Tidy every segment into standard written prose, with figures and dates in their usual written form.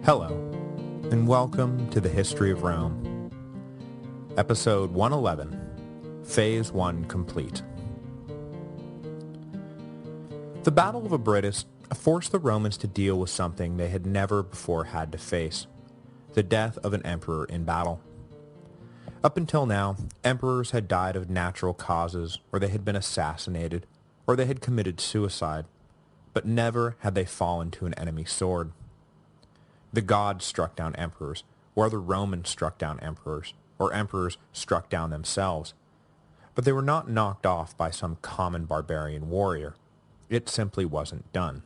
Hello, and welcome to the History of Rome, Episode 111, Phase 1 Complete. The Battle of Abritus forced the Romans to deal with something they had never before had to face, the death of an emperor in battle. Up until now, emperors had died of natural causes, or they had been assassinated, or they had committed suicide, but never had they fallen to an enemy's sword. The gods struck down emperors, or other Romans struck down emperors, or emperors struck down themselves. But they were not knocked off by some common barbarian warrior. It simply wasn't done.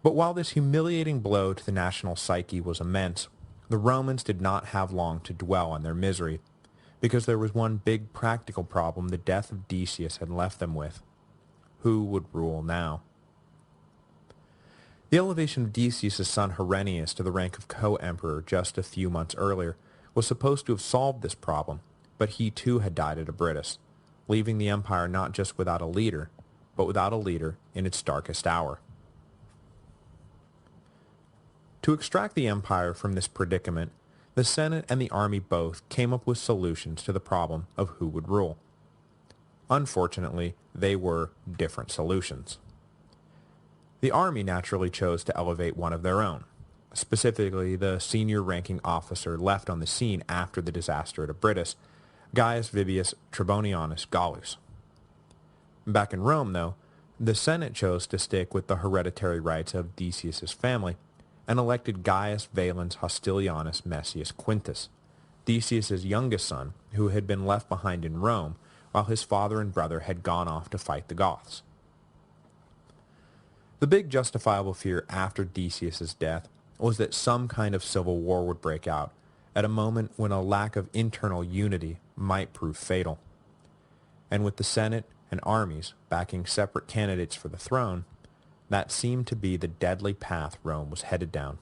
But while this humiliating blow to the national psyche was immense, the Romans did not have long to dwell on their misery, because there was one big practical problem the death of Decius had left them with. Who would rule now? The elevation of Decius' son Herennius to the rank of co-emperor just a few months earlier was supposed to have solved this problem, but he too had died at Abritus, leaving the empire not just without a leader, but without a leader in its darkest hour. To extract the empire from this predicament, the Senate and the army both came up with solutions to the problem of who would rule. Unfortunately, they were different solutions. The army naturally chose to elevate one of their own, specifically the senior ranking officer left on the scene after the disaster at Abritus, Gaius Vibius Trebonianus Gallus. Back in Rome, though, the Senate chose to stick with the hereditary rights of Decius' family and elected Gaius Valens Hostilianus Messius Quintus, Decius' youngest son, who had been left behind in Rome while his father and brother had gone off to fight the Goths. The big justifiable fear after Decius' death was that some kind of civil war would break out at a moment when a lack of internal unity might prove fatal. And with the Senate and armies backing separate candidates for the throne, that seemed to be the deadly path Rome was headed down.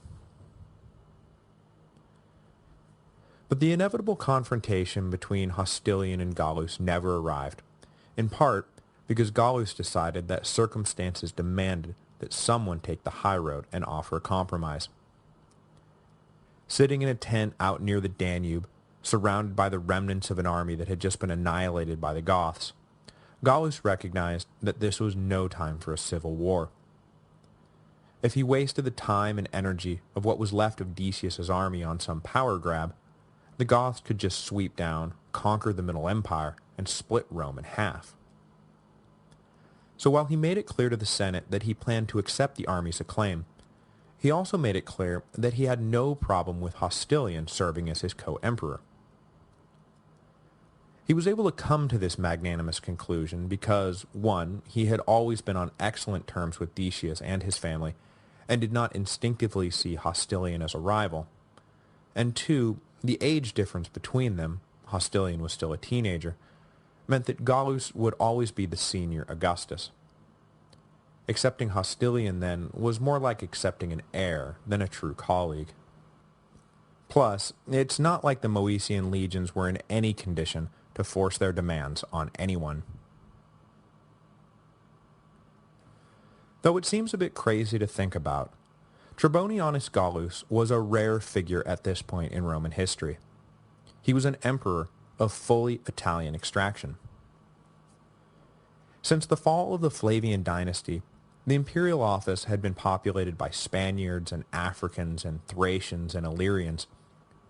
But the inevitable confrontation between Hostilian and Gallus never arrived, in part because Gallus decided that circumstances demanded that someone take the high road and offer a compromise. Sitting in a tent out near the Danube, surrounded by the remnants of an army that had just been annihilated by the Goths, Gallus recognized that this was no time for a civil war. If he wasted the time and energy of what was left of Decius' army on some power grab, the Goths could just sweep down, conquer the Middle Empire, and split Rome in half. So while he made it clear to the Senate that he planned to accept the army's acclaim, he also made it clear that he had no problem with Hostilian serving as his co-emperor. He was able to come to this magnanimous conclusion because, 1, he had always been on excellent terms with Decius and his family, and did not instinctively see Hostilian as a rival, and 2, the age difference between them, Hostilian was still a teenager, meant that Gallus would always be the senior Augustus. Accepting Hostilian, then, was more like accepting an heir than a true colleague. Plus, it's not like the Moesian legions were in any condition to force their demands on anyone. Though it seems a bit crazy to think about, Trebonianus Gallus was a rare figure at this point in Roman history. He was an emperor of fully Italian extraction. Since the fall of the Flavian dynasty, the imperial office had been populated by Spaniards and Africans and Thracians and Illyrians,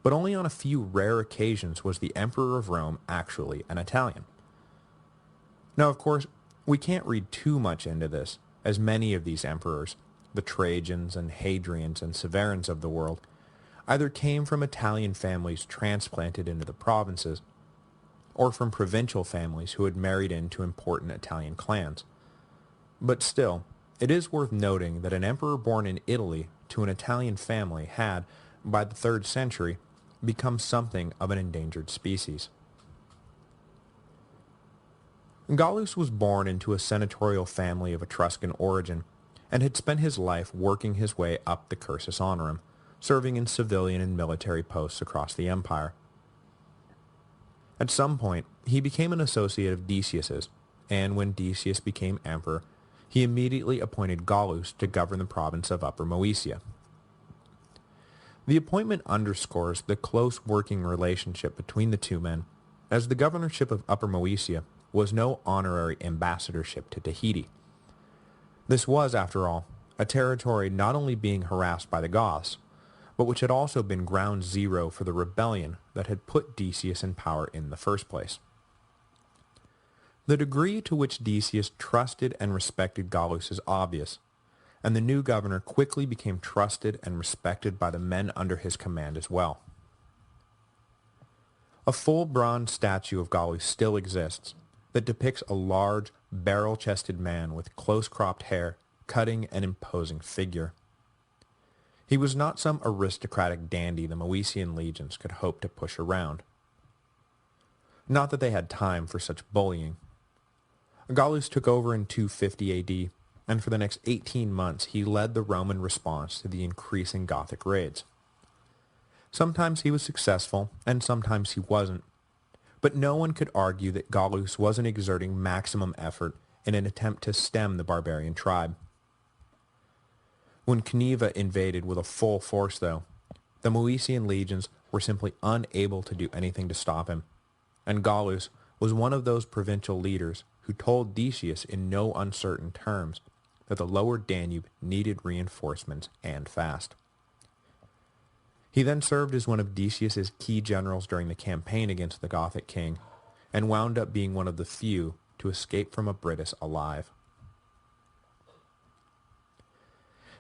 but only on a few rare occasions was the emperor of Rome actually an Italian. Now, of course, we can't read too much into this, as many of these emperors, the Trajans and Hadrians and Severans of the world, either came from Italian families transplanted into the provinces, or from provincial families who had married into important Italian clans. But still, it is worth noting that an emperor born in Italy to an Italian family had, by the 3rd century, become something of an endangered species. Gallus was born into a senatorial family of Etruscan origin, and had spent his life working his way up the cursus honorum, serving in civilian and military posts across the empire. At some point, he became an associate of Decius's, and when Decius became emperor, he immediately appointed Gallus to govern the province of Upper Moesia. The appointment underscores the close working relationship between the two men, as the governorship of Upper Moesia was no honorary ambassadorship to Tahiti. This was, after all, a territory not only being harassed by the Goths, but which had also been ground zero for the rebellion that had put Decius in power in the first place. The degree to which Decius trusted and respected Gallus is obvious, and the new governor quickly became trusted and respected by the men under his command as well. A full bronze statue of Gallus still exists that depicts a large, barrel-chested man with close-cropped hair, cutting and imposing figure. He was not some aristocratic dandy the Moesian legions could hope to push around. Not that they had time for such bullying. Gallus took over in 250 AD, and for the next 18 months he led the Roman response to the increasing Gothic raids. Sometimes he was successful, and sometimes he wasn't, but no one could argue that Gallus wasn't exerting maximum effort in an attempt to stem the barbarian tribe. When Cneva invaded with a full force, though, the Moesian legions were simply unable to do anything to stop him, and Gallus was one of those provincial leaders who told Decius in no uncertain terms that the lower Danube needed reinforcements and fast. He then served as one of Decius's key generals during the campaign against the Gothic king, and wound up being one of the few to escape from Abritus alive.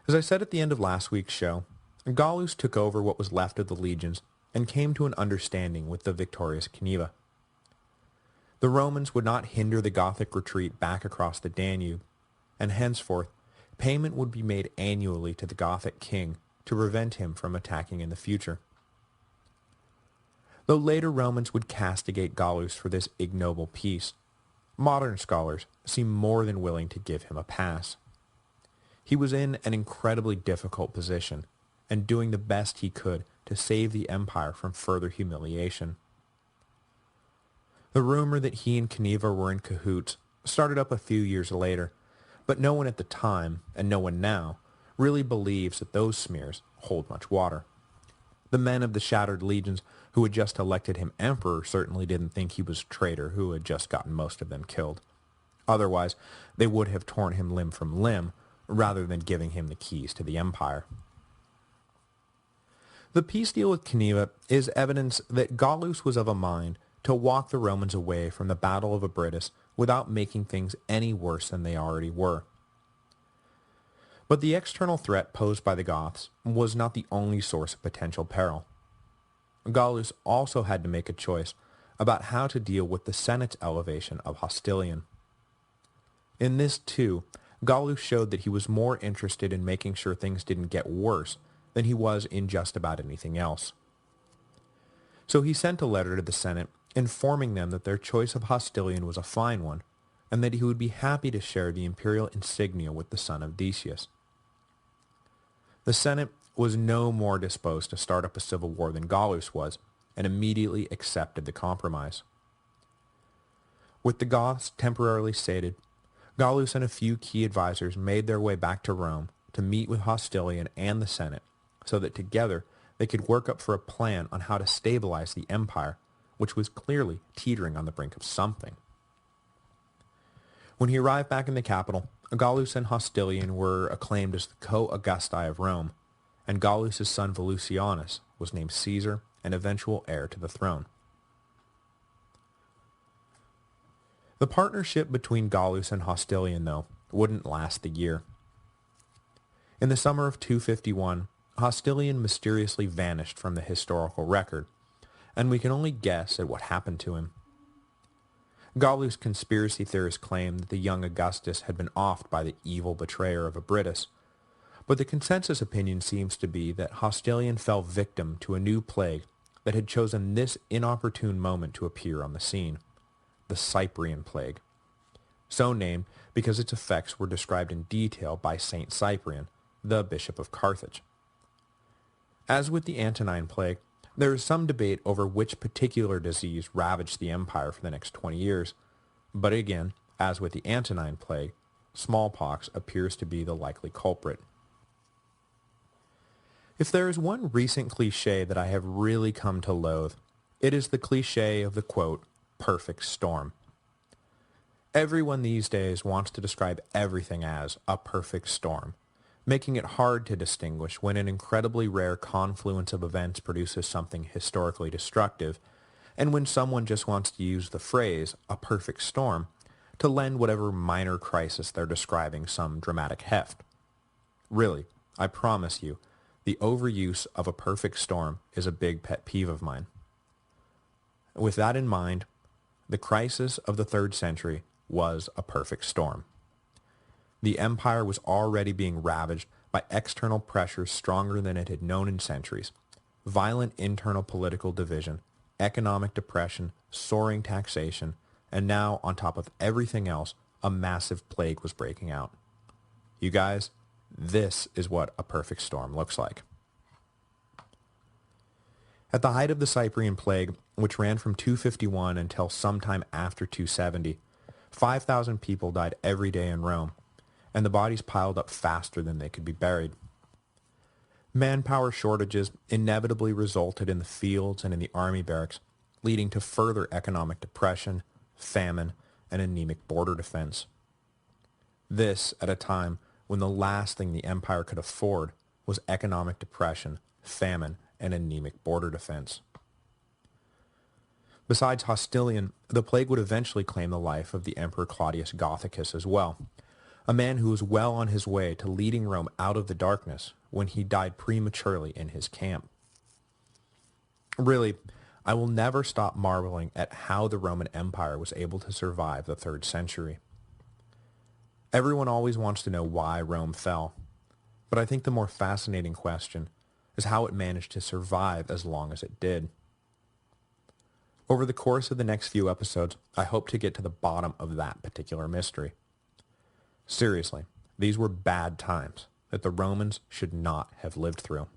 As I said at the end of last week's show, Gallus took over what was left of the legions and came to an understanding with the victorious Cneva. The Romans would not hinder the Gothic retreat back across the Danube, and henceforth payment would be made annually to the Gothic king to prevent him from attacking in the future. Though later Romans would castigate Gallus for this ignoble peace, modern scholars seem more than willing to give him a pass. He was in an incredibly difficult position, and doing the best he could to save the empire from further humiliation. The rumor that he and Cneva were in cahoots started up a few years later, but no one at the time, and no one now, really believes that those smears hold much water. The men of the shattered legions who had just elected him emperor certainly didn't think he was a traitor who had just gotten most of them killed. Otherwise, they would have torn him limb from limb, rather than giving him the keys to the empire. The peace deal with Cneva is evidence that Gallus was of a mind to walk the Romans away from the Battle of Abritus without making things any worse than they already were. But the external threat posed by the Goths was not the only source of potential peril. Gallus also had to make a choice about how to deal with the Senate's elevation of Hostilian. In this, too, Gallus showed that he was more interested in making sure things didn't get worse than he was in just about anything else. So he sent a letter to the Senate informing them that their choice of Hostilian was a fine one, and that he would be happy to share the imperial insignia with the son of Decius. The Senate was no more disposed to start up a civil war than Gallus was, and immediately accepted the compromise. With the Goths temporarily sated, Gallus and a few key advisors made their way back to Rome to meet with Hostilian and the Senate, so that together they could work up for a plan on how to stabilize the empire, which was clearly teetering on the brink of something. When he arrived back in the capital, Gallus and Hostilian were acclaimed as the co-Augusti of Rome, and Gallus's son Volusianus was named Caesar and eventual heir to the throne. The partnership between Gallus and Hostilian, though, wouldn't last the year. In the summer of 251, Hostilian mysteriously vanished from the historical record, and we can only guess at what happened to him. Gallus conspiracy theorists claim that the young Augustus had been offed by the evil betrayer of Abritus, but the consensus opinion seems to be that Hostilian fell victim to a new plague that had chosen this inopportune moment to appear on the scene, the Cyprian plague, so named because its effects were described in detail by Saint Cyprian, the Bishop of Carthage. As with the Antonine plague, there is some debate over which particular disease ravaged the empire for the next 20 years, but again, as with the Antonine plague, smallpox appears to be the likely culprit. If there is one recent cliche that I have really come to loathe, it is the cliche of the quote, perfect storm. Everyone these days wants to describe everything as a perfect storm, making it hard to distinguish when an incredibly rare confluence of events produces something historically destructive, and when someone just wants to use the phrase, a perfect storm, to lend whatever minor crisis they're describing some dramatic heft. Really, I promise you, the overuse of a perfect storm is a big pet peeve of mine. With that in mind, the crisis of the 3rd century was a perfect storm. The empire was already being ravaged by external pressures stronger than it had known in centuries. Violent internal political division, economic depression, soaring taxation, and now, on top of everything else, a massive plague was breaking out. You guys, this is what a perfect storm looks like. At the height of the Cyprian plague, which ran from 251 until sometime after 270, 5,000 people died every day in Rome, and the bodies piled up faster than they could be buried. Manpower shortages inevitably resulted in the fields and in the army barracks, leading to further economic depression, famine, and anemic border defense. This at a time when the last thing the empire could afford was economic depression, famine, and anemic border defense. Besides Hostilian, the plague would eventually claim the life of the Emperor Claudius Gothicus as well, a man who was well on his way to leading Rome out of the darkness when he died prematurely in his camp. Really, I will never stop marveling at how the Roman Empire was able to survive the 3rd century. Everyone always wants to know why Rome fell, but I think the more fascinating question is how it managed to survive as long as it did. Over the course of the next few episodes, I hope to get to the bottom of that particular mystery. Seriously, these were bad times that the Romans should not have lived through.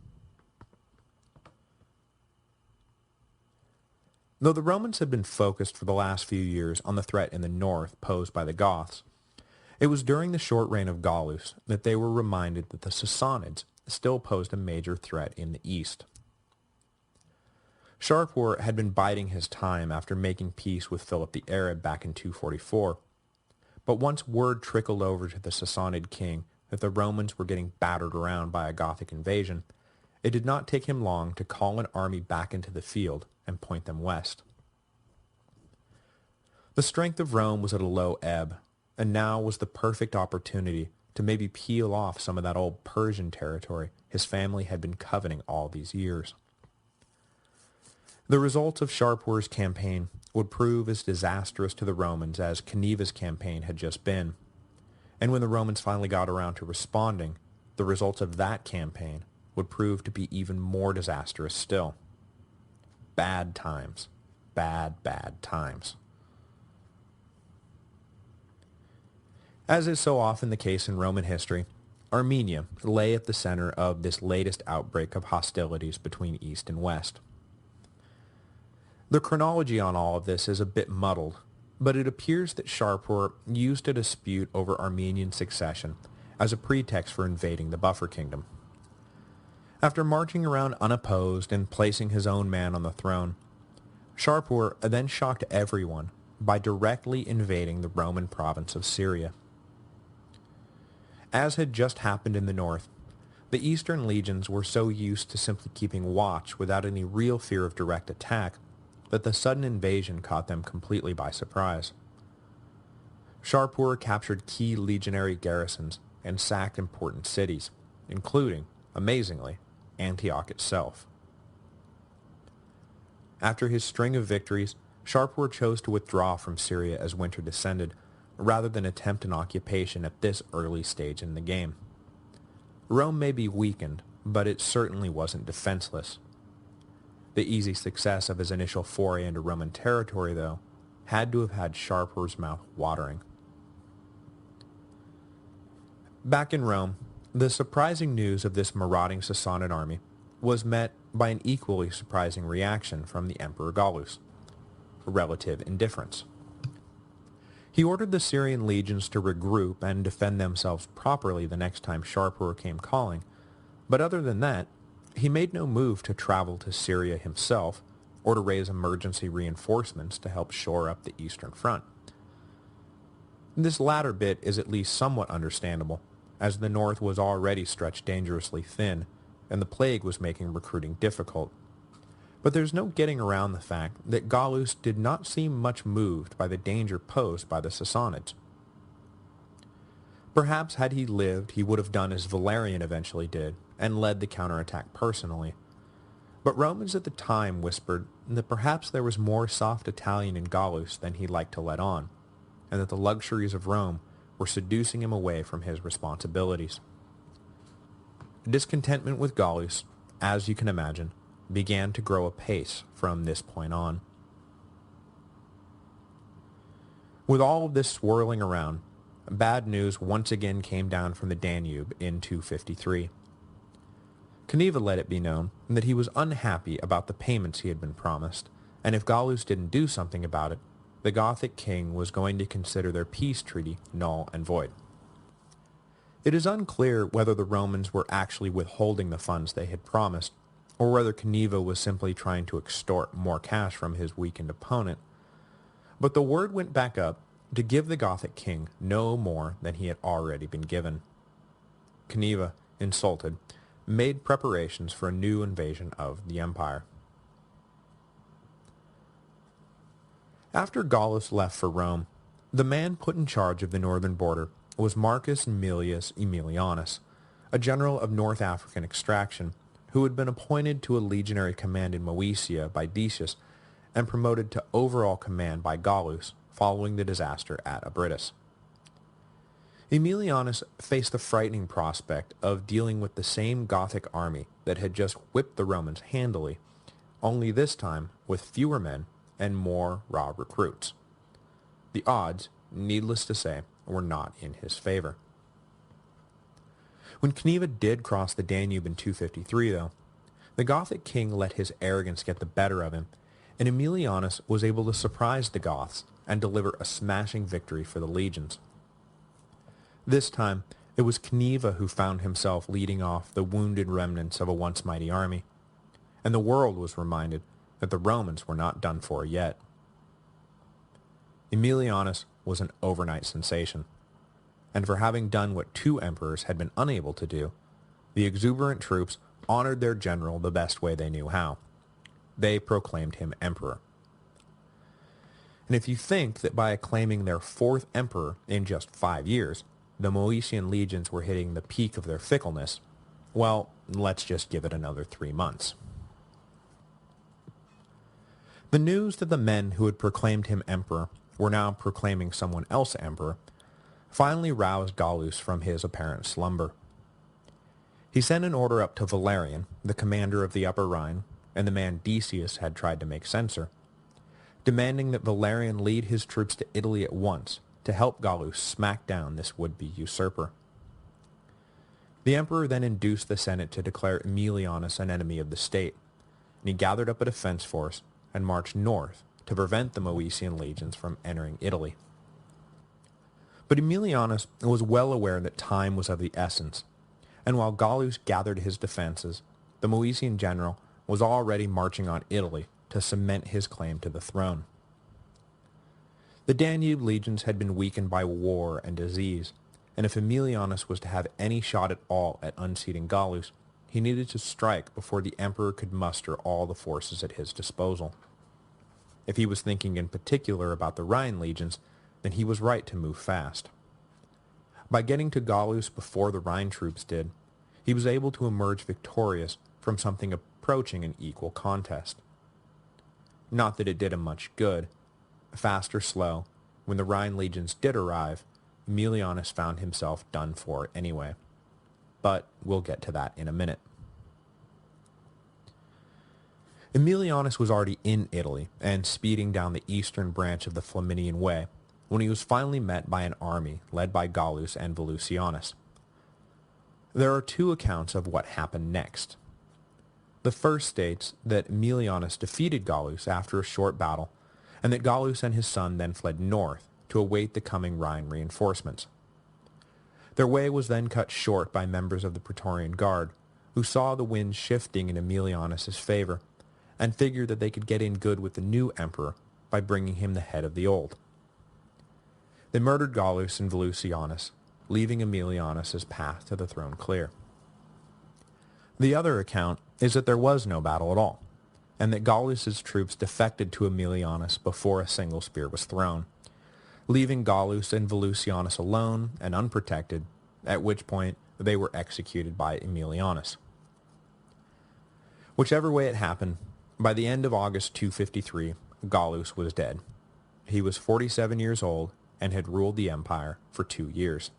Though the Romans had been focused for the last few years on the threat in the north posed by the Goths, it was during the short reign of Gallus that they were reminded that the Sassanids still posed a major threat in the east. Shapur had been biding his time after making peace with Philip the Arab back in 244, but once word trickled over to the Sassanid king that the Romans were getting battered around by a Gothic invasion, it did not take him long to call an army back into the field and point them west. The strength of Rome was at a low ebb, and now was the perfect opportunity to maybe peel off some of that old Persian territory his family had been coveting all these years. The results of Shapur's campaign would prove as disastrous to the Romans as Caneva's campaign had just been, and when the Romans finally got around to responding, the results of that campaign would prove to be even more disastrous still. Bad times. Bad, bad times. As is so often the case in Roman history, Armenia lay at the center of this latest outbreak of hostilities between East and West. The chronology on all of this is a bit muddled, but it appears that Shapur used a dispute over Armenian succession as a pretext for invading the Buffer Kingdom. After marching around unopposed and placing his own man on the throne, Shapur then shocked everyone by directly invading the Roman province of Syria. As had just happened in the north, the eastern legions were so used to simply keeping watch without any real fear of direct attack that the sudden invasion caught them completely by surprise. Shapur captured key legionary garrisons and sacked important cities, including, amazingly, Antioch itself. After his string of victories, Shapur chose to withdraw from Syria as winter descended, rather than attempt an occupation at this early stage in the game. Rome may be weakened, but it certainly wasn't defenseless. The easy success of his initial foray into Roman territory, though, had to have had Shapur's mouth watering. Back in Rome, the surprising news of this marauding Sassanid army was met by an equally surprising reaction from the Emperor Gallus, relative indifference. He ordered the Syrian legions to regroup and defend themselves properly the next time Shapur came calling, but other than that, he made no move to travel to Syria himself or to raise emergency reinforcements to help shore up the Eastern Front. This latter bit is at least somewhat understandable, as the north was already stretched dangerously thin, and the plague was making recruiting difficult. But there's no getting around the fact that Gallus did not seem much moved by the danger posed by the Sassanids. Perhaps had he lived, he would have done as Valerian eventually did, and led the counterattack personally. But Romans at the time whispered that perhaps there was more soft Italian in Gallus than he liked to let on, and that the luxuries of Rome were seducing him away from his responsibilities. Discontentment with Gallus, as you can imagine, began to grow apace from this point on. With all of this swirling around, bad news once again came down from the Danube in 253. Cneva let it be known that he was unhappy about the payments he had been promised, and if Gallus didn't do something about it, the Gothic king was going to consider their peace treaty null and void. It is unclear whether the Romans were actually withholding the funds they had promised, or whether Cneva was simply trying to extort more cash from his weakened opponent, but the word went back up to give the Gothic king no more than he had already been given. Cneva, insulted, made preparations for a new invasion of the empire. After Gallus left for Rome, the man put in charge of the northern border was Marcus Aemilius Aemilianus, a general of North African extraction who had been appointed to a legionary command in Moesia by Decius and promoted to overall command by Gallus following the disaster at Abritus. Aemilianus faced the frightening prospect of dealing with the same Gothic army that had just whipped the Romans handily, only this time with fewer men and more raw recruits. The odds, needless to say, were not in his favor. When Cneva did cross the Danube in 253, though, the Gothic king let his arrogance get the better of him, and Aemilianus was able to surprise the Goths and deliver a smashing victory for the legions. This time, it was Cneva who found himself leading off the wounded remnants of a once mighty army, and the world was reminded that the Romans were not done for yet. Aemilianus was an overnight sensation, and for having done what two emperors had been unable to do, the exuberant troops honored their general the best way they knew how. They proclaimed him emperor. And if you think that by acclaiming their fourth emperor in just 5 years, the Moesian legions were hitting the peak of their fickleness, well, let's just give it another 3 months. The news that the men who had proclaimed him emperor were now proclaiming someone else emperor finally roused Gallus from his apparent slumber. He sent an order up to Valerian, the commander of the Upper Rhine, and the man Decius had tried to make censor, demanding that Valerian lead his troops to Italy at once to help Gallus smack down this would-be usurper. The emperor then induced the Senate to declare Aemilianus an enemy of the state, and he gathered up a defense force and marched north to prevent the Moesian legions from entering Italy. But Aemilianus was well aware that time was of the essence, and while Gallus gathered his defenses, the Moesian general was already marching on Italy to cement his claim to the throne. The Danube legions had been weakened by war and disease, and if Aemilianus was to have any shot at all at unseating Gallus, he needed to strike before the emperor could muster all the forces at his disposal. If he was thinking in particular about the Rhine legions, then he was right to move fast. By getting to Gallus before the Rhine troops did, he was able to emerge victorious from something approaching an equal contest. Not that it did him much good. Fast or slow, when the Rhine legions did arrive, Aemilianus found himself done for anyway. But we'll get to that in a minute. Aemilianus was already in Italy and speeding down the eastern branch of the Flaminian Way when he was finally met by an army led by Gallus and Volusianus. There are two accounts of what happened next. The first states that Aemilianus defeated Gallus after a short battle, and that Gallus and his son then fled north to await the coming Rhine reinforcements. Their way was then cut short by members of the Praetorian Guard, who saw the wind shifting in Aemilianus's favor, and figured that they could get in good with the new emperor by bringing him the head of the old. They murdered Gallus and Volusianus, leaving Aemilianus's path to the throne clear. The other account is that there was no battle at all, and that Gallus's troops defected to Aemilianus before a single spear was thrown, leaving Gallus and Volusianus alone and unprotected, at which point they were executed by Aemilianus. Whichever way it happened, by the end of August 253, Gallus was dead. He was 47 years old and had ruled the empire for 2 years.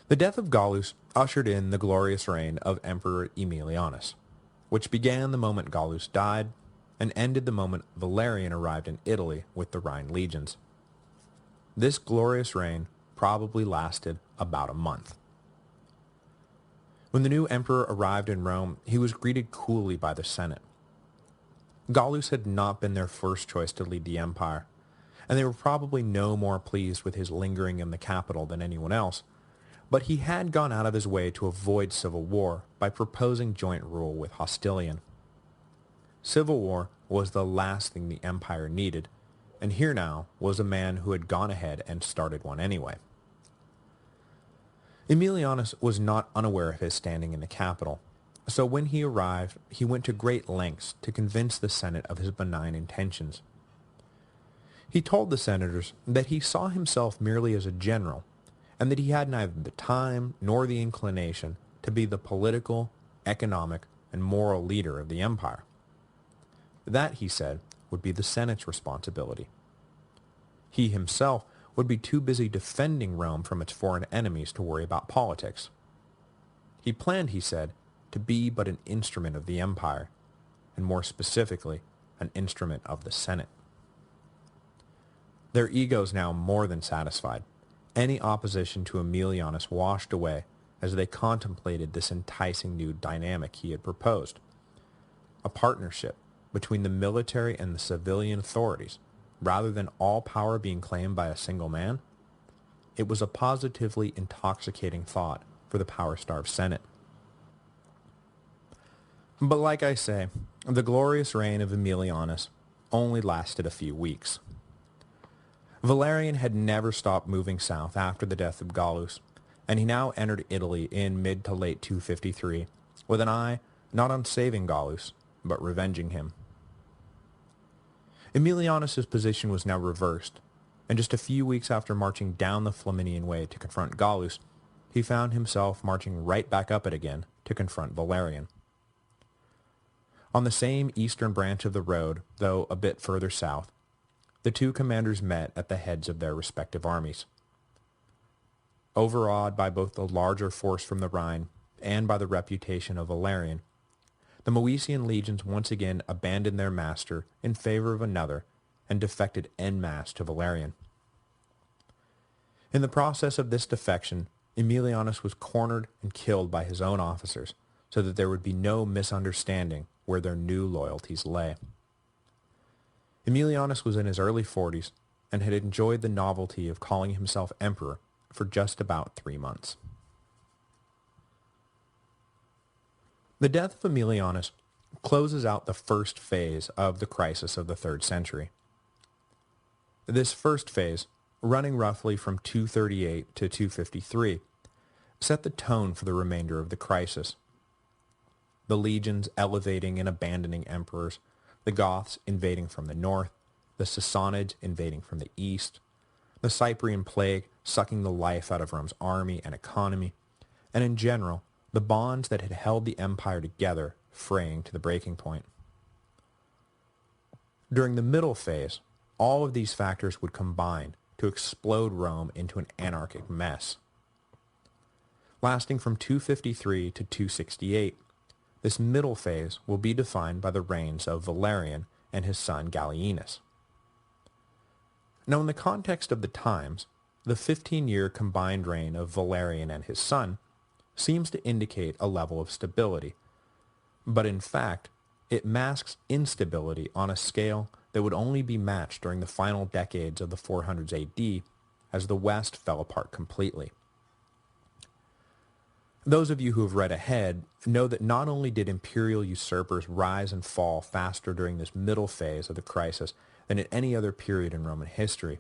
The death of Gallus ushered in the glorious reign of Emperor Aemilianus, which began the moment Gallus died and ended the moment Valerian arrived in Italy with the Rhine legions. This glorious reign probably lasted about a month. When the new emperor arrived in Rome, he was greeted coolly by the Senate. Gallus had not been their first choice to lead the empire, and they were probably no more pleased with his lingering in the capital than anyone else, but he had gone out of his way to avoid civil war by proposing joint rule with Hostilian. Civil war was the last thing the empire needed, and here now was a man who had gone ahead and started one anyway. Aemilianus was not unaware of his standing in the capital, so when he arrived, he went to great lengths to convince the Senate of his benign intentions. He told the senators that he saw himself merely as a general, and that he had neither the time nor the inclination to be the political, economic, and moral leader of the empire. That, he said, would be the Senate's responsibility. He himself would be too busy defending Rome from its foreign enemies to worry about politics. He planned, he said, to be but an instrument of the empire, and more specifically, an instrument of the Senate. Their egos now more than satisfied, any opposition to Aemilianus washed away as they contemplated this enticing new dynamic he had proposed. A partnership between the military and the civilian authorities, rather than all power being claimed by a single man. It was a positively intoxicating thought for the power-starved Senate. But like I say, the glorious reign of Aemilianus only lasted a few weeks. Valerian had never stopped moving south after the death of Gallus, and he now entered Italy in mid to late 253, with an eye not on saving Gallus, but revenging him. Aemilianus's position was now reversed, and just a few weeks after marching down the Flaminian Way to confront Gallus, he found himself marching right back up it again to confront Valerian. On the same eastern branch of the road, though a bit further south, the two commanders met at the heads of their respective armies. Overawed by both the larger force from the Rhine and by the reputation of Valerian, the Moesian legions once again abandoned their master in favor of another and defected en masse to Valerian. In the process of this defection, Aemilianus was cornered and killed by his own officers, so that there would be no misunderstanding where their new loyalties lay. Aemilianus was in his early 40s and had enjoyed the novelty of calling himself emperor for just about 3 months. The death of Aemilianus closes out the first phase of the crisis of the 3rd century. This first phase, running roughly from 238 to 253, set the tone for the remainder of the crisis. The legions elevating and abandoning emperors, the Goths invading from the north, the Sassanids invading from the east, the Cyprian plague sucking the life out of Rome's army and economy, and in general, the bonds that had held the empire together fraying to the breaking point. During the middle phase, all of these factors would combine to explode Rome into an anarchic mess. Lasting from 253 to 268, this middle phase will be defined by the reigns of Valerian and his son Gallienus. Now, in the context of the times, the 15-year combined reign of Valerian and his son seems to indicate a level of stability, but in fact, it masks instability on a scale that would only be matched during the final decades of the 400s AD as the West fell apart completely. Those of you who have read ahead know that not only did imperial usurpers rise and fall faster during this middle phase of the crisis than at any other period in Roman history,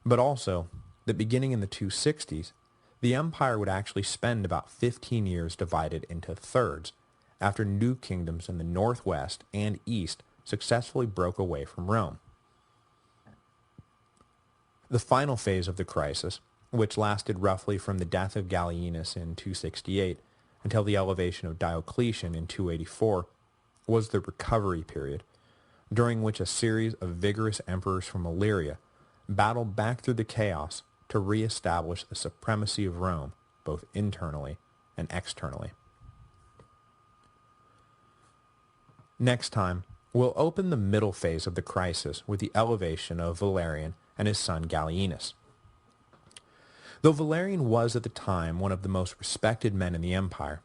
but also that beginning in the 260s, the empire would actually spend about 15 years divided into thirds after new kingdoms in the northwest and east successfully broke away from Rome. The final phase of the crisis, which lasted roughly from the death of Gallienus in 268 until the elevation of Diocletian in 284, was the recovery period, during which a series of vigorous emperors from Illyria battled back through the chaos to re-establish the supremacy of Rome, both internally and externally. Next time, we'll open the middle phase of the crisis with the elevation of Valerian and his son Gallienus. Though Valerian was at the time one of the most respected men in the empire,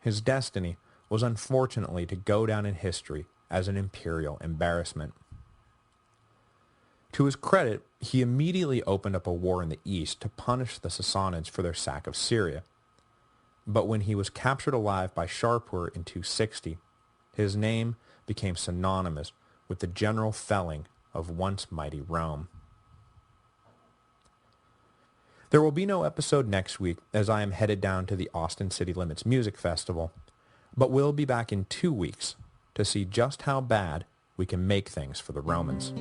his destiny was unfortunately to go down in history as an imperial embarrassment. To his credit, he immediately opened up a war in the east to punish the Sassanids for their sack of Syria. But when he was captured alive by Shapur in 260, his name became synonymous with the general felling of once mighty Rome. There will be no episode next week as I am headed down to the Austin City Limits Music Festival, but we'll be back in 2 weeks to see just how bad we can make things for the Romans.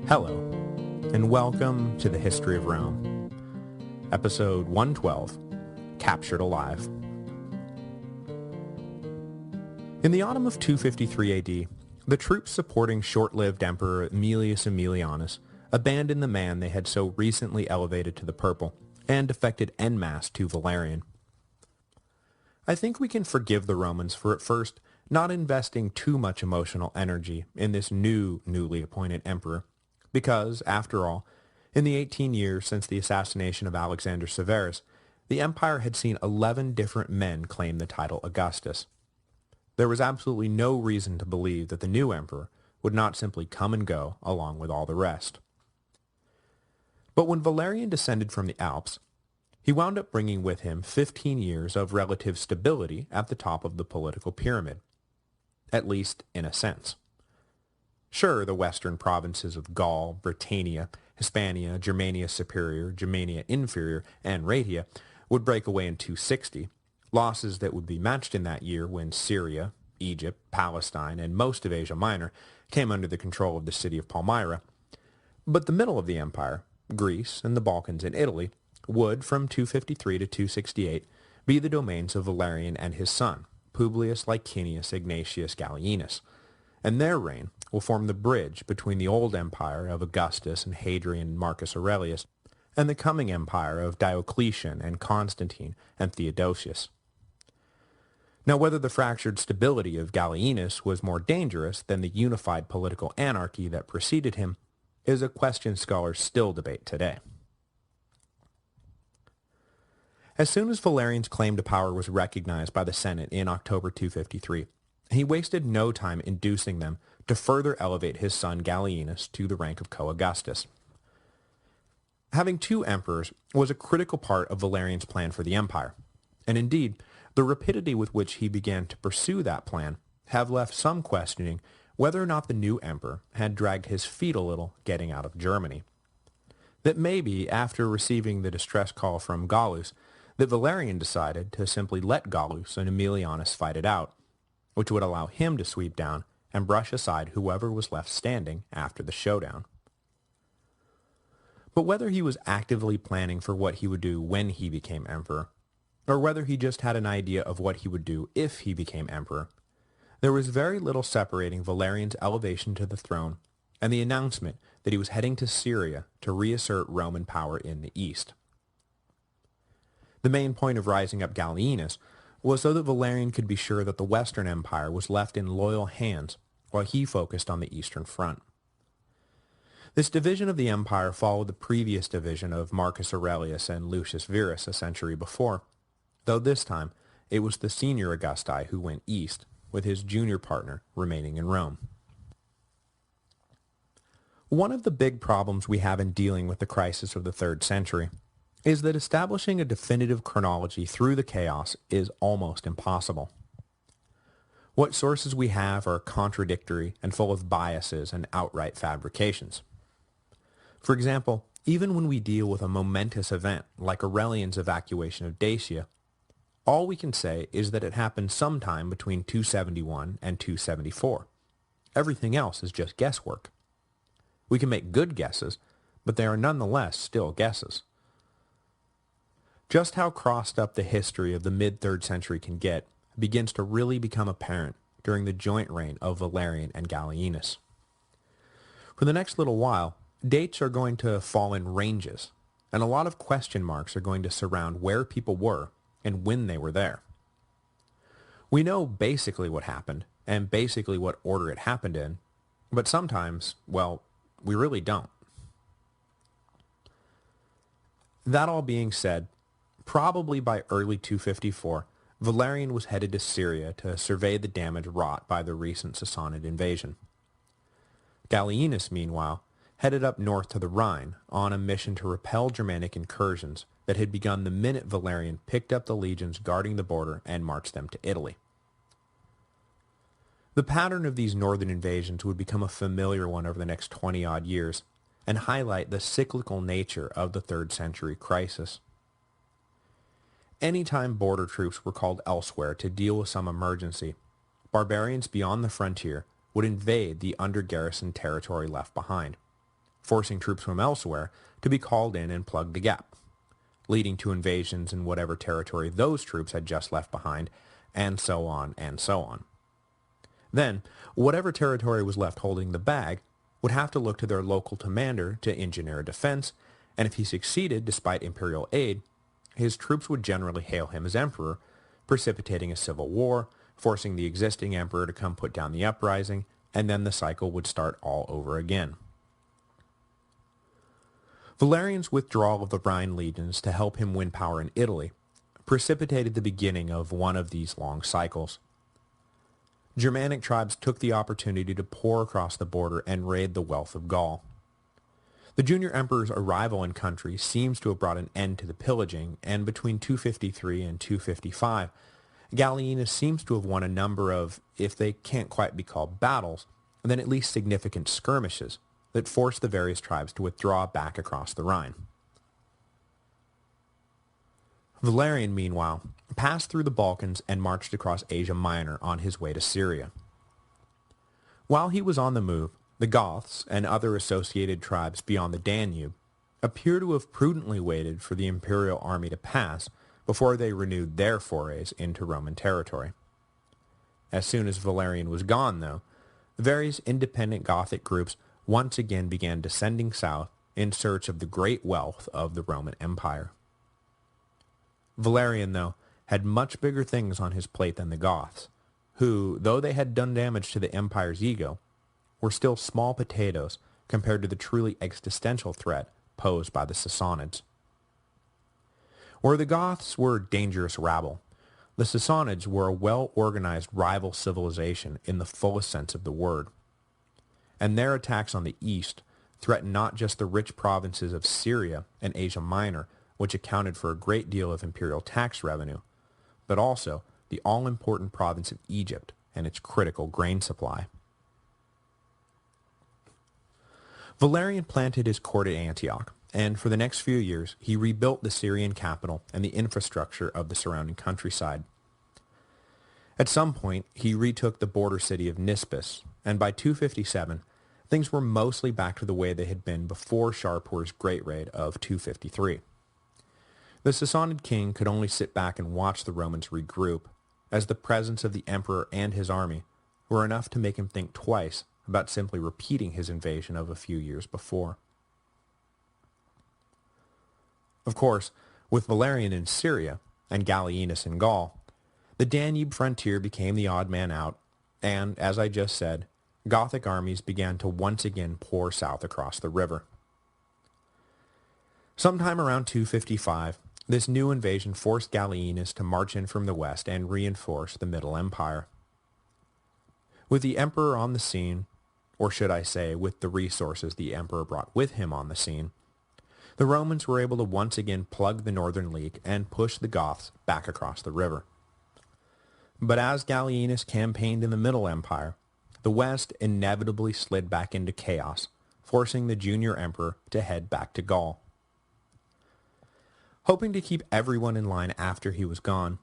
Hello, and welcome to the History of Rome, episode 112, Captured Alive. In the autumn of 253 AD, the troops supporting short-lived Emperor Aemilius Aemilianus abandoned the man they had so recently elevated to the purple and defected en masse to Valerian. I think we can forgive the Romans for at first not investing too much emotional energy in this newly appointed emperor, because, after all, in the 18 years since the assassination of Alexander Severus, the empire had seen 11 different men claim the title Augustus. There was absolutely no reason to believe that the new emperor would not simply come and go along with all the rest. But when Valerian descended from the Alps, he wound up bringing with him 15 years of relative stability at the top of the political pyramid, at least in a sense. Sure, the western provinces of Gaul, Britannia, Hispania, Germania Superior, Germania Inferior, and Raetia would break away in 260, losses that would be matched in that year when Syria, Egypt, Palestine, and most of Asia Minor came under the control of the city of Palmyra. But the middle of the empire, Greece and the Balkans and Italy, would, from 253 to 268, be the domains of Valerian and his son, Publius Licinius Ignatius Gallienus, and their reign will form the bridge between the old empire of Augustus and Hadrian and Marcus Aurelius and the coming empire of Diocletian and Constantine and Theodosius. Now, whether the fractured stability of Gallienus was more dangerous than the unified political anarchy that preceded him is a question scholars still debate today. As soon as Valerian's claim to power was recognized by the Senate in October 253, he wasted no time inducing them to further elevate his son Gallienus to the rank of co-Augustus. Having two emperors was a critical part of Valerian's plan for the empire, and indeed, the rapidity with which he began to pursue that plan have left some questioning whether or not the new emperor had dragged his feet a little getting out of Germany. That maybe, after receiving the distress call from Gallus, that Valerian decided to simply let Gallus and Aemilianus fight it out, which would allow him to sweep down and brush aside whoever was left standing after the showdown. But whether he was actively planning for what he would do when he became emperor, or whether he just had an idea of what he would do if he became emperor, there was very little separating Valerian's elevation to the throne and the announcement that he was heading to Syria to reassert Roman power in the east. The main point of rising up Gallienus was so that Valerian could be sure that the Western Empire was left in loyal hands while he focused on the Eastern Front. This division of the empire followed the previous division of Marcus Aurelius and Lucius Verus a century before, though this time it was the senior Augusti who went east, with his junior partner remaining in Rome. One of the big problems we have in dealing with the crisis of the 3rd century is that establishing a definitive chronology through the chaos is almost impossible. What sources we have are contradictory and full of biases and outright fabrications. For example, even when we deal with a momentous event like Aurelian's evacuation of Dacia, all we can say is that it happened sometime between 271 and 274. Everything else is just guesswork. We can make good guesses, but they are nonetheless still guesses. Just how crossed up the history of the mid-3rd century can get begins to really become apparent during the joint reign of Valerian and Gallienus. For the next little while, dates are going to fall in ranges, and a lot of question marks are going to surround where people were and when they were there. We know basically what happened, and basically what order it happened in, but sometimes, well, we really don't. That all being said, probably by early 254, Valerian was headed to Syria to survey the damage wrought by the recent Sassanid invasion. Gallienus, meanwhile, headed up north to the Rhine on a mission to repel Germanic incursions that had begun the minute Valerian picked up the legions guarding the border and marched them to Italy. The pattern of these northern invasions would become a familiar one over the next 20-odd years and highlight the cyclical nature of the 3rd century crisis. Anytime border troops were called elsewhere to deal with some emergency, barbarians beyond the frontier would invade the under-garrisoned territory left behind, forcing troops from elsewhere to be called in and plug the gap, leading to invasions in whatever territory those troops had just left behind, and so on and so on. Then, whatever territory was left holding the bag would have to look to their local commander to engineer a defense, and if he succeeded despite imperial aid, his troops would generally hail him as emperor, precipitating a civil war, forcing the existing emperor to come put down the uprising, and then the cycle would start all over again. Valerian's withdrawal of the Rhine legions to help him win power in Italy precipitated the beginning of one of these long cycles. Germanic tribes took the opportunity to pour across the border and raid the wealth of Gaul. The junior emperor's arrival in country seems to have brought an end to the pillaging, and between 253 and 255, Gallienus seems to have won a number of, if they can't quite be called battles, then at least significant skirmishes that forced the various tribes to withdraw back across the Rhine. Valerian, meanwhile, passed through the Balkans and marched across Asia Minor on his way to Syria. While he was on the move, the Goths and other associated tribes beyond the Danube appear to have prudently waited for the imperial army to pass before they renewed their forays into Roman territory. As soon as Valerian was gone, though, various independent Gothic groups once again began descending south in search of the great wealth of the Roman Empire. Valerian, though, had much bigger things on his plate than the Goths, who, though they had done damage to the empire's ego, were still small potatoes compared to the truly existential threat posed by the Sassanids. Where the Goths were dangerous rabble, the Sassanids were a well-organized rival civilization in the fullest sense of the word, and their attacks on the east threatened not just the rich provinces of Syria and Asia Minor, which accounted for a great deal of imperial tax revenue, but also the all-important province of Egypt and its critical grain supply. Valerian planted his court at Antioch, and for the next few years he rebuilt the Syrian capital and the infrastructure of the surrounding countryside. At some point, he retook the border city of Nispus, and by 257, things were mostly back to the way they had been before Shapur's great raid of 253. The Sassanid king could only sit back and watch the Romans regroup, as the presence of the emperor and his army were enough to make him think twice about simply repeating his invasion of a few years before. Of course, with Valerian in Syria and Gallienus in Gaul, The Danube frontier became the odd man out, and, as I just said, Gothic armies began to once again pour south across the river. Sometime around 255, this new invasion forced Gallienus to march in from the west and reinforce the Middle Empire. With the emperor on the scene, or should I say, with the resources the emperor brought with him on the scene, the Romans were able to once again plug the northern leak and push the Goths back across the river. But as Gallienus campaigned in the Middle Empire, the west inevitably slid back into chaos, forcing the junior emperor to head back to Gaul. Hoping to keep everyone in line after he was gone,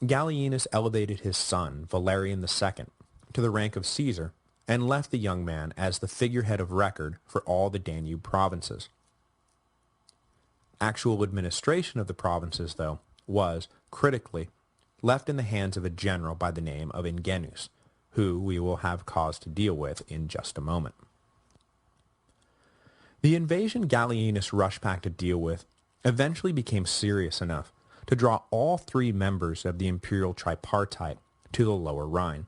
Gallienus elevated his son, Valerian II, to the rank of Caesar and left the young man as the figurehead of record for all the Danube provinces. Actual administration of the provinces, though, was, critically, left in the hands of a general by the name of Gallienus, who we will have cause to deal with in just a moment. The invasion Gallienus rushed back to deal with eventually became serious enough to draw all three members of the imperial tripartite to the Lower Rhine.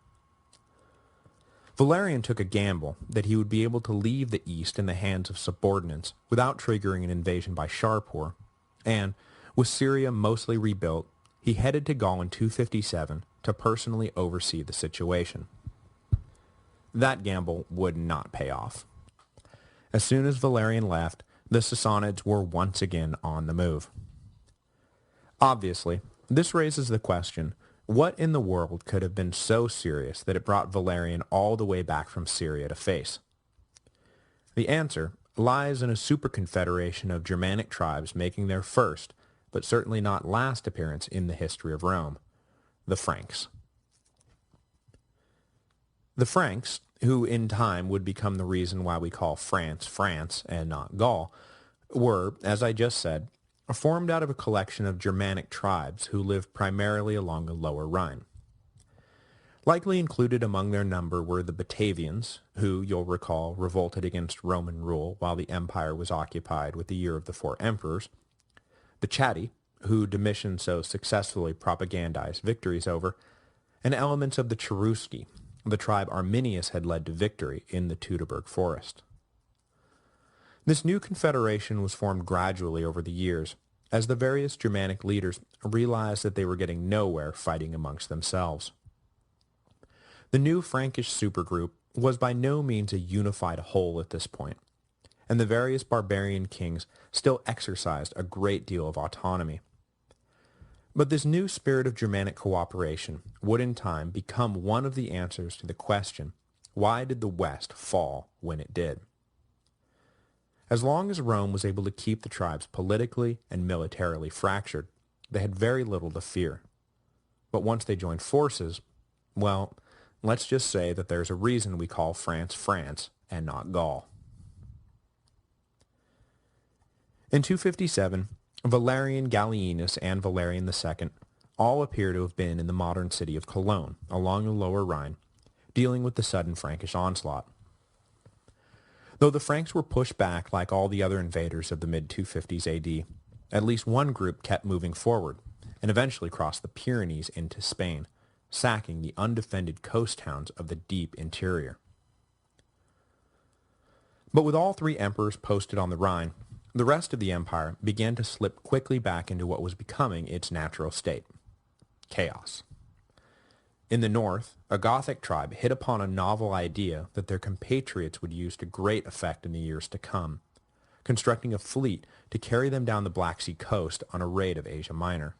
Valerian took a gamble that he would be able to leave the east in the hands of subordinates without triggering an invasion by Shapur, and, with Syria mostly rebuilt, he headed to Gaul in 257 to personally oversee the situation. That gamble would not pay off. As soon as Valerian left, the Sassanids were once again on the move. Obviously, this raises the question, what in the world could have been so serious that it brought Valerian all the way back from Syria to face? The answer lies in a superconfederation of Germanic tribes making their first, but certainly not last appearance in the history of Rome, the Franks. The Franks, who in time would become the reason why we call France, France, and not Gaul, were, as I just said, formed out of a collection of Germanic tribes who lived primarily along the Lower Rhine. Likely included among their number were the Batavians, who, you'll recall, revolted against Roman rule while the empire was occupied with the Year of the Four Emperors, the Chatti, who Domitian so successfully propagandized victories over, and elements of the Cherusci, the tribe Arminius had led to victory in the Teutoburg forest. This new confederation was formed gradually over the years, as the various Germanic leaders realized that they were getting nowhere fighting amongst themselves. The new Frankish supergroup was by no means a unified whole at this point, and the various barbarian kings still exercised a great deal of autonomy. But this new spirit of Germanic cooperation would in time become one of the answers to the question, why did the West fall when it did? As long as Rome was able to keep the tribes politically and militarily fractured, they had very little to fear. But once they joined forces, well, let's just say that there's a reason we call France France and not Gaul. In 257, Valerian Gallienus and Valerian II all appear to have been in the modern city of Cologne, along the Lower Rhine, dealing with the sudden Frankish onslaught. Though the Franks were pushed back like all the other invaders of the mid-250s AD, at least one group kept moving forward, and eventually crossed the Pyrenees into Spain, sacking the undefended coast towns of the deep interior. But with all three emperors posted on the Rhine, the rest of the empire began to slip quickly back into what was becoming its natural state: chaos. In the north, a Gothic tribe hit upon a novel idea that their compatriots would use to great effect in the years to come, constructing a fleet to carry them down the Black Sea coast on a raid of Asia Minor.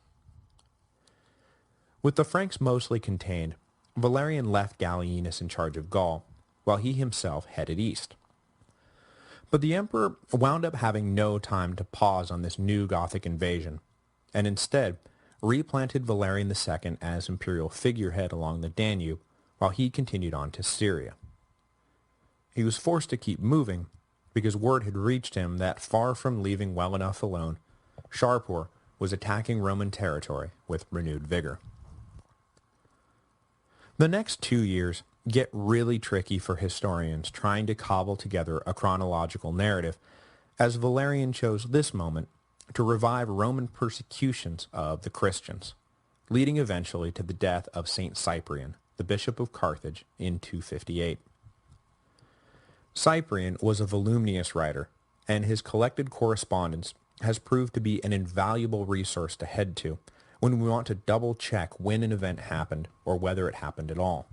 With the Franks mostly contained, Valerian left Gallienus in charge of Gaul, while he himself headed east. But the emperor wound up having no time to pause on this new Gothic invasion, and instead replanted Valerian II as imperial figurehead along the Danube, while he continued on to Syria. He was forced to keep moving because word had reached him that, far from leaving well enough alone, Shapur was attacking Roman territory with renewed vigor. The next 2 years get really tricky for historians trying to cobble together a chronological narrative, as Valerian chose this moment to revive Roman persecutions of the Christians, leading eventually to the death of Saint Cyprian, the bishop of Carthage, in 258. Cyprian was a voluminous writer, and his collected correspondence has proved to be an invaluable resource to head to when we want to double-check when an event happened or whether it happened at all.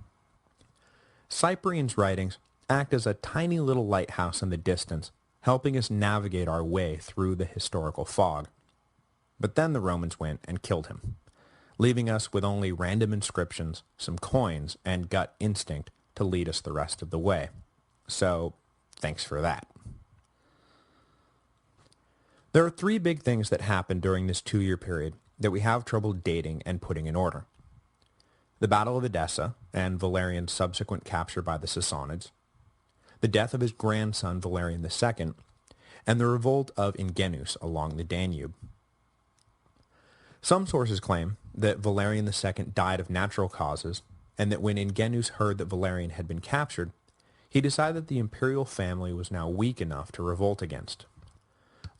Cyprian's writings act as a tiny little lighthouse in the distance, helping us navigate our way through the historical fog. But then the Romans went and killed him, leaving us with only random inscriptions, some coins, and gut instinct to lead us the rest of the way. So, thanks for that. There are three big things that happened during this 2-year period that we have trouble dating and putting in order. The Battle of Edessa and Valerian's subsequent capture by the Sassanids, the death of his grandson Valerian II, and the revolt of Ingenuus along the Danube. Some sources claim that Valerian II died of natural causes, and that when Ingenuus heard that Valerian had been captured, he decided that the imperial family was now weak enough to revolt against.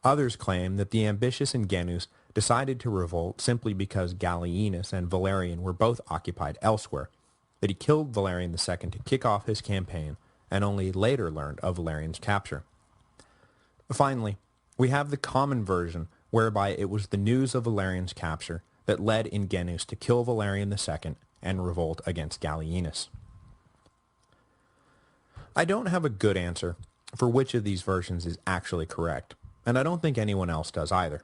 Others claim that the ambitious Ingenuus decided to revolt simply because Gallienus and Valerian were both occupied elsewhere, that he killed Valerian II to kick off his campaign, and only later learned of Valerian's capture. Finally, we have the common version whereby it was the news of Valerian's capture that led Ingenuus to kill Valerian II and revolt against Gallienus. I don't have a good answer for which of these versions is actually correct, and I don't think anyone else does either.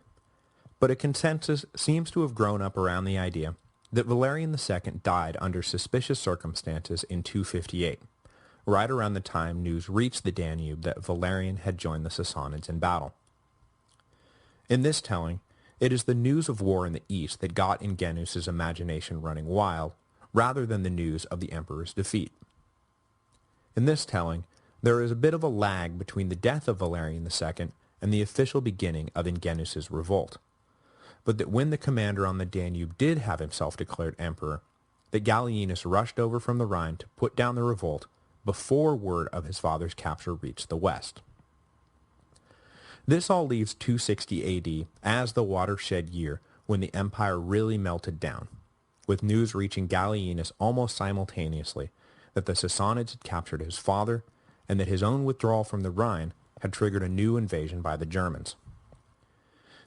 But a consensus seems to have grown up around the idea that Valerian II died under suspicious circumstances in 258, right around the time news reached the Danube that Valerian had joined the Sassanids in battle. In this telling, it is the news of war in the east that got Ingenuus's imagination running wild, rather than the news of the emperor's defeat. In this telling, there is a bit of a lag between the death of Valerian II and the official beginning of Ingenuus's revolt, but that when the commander on the Danube did have himself declared emperor, that Gallienus rushed over from the Rhine to put down the revolt before word of his father's capture reached the west. This all leaves 260 AD as the watershed year when the empire really melted down, with news reaching Gallienus almost simultaneously that the Sassanids had captured his father, and that his own withdrawal from the Rhine had triggered a new invasion by the Germans.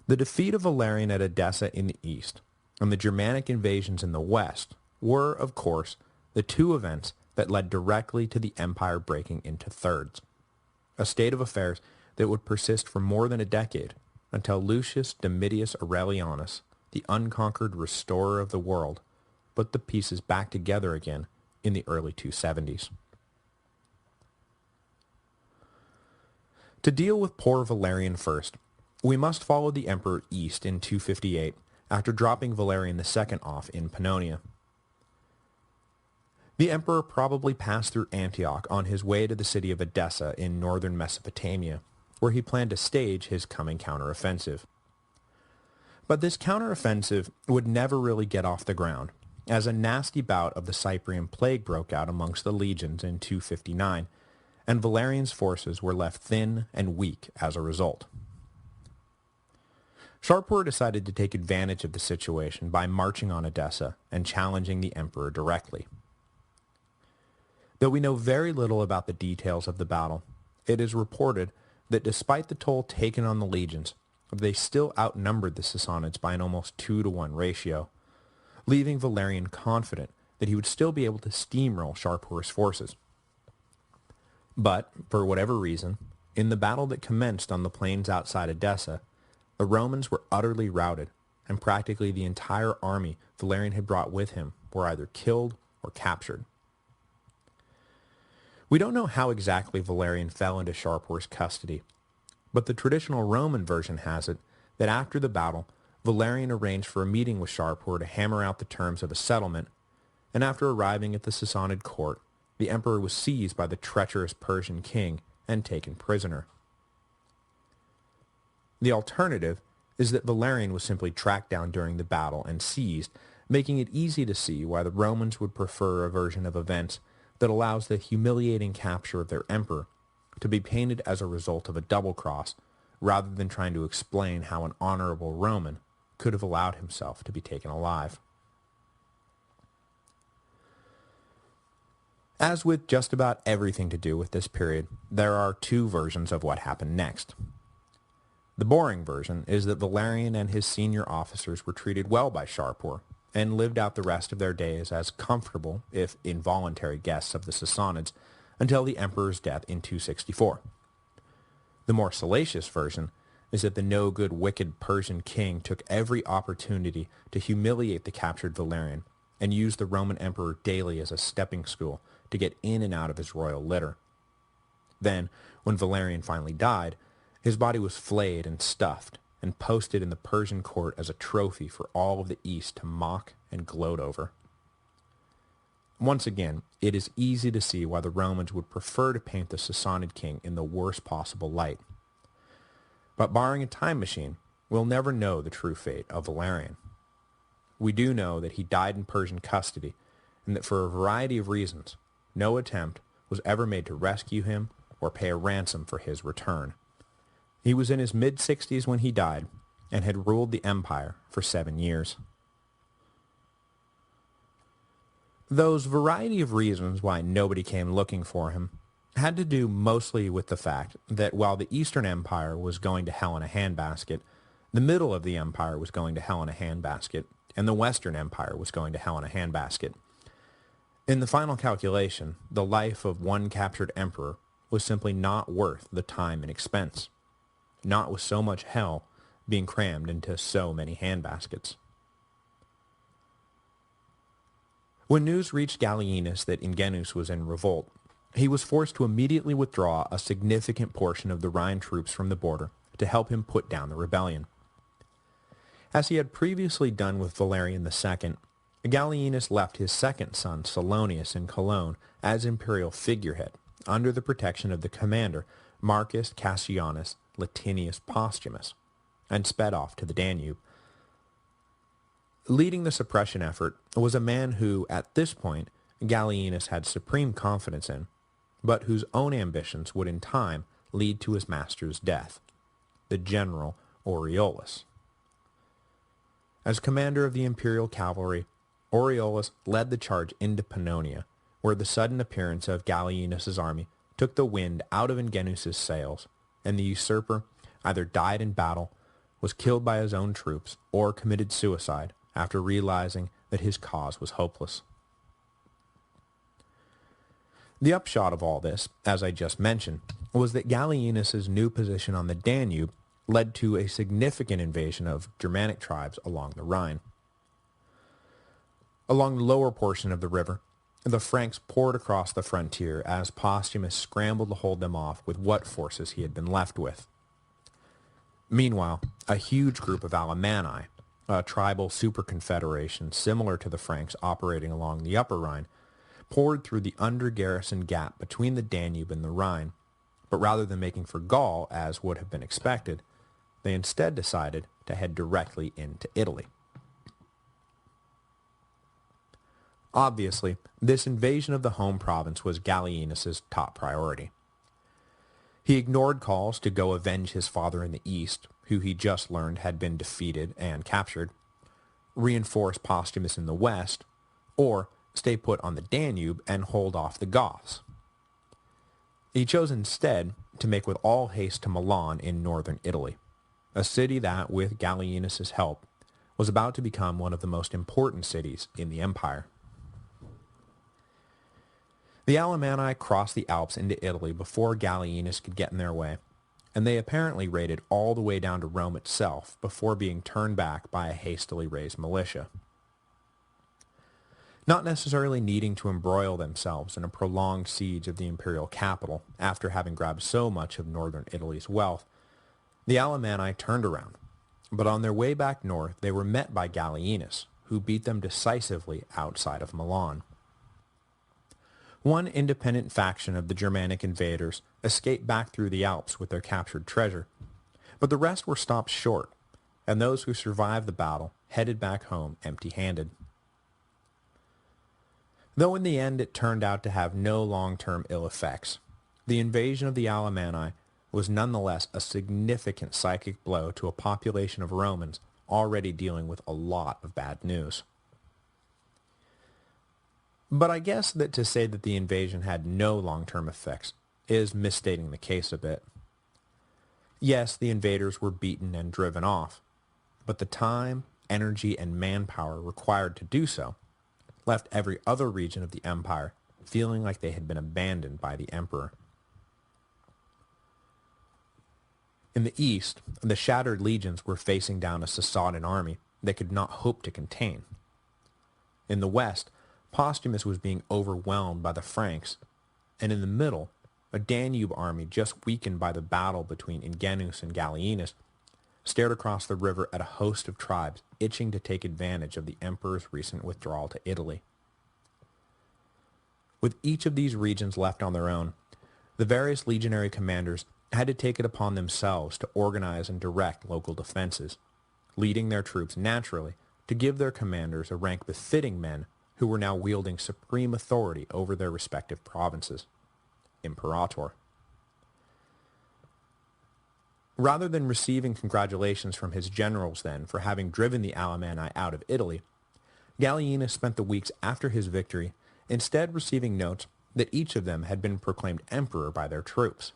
The defeat of Valerian at Edessa in the east, and the Germanic invasions in the west, were, of course, the two events that led directly to the empire breaking into thirds, a state of affairs that would persist for more than a decade, until Lucius Domitius Aurelianus, the unconquered restorer of the world, put the pieces back together again in the early 270s. To deal with poor Valerian first, we must follow the emperor east in 258 after dropping Valerian II off in Pannonia. The emperor probably passed through Antioch on his way to the city of Edessa in northern Mesopotamia, where he planned to stage his coming counteroffensive. But this counteroffensive would never really get off the ground, as a nasty bout of the Cyprian plague broke out amongst the legions in 259, and Valerian's forces were left thin and weak as a result. Shapur decided to take advantage of the situation by marching on Edessa and challenging the emperor directly. Though we know very little about the details of the battle, it is reported that despite the toll taken on the legions, they still outnumbered the Sassanids by an almost 2-to-1 ratio, leaving Valerian confident that he would still be able to steamroll Shapur's forces. But, for whatever reason, in the battle that commenced on the plains outside Edessa, the Romans were utterly routed, and practically the entire army Valerian had brought with him were either killed or captured. We don't know how exactly Valerian fell into Shapur's custody, but the traditional Roman version has it that after the battle, Valerian arranged for a meeting with Shapur to hammer out the terms of a settlement, and after arriving at the Sassanid court, the emperor was seized by the treacherous Persian king and taken prisoner. The alternative is that Valerian was simply tracked down during the battle and seized, making it easy to see why the Romans would prefer a version of events that allows the humiliating capture of their emperor to be painted as a result of a double cross, rather than trying to explain how an honorable Roman could have allowed himself to be taken alive. As with just about everything to do with this period, there are two versions of what happened next. The boring version is that Valerian and his senior officers were treated well by Shapur and lived out the rest of their days as comfortable, if involuntary, guests of the Sassanids until the emperor's death in 264. The more salacious version is that the no-good, wicked Persian king took every opportunity to humiliate the captured Valerian and used the Roman emperor daily as a stepping stool to get in and out of his royal litter. Then, when Valerian finally died, his body was flayed and stuffed and posted in the Persian court as a trophy for all of the East to mock and gloat over. Once again, it is easy to see why the Romans would prefer to paint the Sassanid king in the worst possible light. But barring a time machine, we'll never know the true fate of Valerian. We do know that he died in Persian custody, and that for a variety of reasons, no attempt was ever made to rescue him or pay a ransom for his return. He was in his mid-60s when he died, and had ruled the empire for 7 years. Those variety of reasons why nobody came looking for him had to do mostly with the fact that while the Eastern Empire was going to hell in a handbasket, the middle of the empire was going to hell in a handbasket, and the Western Empire was going to hell in a handbasket. In the final calculation, the life of one captured emperor was simply not worth the time and expense, not with so much hell being crammed into so many handbaskets. When news reached Gallienus that Gallienus was in revolt, he was forced to immediately withdraw a significant portion of the Rhine troops from the border to help him put down the rebellion. As he had previously done with Valerian II, Gallienus left his second son, Salonius, in Cologne as imperial figurehead, under the protection of the commander, Marcus Cassianus Latinius Postumus, and sped off to the Danube. Leading the suppression effort was a man who, at this point, Gallienus had supreme confidence in, but whose own ambitions would in time lead to his master's death, the general Aureolus. As commander of the imperial cavalry, Aureolus led the charge into Pannonia, where the sudden appearance of Gallienus's army took the wind out of Ingenuus's sails, and the usurper either died in battle, was killed by his own troops, or committed suicide after realizing that his cause was hopeless. The upshot of all this, as I just mentioned, was that Gallienus's new position on the Danube led to a significant invasion of Germanic tribes along the Rhine. Along the lower portion of the river, the Franks poured across the frontier as Postumus scrambled to hold them off with what forces he had been left with. Meanwhile, a huge group of Alemanni, a tribal superconfederation similar to the Franks operating along the Upper Rhine, poured through the under-garrisoned gap between the Danube and the Rhine, but rather than making for Gaul, as would have been expected, they instead decided to head directly into Italy. Obviously, this invasion of the home province was Gallienus's top priority. He ignored calls to go avenge his father in the east, who he just learned had been defeated and captured, reinforce Postumus in the west, or stay put on the Danube and hold off the Goths. He chose instead to make with all haste to Milan in northern Italy, a city that, with Gallienus's help, was about to become one of the most important cities in the empire. The Alemanni crossed the Alps into Italy before Gallienus could get in their way, and they apparently raided all the way down to Rome itself before being turned back by a hastily raised militia. Not necessarily needing to embroil themselves in a prolonged siege of the imperial capital after having grabbed so much of northern Italy's wealth, the Alemanni turned around, but on their way back north they were met by Gallienus, who beat them decisively outside of Milan. One independent faction of the Germanic invaders escaped back through the Alps with their captured treasure, but the rest were stopped short, and those who survived the battle headed back home empty-handed. Though in the end it turned out to have no long-term ill effects, the invasion of the Alemanni was nonetheless a significant psychic blow to a population of Romans already dealing with a lot of bad news. But I guess that to say that the invasion had no long-term effects is misstating the case a bit. Yes, the invaders were beaten and driven off, but the time, energy, and manpower required to do so left every other region of the empire feeling like they had been abandoned by the emperor. In the east, the shattered legions were facing down a Sasanian army they could not hope to contain. In the west, Postumus was being overwhelmed by the Franks, and in the middle, a Danube army just weakened by the battle between Ingenuus and Gallienus stared across the river at a host of tribes itching to take advantage of the emperor's recent withdrawal to Italy. With each of these regions left on their own, the various legionary commanders had to take it upon themselves to organize and direct local defenses, leading their troops naturally to give their commanders a rank befitting men who were now wielding supreme authority over their respective provinces, imperator. Rather than receiving congratulations from his generals then for having driven the Alemanni out of Italy, Gallienus spent the weeks after his victory instead receiving notes that each of them had been proclaimed emperor by their troops.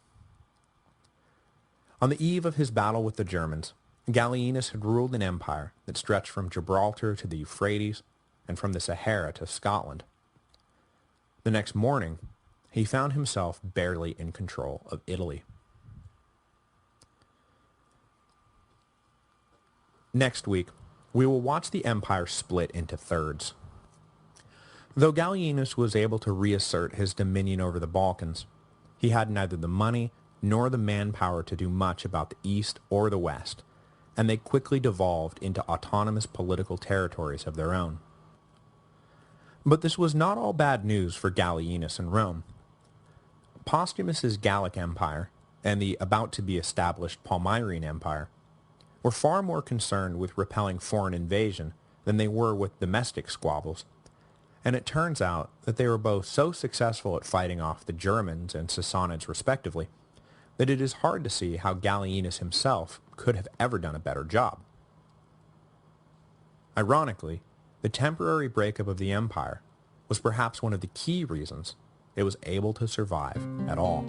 On the eve of his battle with the Germans, Gallienus had ruled an empire that stretched from Gibraltar to the Euphrates and from the Sahara to Scotland. The next morning, he found himself barely in control of Italy. Next week, we will watch the empire split into thirds. Though Gallienus was able to reassert his dominion over the Balkans, he had neither the money nor the manpower to do much about the East or the West, and they quickly devolved into autonomous political territories of their own. But this was not all bad news for Gallienus and Rome. Postumus's Gallic Empire and the about-to-be-established Palmyrene Empire were far more concerned with repelling foreign invasion than they were with domestic squabbles, and it turns out that they were both so successful at fighting off the Germans and Sassanids respectively that it is hard to see how Gallienus himself could have ever done a better job. Ironically, the temporary breakup of the empire was perhaps one of the key reasons it was able to survive at all.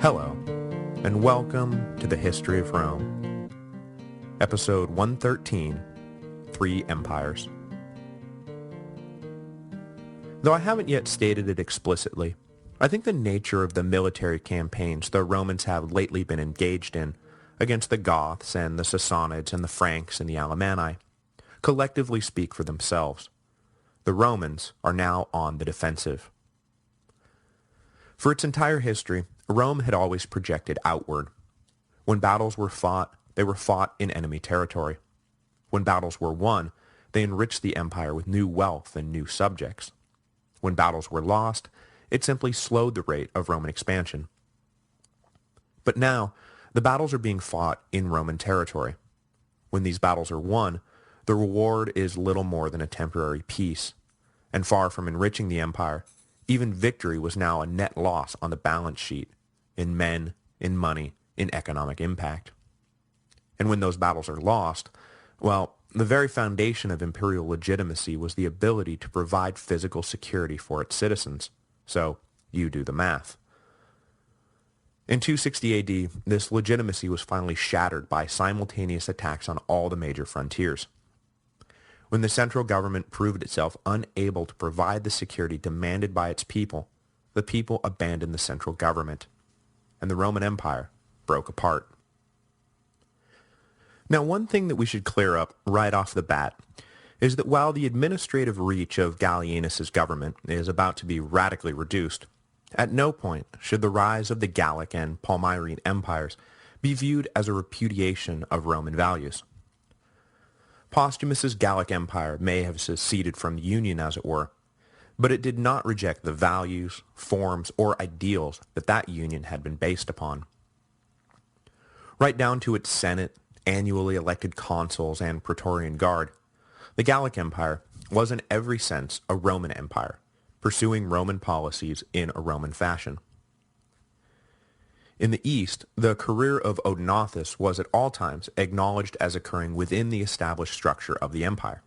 Hello, and welcome to the History of Rome, Episode 113, 3 Empires. Though I haven't yet stated it explicitly, I think the nature of the military campaigns the Romans have lately been engaged in against the Goths and the Sassanids and the Franks and the Alemanni collectively speak for themselves. The Romans are now on the defensive. For its entire history, Rome had always projected outward. When battles were fought, they were fought in enemy territory. When battles were won, they enriched the empire with new wealth and new subjects. When battles were lost, it simply slowed the rate of Roman expansion. But now, the battles are being fought in Roman territory. When these battles are won, the reward is little more than a temporary peace, and far from enriching the empire, even victory was now a net loss on the balance sheet, in men, in money, in economic impact. And when those battles are lost, well, the very foundation of imperial legitimacy was the ability to provide physical security for its citizens. So, you do the math. In 260 AD, this legitimacy was finally shattered by simultaneous attacks on all the major frontiers. When the central government proved itself unable to provide the security demanded by its people, the people abandoned the central government, and the Roman Empire broke apart. Now, one thing that we should clear up right off the bat is that while the administrative reach of Gallienus's government is about to be radically reduced, at no point should the rise of the Gallic and Palmyrene empires be viewed as a repudiation of Roman values. Postumus's Gallic Empire may have seceded from the Union, as it were, but it did not reject the values, forms, or ideals that union had been based upon. Right down to its Senate, annually elected consuls, and Praetorian Guard, the Gallic Empire was in every sense a Roman empire, pursuing Roman policies in a Roman fashion. In the East, the career of Odenathus was at all times acknowledged as occurring within the established structure of the empire.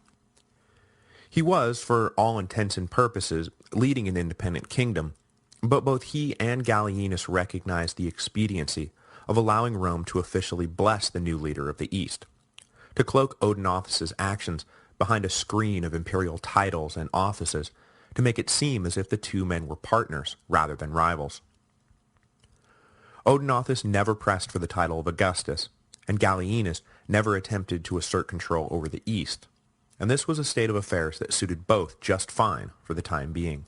He was, for all intents and purposes, leading an independent kingdom, but both he and Gallienus recognized the expediency of allowing Rome to officially bless the new leader of the East, to cloak Odenathus's actions behind a screen of imperial titles and offices, to make it seem as if the two men were partners rather than rivals. Odenathus never pressed for the title of Augustus, and Gallienus never attempted to assert control over the East, and this was a state of affairs that suited both just fine for the time being.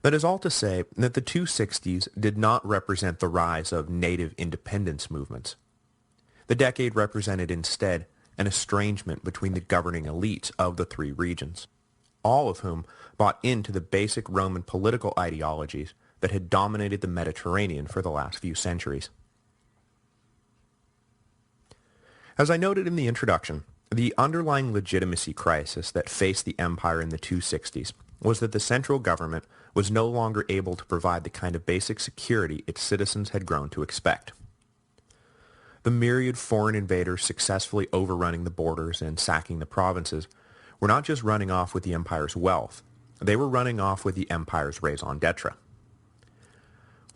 That is all to say that the 260s did not represent the rise of native independence movements. The decade represented instead an estrangement between the governing elites of the three regions, all of whom bought into the basic Roman political ideologies that had dominated the Mediterranean for the last few centuries. As I noted in the introduction, the underlying legitimacy crisis that faced the empire in the 260s was that the central government was no longer able to provide the kind of basic security its citizens had grown to expect. The myriad foreign invaders successfully overrunning the borders and sacking the provinces were not just running off with the empire's wealth, they were running off with the empire's raison d'etre.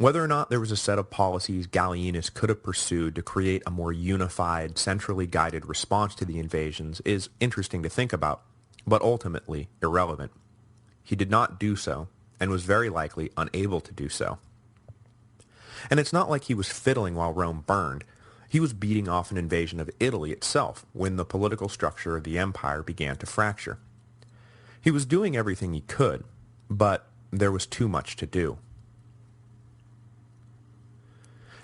Whether or not there was a set of policies Gallienus could have pursued to create a more unified, centrally guided response to the invasions is interesting to think about, but ultimately irrelevant. He did not do so, and was very likely unable to do so. And it's not like he was fiddling while Rome burned. He was beating off an invasion of Italy itself when the political structure of the empire began to fracture. He was doing everything he could, but there was too much to do.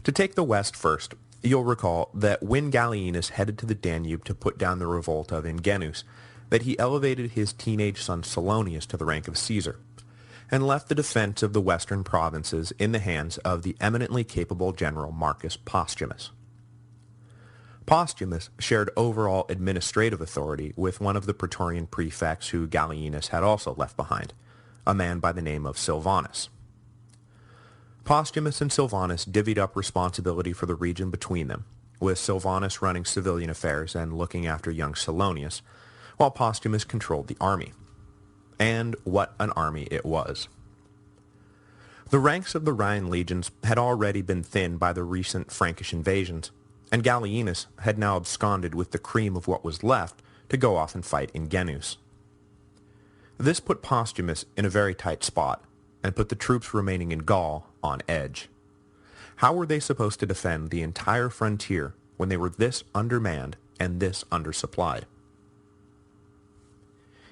To take the west first, you'll recall that when Gallienus headed to the Danube to put down the revolt of Ingenuus, that he elevated his teenage son Salonius to the rank of Caesar, and left the defense of the western provinces in the hands of the eminently capable general Marcus Postumus. Postumus shared overall administrative authority with one of the Praetorian prefects who Gallienus had also left behind, a man by the name of Silvanus. Postumus and Silvanus divvied up responsibility for the region between them, with Silvanus running civilian affairs and looking after young Salonius, while Postumus controlled the army. And what an army it was. The ranks of the Rhine legions had already been thinned by the recent Frankish invasions, and Gallienus had now absconded with the cream of what was left to go off and fight Ingenuus. This put Postumus in a very tight spot, and put the troops remaining in Gaul on edge. How were they supposed to defend the entire frontier when they were this undermanned and this undersupplied?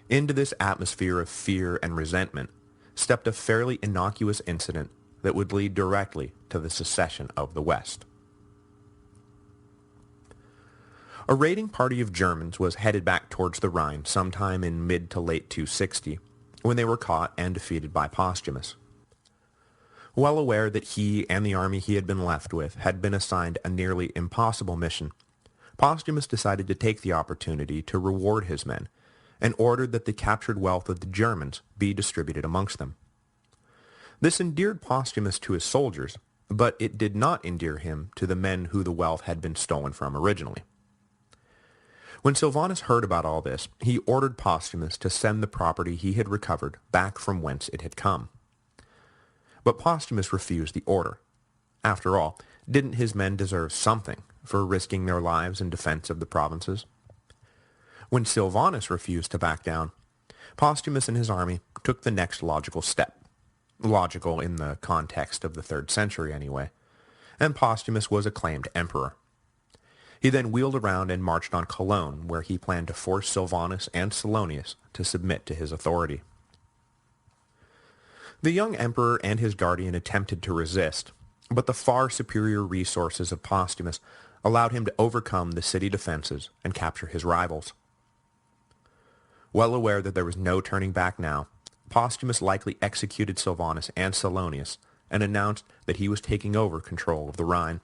Into this atmosphere of fear and resentment stepped a fairly innocuous incident that would lead directly to the secession of the West. A raiding party of Germans was headed back towards the Rhine sometime in mid to late 260, when they were caught and defeated by Postumus. Well aware that he and the army he had been left with had been assigned a nearly impossible mission, Postumus decided to take the opportunity to reward his men, and ordered that the captured wealth of the Germans be distributed amongst them. This endeared Postumus to his soldiers, but it did not endear him to the men who the wealth had been stolen from originally. When Silvanus heard about all this, he ordered Postumus to send the property he had recovered back from whence it had come. But Postumus refused the order. After all, didn't his men deserve something for risking their lives in defense of the provinces? When Silvanus refused to back down, Postumus and his army took the next logical step. Logical in the context of the 3rd century anyway, and Postumus was acclaimed emperor. He then wheeled around and marched on Cologne, where he planned to force Silvanus and Salonius to submit to his authority. The young emperor and his guardian attempted to resist, but the far superior resources of Postumus allowed him to overcome the city defenses and capture his rivals. Well aware that there was no turning back now, Postumus likely executed Silvanus and Salonius and announced that he was taking over control of the Rhine.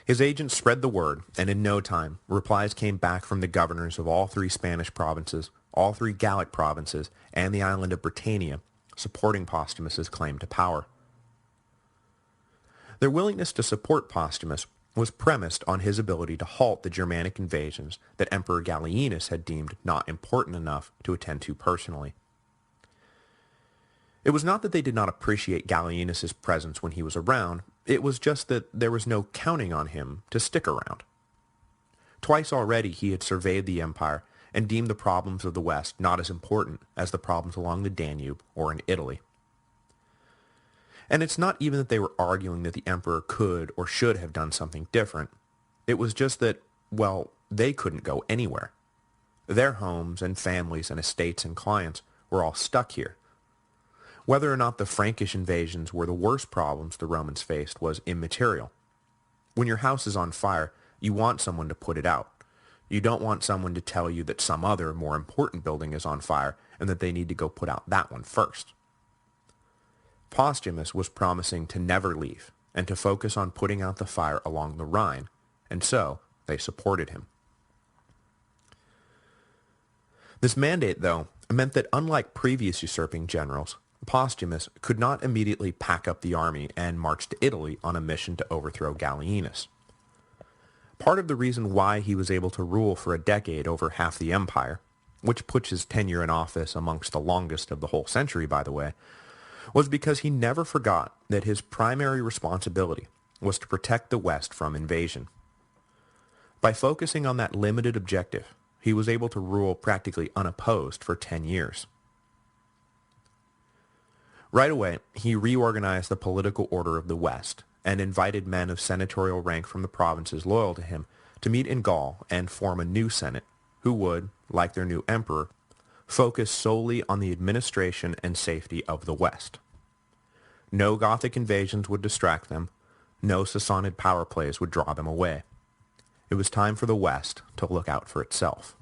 His agents spread the word, and in no time, replies came back from the governors of all 3 Spanish provinces, all 3 Gallic provinces, and the island of Britannia, supporting Postumus's claim to power. Their willingness to support Postumus was premised on his ability to halt the Germanic invasions that Emperor Gallienus had deemed not important enough to attend to personally. It was not that they did not appreciate Gallienus's presence when he was around, it was just that there was no counting on him to stick around. Twice already he had surveyed the empire and deemed the problems of the West not as important as the problems along the Danube or in Italy. And it's not even that they were arguing that the emperor could or should have done something different. It was just that, well, they couldn't go anywhere. Their homes and families and estates and clients were all stuck here. Whether or not the Frankish invasions were the worst problems the Romans faced was immaterial. When your house is on fire, you want someone to put it out. You don't want someone to tell you that some other, more important building is on fire and that they need to go put out that one first. Postumus was promising to never leave and to focus on putting out the fire along the Rhine, and so they supported him. This mandate, though, meant that unlike previous usurping generals, Postumus could not immediately pack up the army and march to Italy on a mission to overthrow Gallienus. Part of the reason why he was able to rule for a decade over half the empire, which puts his tenure in office amongst the longest of the whole century, by the way, was because he never forgot that his primary responsibility was to protect the West from invasion. By focusing on that limited objective, he was able to rule practically unopposed for 10 years. Right away, he reorganized the political order of the West and invited men of senatorial rank from the provinces loyal to him to meet in Gaul and form a new senate who would, like their new emperor, focus solely on the administration and safety of the West. No Gothic invasions would distract them, no Sassanid power plays would draw them away. It was time for the West to look out for itself.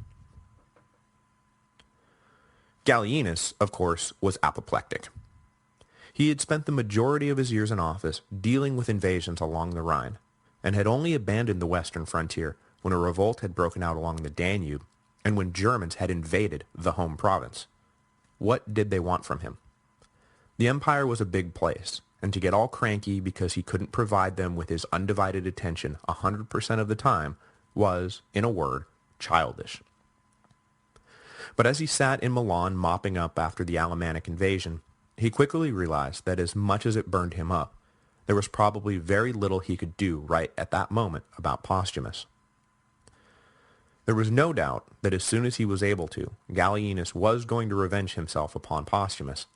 Gallienus, of course, was apoplectic. He had spent the majority of his years in office dealing with invasions along the Rhine, and had only abandoned the western frontier when a revolt had broken out along the Danube, and when Germans had invaded the home province. What did they want from him? The empire was a big place, and to get all cranky because he couldn't provide them with his undivided attention 100% of the time was, in a word, childish. But as he sat in Milan mopping up after the Alemannic invasion, he quickly realized that as much as it burned him up, there was probably very little he could do right at that moment about Postumus. There was no doubt that as soon as he was able to, Gallienus was going to revenge himself upon Postumus.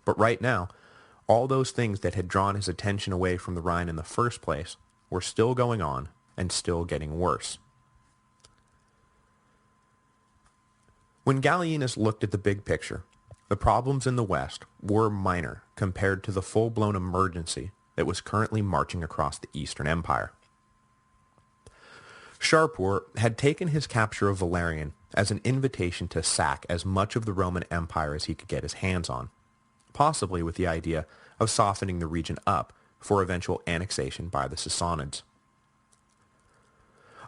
But right now, all those things that had drawn his attention away from the Rhine in the first place were still going on and still getting worse. When Gallienus looked at the big picture, the problems in the West were minor compared to the full-blown emergency that was currently marching across the Eastern Empire. Shapur had taken his capture of Valerian as an invitation to sack as much of the Roman Empire as he could get his hands on, possibly with the idea of softening the region up for eventual annexation by the Sassanids.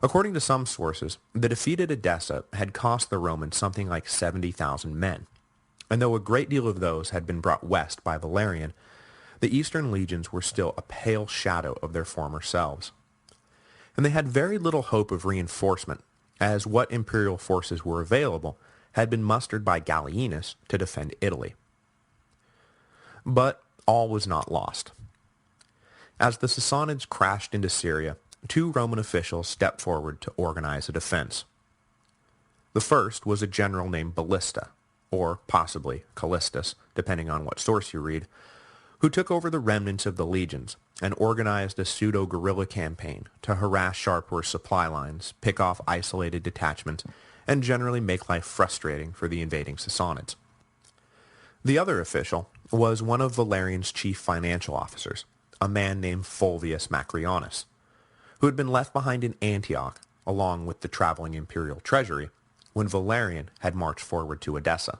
According to some sources, the defeat at Edessa had cost the Romans something like 70,000 men, and though a great deal of those had been brought west by Valerian, the eastern legions were still a pale shadow of their former selves. And they had very little hope of reinforcement, as what imperial forces were available had been mustered by Gallienus to defend Italy. But all was not lost. As the Sassanids crashed into Syria, 2 Roman officials stepped forward to organize a defense. The first was a general named Ballista, or possibly Callistus, depending on what source you read, who took over the remnants of the legions and organized a pseudo-guerrilla campaign to harass Shapur's supply lines, pick off isolated detachments, and generally make life frustrating for the invading Sassanids. The other official was one of Valerian's chief financial officers, a man named Fulvius Macrianus, who had been left behind in Antioch, along with the traveling imperial treasury, when Valerian had marched forward to Edessa.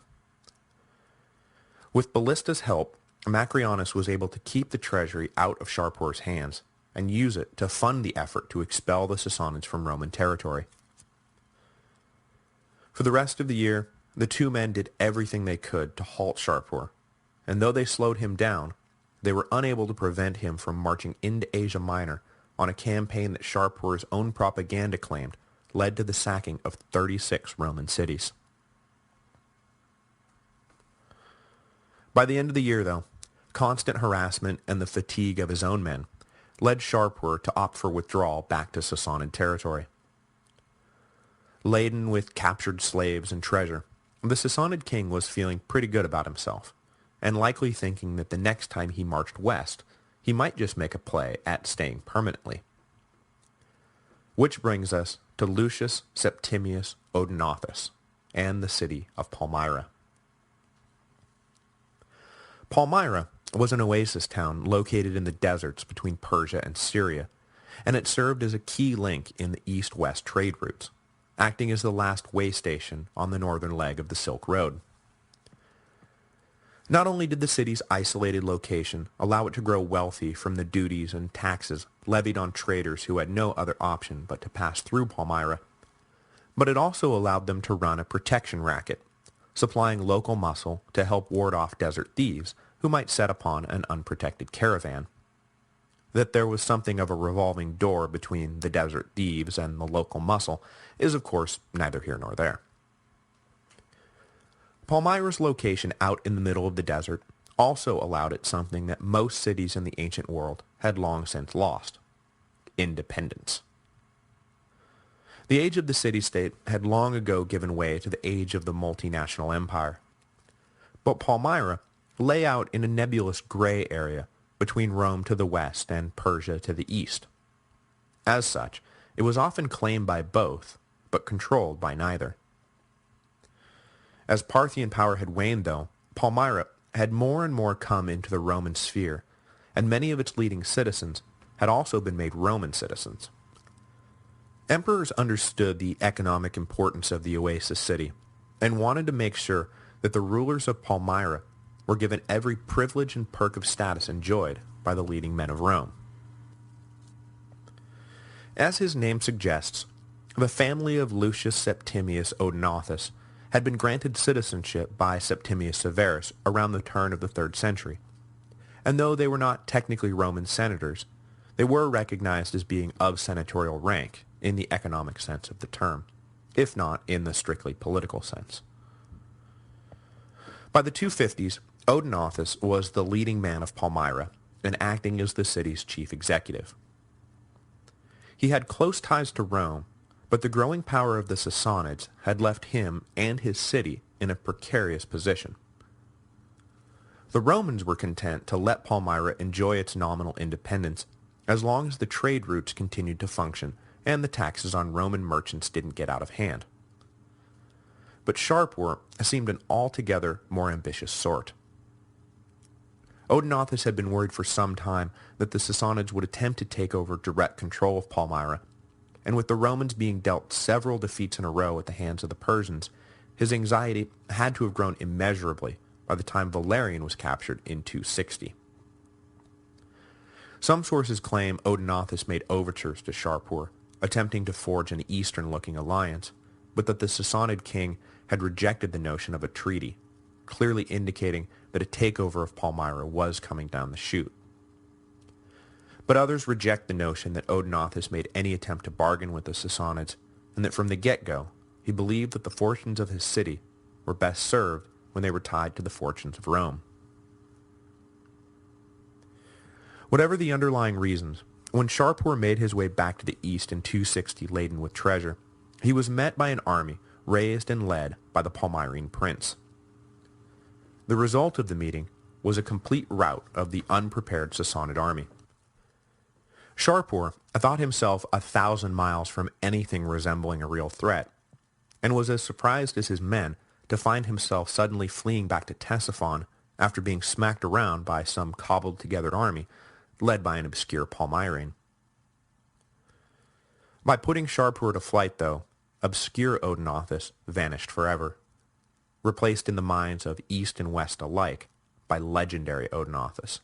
With Ballista's help, Macrianus was able to keep the treasury out of Shapur's hands and use it to fund the effort to expel the Sassanids from Roman territory. For the rest of the year, the two men did everything they could to halt Shapur, and though they slowed him down, they were unable to prevent him from marching into Asia Minor on a campaign that Shapur's own propaganda claimed led to the sacking of 36 Roman cities. By the end of the year, though, constant harassment and the fatigue of his own men led Shapur to opt for withdrawal back to Sassanid territory. Laden with captured slaves and treasure, the Sassanid king was feeling pretty good about himself, and likely thinking that the next time he marched west, he might just make a play at staying permanently. Which brings us to Lucius Septimius Odenathus and the city of Palmyra. Palmyra was an oasis town located in the deserts between Persia and Syria, and it served as a key link in the east-west trade routes, acting as the last way station on the northern leg of the Silk Road. Not only did the city's isolated location allow it to grow wealthy from the duties and taxes levied on traders who had no other option but to pass through Palmyra, but it also allowed them to run a protection racket, supplying local muscle to help ward off desert thieves who might set upon an unprotected caravan. That there was something of a revolving door between the desert thieves and the local muscle is, of course, neither here nor there. Palmyra's location out in the middle of the desert also allowed it something that most cities in the ancient world had long since lost: independence. The age of the city-state had long ago given way to the age of the multinational empire. But Palmyra lay out in a nebulous gray area between Rome to the west and Persia to the east. As such, it was often claimed by both, but controlled by neither. As Parthian power had waned, though, Palmyra had more and more come into the Roman sphere, and many of its leading citizens had also been made Roman citizens. Emperors understood the economic importance of the oasis city, and wanted to make sure that the rulers of Palmyra were given every privilege and perk of status enjoyed by the leading men of Rome. As his name suggests, the family of Lucius Septimius Odenathus had been granted citizenship by Septimius Severus around the turn of the 3rd century, and though they were not technically Roman senators, they were recognized as being of senatorial rank in the economic sense of the term, if not in the strictly political sense. By the 250s, Odenathus was the leading man of Palmyra and acting as the city's chief executive. He had close ties to Rome, but the growing power of the Sassanids had left him and his city in a precarious position. The Romans were content to let Palmyra enjoy its nominal independence as long as the trade routes continued to function and the taxes on Roman merchants didn't get out of hand. But Shapur seemed an altogether more ambitious sort. Odenathus had been worried for some time that the Sassanids would attempt to take over direct control of Palmyra, and with the Romans being dealt several defeats in a row at the hands of the Persians, his anxiety had to have grown immeasurably by the time Valerian was captured in 260. Some sources claim Odenathus made overtures to Shapur, attempting to forge an eastern-looking alliance, but that the Sassanid king had rejected the notion of a treaty, clearly indicating that a takeover of Palmyra was coming down the chute. But others reject the notion that Odenathus made any attempt to bargain with the Sassanids, and that from the get-go, he believed that the fortunes of his city were best served when they were tied to the fortunes of Rome. Whatever the underlying reasons, when Shapur made his way back to the east in 260 laden with treasure, he was met by an army raised and led by the Palmyrene prince. The result of the meeting was a complete rout of the unprepared Sassanid army. Shapur thought himself 1,000 miles from anything resembling a real threat, and was as surprised as his men to find himself suddenly fleeing back to Ctesiphon after being smacked around by some cobbled-together army led by an obscure Palmyrene. By putting Shapur to flight, though, obscure Odenathus vanished forever, replaced in the minds of East and West alike by legendary Odenathus.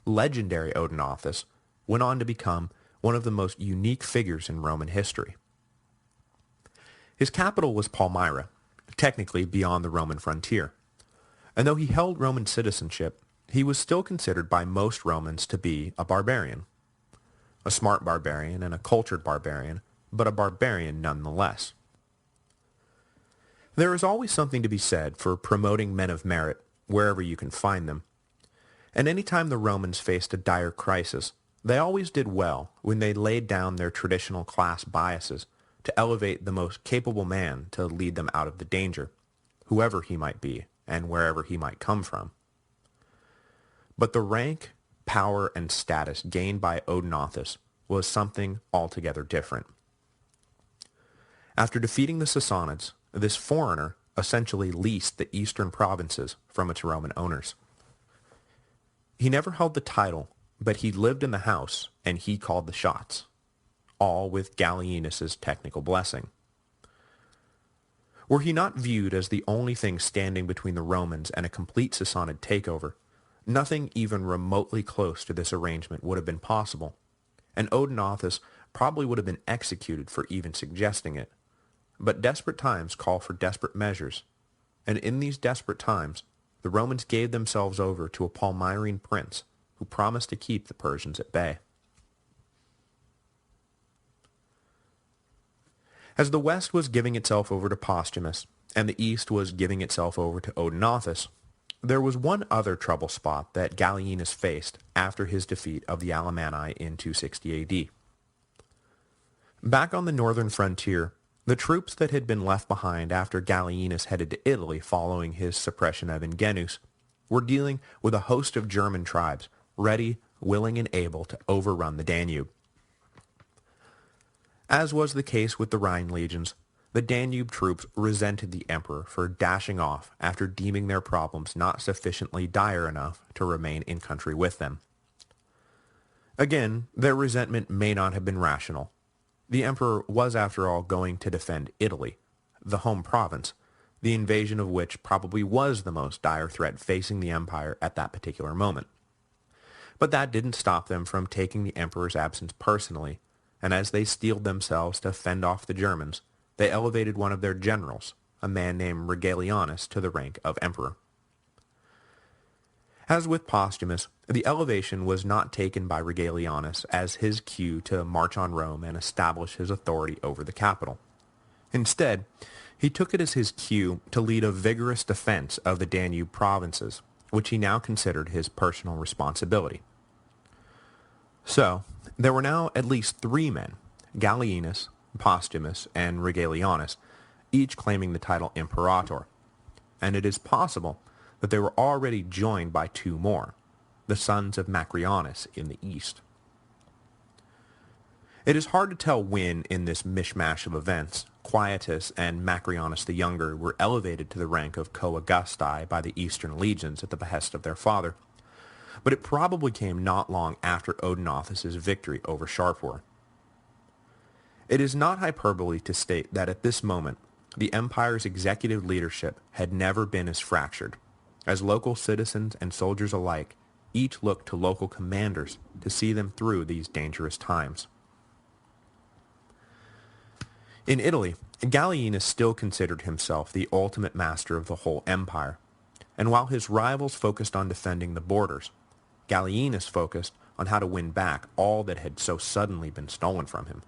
Legendary Odenathus went on to become one of the most unique figures in Roman history. His capital was Palmyra, technically beyond the Roman frontier, and though he held Roman citizenship, he was still considered by most Romans to be a barbarian. A smart barbarian and a cultured barbarian, but a barbarian nonetheless. There is always something to be said for promoting men of merit wherever you can find them, and any time the Romans faced a dire crisis, they always did well when they laid down their traditional class biases to elevate the most capable man to lead them out of the danger, whoever he might be and wherever he might come from. But the rank, power, and status gained by Odenathus was something altogether different. After defeating the Sassanids, this foreigner essentially leased the eastern provinces from its Roman owners. He never held the title, but he lived in the house and he called the shots, all with Gallienus's technical blessing. Were he not viewed as the only thing standing between the Romans and a complete Sassanid takeover, nothing even remotely close to this arrangement would have been possible, and Odenathus probably would have been executed for even suggesting it. But desperate times call for desperate measures, and in these desperate times, the Romans gave themselves over to a Palmyrene prince who promised to keep the Persians at bay. As the West was giving itself over to Postumus, and the East was giving itself over to Odenathus, there was one other trouble spot that Gallienus faced after his defeat of the Alemanni in 260 AD. Back on the northern frontier, the troops that had been left behind after Gallienus headed to Italy following his suppression of Ingenuus were dealing with a host of German tribes ready, willing, and able to overrun the Danube. As was the case with the Rhine legions, the Danube troops resented the emperor for dashing off after deeming their problems not sufficiently dire enough to remain in country with them. Again, their resentment may not have been rational. The emperor was, after all, going to defend Italy, the home province, the invasion of which probably was the most dire threat facing the empire at that particular moment. But that didn't stop them from taking the emperor's absence personally, and as they steeled themselves to fend off the Germans, they elevated one of their generals, a man named Gallienus, to the rank of emperor. As with Postumus, the elevation was not taken by Gallienus as his cue to march on Rome and establish his authority over the capital. Instead, he took it as his cue to lead a vigorous defense of the Danube provinces, which he now considered his personal responsibility. So, there were now at least 3 men, Gallienus, Postumus, and Gallienus, each claiming the title Imperator, and it is possible that they were already joined by 2 more, the sons of Macrianus in the east. It is hard to tell when, in this mishmash of events, Quietus and Macrianus the Younger were elevated to the rank of co-Augusti by the eastern legions at the behest of their father, but it probably came not long after Odenathus's victory over Shapur. It is not hyperbole to state that at this moment, the empire's executive leadership had never been as fractured, as local citizens and soldiers alike each looked to local commanders to see them through these dangerous times. In Italy, Gallienus still considered himself the ultimate master of the whole empire, and while his rivals focused on defending the borders, Gallienus focused on how to win back all that had so suddenly been stolen from him.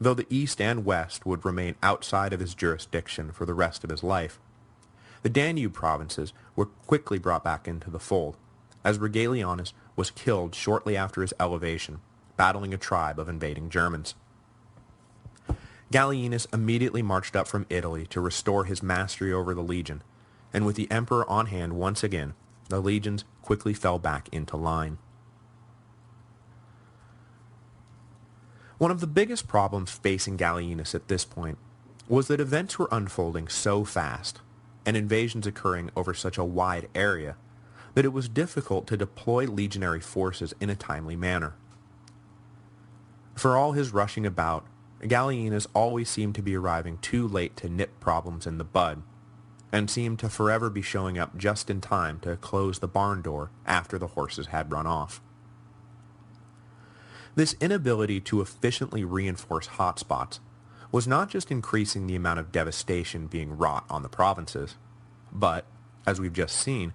Though the East and West would remain outside of his jurisdiction for the rest of his life, the Danube provinces were quickly brought back into the fold, as Gallienus was killed shortly after his elevation, battling a tribe of invading Germans. Gallienus immediately marched up from Italy to restore his mastery over the legion, and with the emperor on hand once again, the legions quickly fell back into line. One of the biggest problems facing Gallienus at this point was that events were unfolding so fast, and invasions occurring over such a wide area, that it was difficult to deploy legionary forces in a timely manner. For all his rushing about, Gallienus always seemed to be arriving too late to nip problems in the bud, and seemed to forever be showing up just in time to close the barn door after the horses had run off. This inability to efficiently reinforce hotspots was not just increasing the amount of devastation being wrought on the provinces, but, as we've just seen,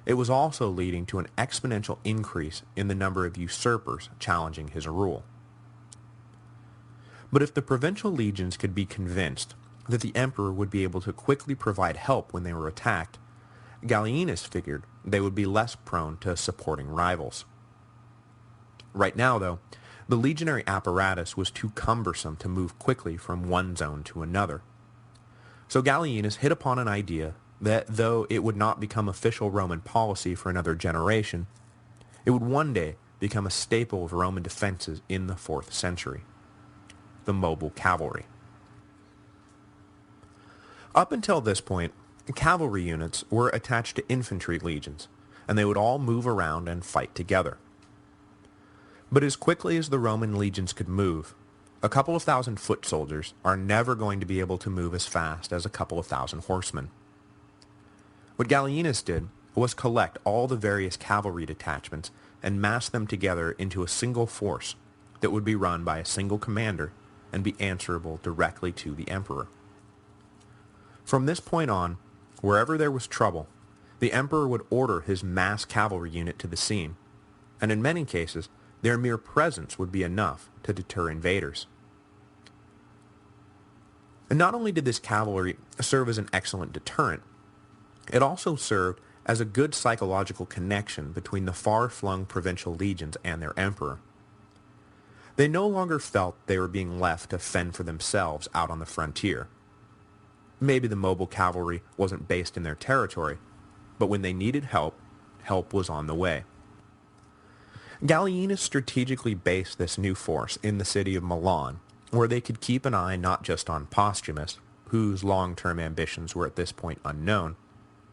it was also leading to an exponential increase in the number of usurpers challenging his rule. But if the provincial legions could be convinced that the emperor would be able to quickly provide help when they were attacked, Gallienus figured they would be less prone to supporting rivals. Right now, though, the legionary apparatus was too cumbersome to move quickly from one zone to another. So Gallienus hit upon an idea that, though it would not become official Roman policy for another generation, it would one day become a staple of Roman defenses in the 4th century: the mobile cavalry. Up until this point, cavalry units were attached to infantry legions, and they would all move around and fight together. But as quickly as the Roman legions could move, a couple of thousand foot soldiers are never going to be able to move as fast as a couple of thousand horsemen. What Gallienus did was collect all the various cavalry detachments and mass them together into a single force that would be run by a single commander and be answerable directly to the emperor. From this point on, wherever there was trouble, the emperor would order his mass cavalry unit to the scene, and in many cases, their mere presence would be enough to deter invaders. And not only did this cavalry serve as an excellent deterrent, it also served as a good psychological connection between the far-flung provincial legions and their emperor. They no longer felt they were being left to fend for themselves out on the frontier. Maybe the mobile cavalry wasn't based in their territory, but when they needed help, help was on the way. Gallienus strategically based this new force in the city of Milan, where they could keep an eye not just on Postumus, whose long-term ambitions were at this point unknown,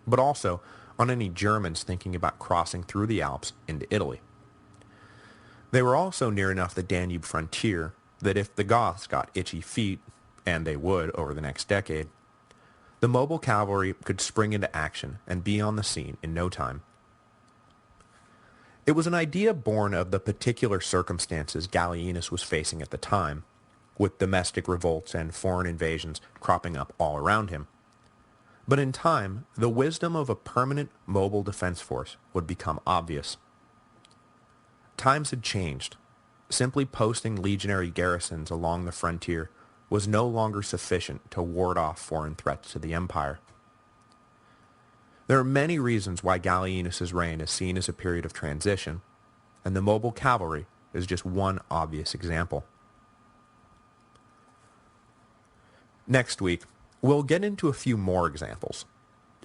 but also on any Germans thinking about crossing through the Alps into Italy. They were also near enough the Danube frontier that if the Goths got itchy feet, and they would over the next decade, the mobile cavalry could spring into action and be on the scene in no time. It was an idea born of the particular circumstances Gallienus was facing at the time, with domestic revolts and foreign invasions cropping up all around him. But in time, the wisdom of a permanent mobile defense force would become obvious. Times had changed. Simply posting legionary garrisons along the frontier was no longer sufficient to ward off foreign threats to the empire. There are many reasons why Gallienus' reign is seen as a period of transition, and the mobile cavalry is just one obvious example. Next week, we'll get into a few more examples.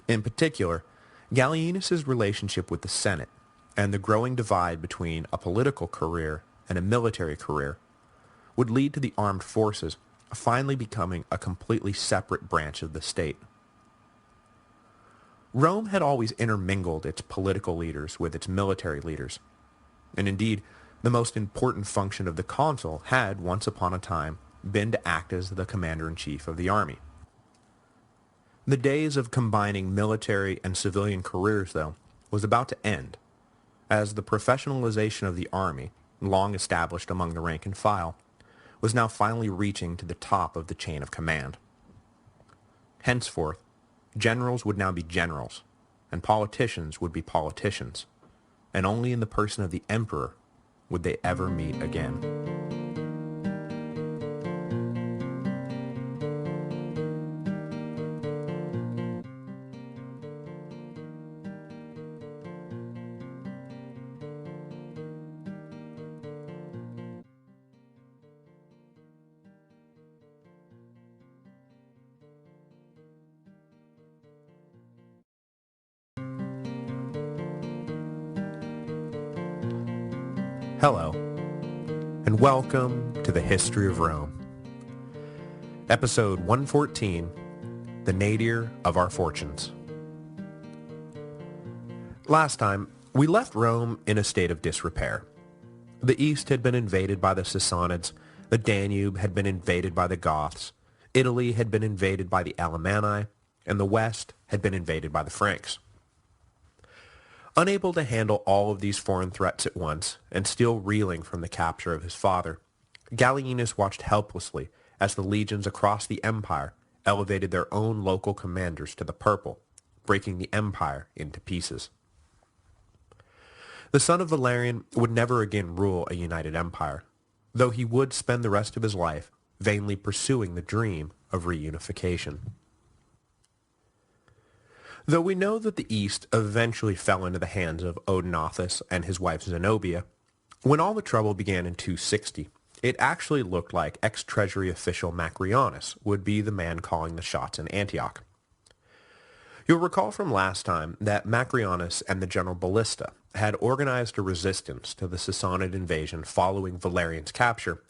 In particular, Gallienus' relationship with the Senate and the growing divide between a political career and a military career would lead to the armed forces finally becoming a completely separate branch of the state. Rome had always intermingled its political leaders with its military leaders, and indeed, the most important function of the consul had, once upon a time, been to act as the commander-in-chief of the army. The days of combining military and civilian careers, though, was about to end, as the professionalization of the army, long established among the rank and file, was now finally reaching to the top of the chain of command. Henceforth, generals would now be generals, and politicians would be politicians, and only in the person of the emperor would they ever meet again. Hello, and welcome to the History of Rome. Episode 114, The Nadir of Our Fortunes. Last time, we left Rome in a state of disrepair. The east had been invaded by the Sassanids, the Danube had been invaded by the Goths, Italy had been invaded by the Alemanni, and the west had been invaded by the Franks. Unable to handle all of these foreign threats at once, and still reeling from the capture of his father, Gallienus watched helplessly as the legions across the empire elevated their own local commanders to the purple, breaking the empire into pieces. The son of Valerian would never again rule a united empire, though he would spend the rest of his life vainly pursuing the dream of reunification. Though we know that the East eventually fell into the hands of Odenathus and his wife Zenobia, when all the trouble began in 260, it actually looked like ex-treasury official Macrianus would be the man calling the shots in Antioch. You'll recall from last time that Macrianus and the general Ballista had organized a resistance to the Sassanid invasion following Valerian's capture,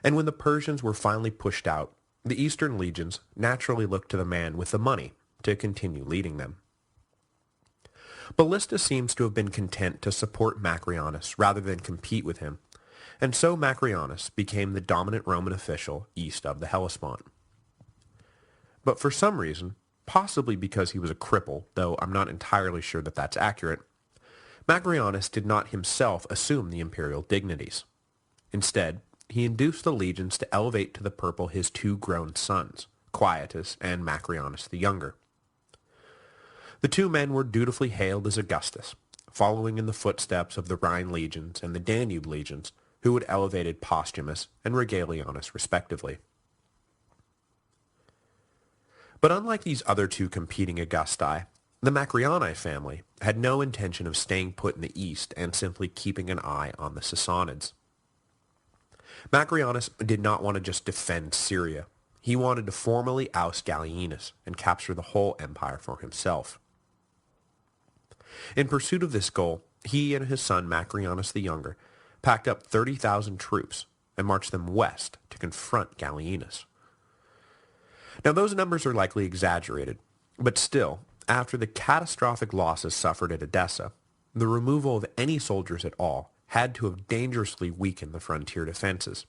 and when the Persians were finally pushed out, the eastern legions naturally looked to the man with the money to continue leading them. Ballista seems to have been content to support Macrianus rather than compete with him, and so Macrianus became the dominant Roman official east of the Hellespont. But for some reason, possibly because he was a cripple, though I'm not entirely sure that that's accurate, Macrianus did not himself assume the imperial dignities. Instead, he induced the legions to elevate to the purple his two grown sons, Quietus and Macrianus the Younger. The two men were dutifully hailed as Augustus, following in the footsteps of the Rhine legions and the Danube legions, who had elevated Postumus and Regalianus respectively. But unlike these other two competing Augusti, the Macriani family had no intention of staying put in the east and simply keeping an eye on the Sassanids. Macrianus did not want to just defend Syria. He wanted to formally oust Gallienus and capture the whole empire for himself. In pursuit of this goal, he and his son Macrianus the Younger packed up 30,000 troops and marched them west to confront Gallienus. Now those numbers are likely exaggerated, but still, after the catastrophic losses suffered at Edessa, the removal of any soldiers at all had to have dangerously weakened the frontier defenses.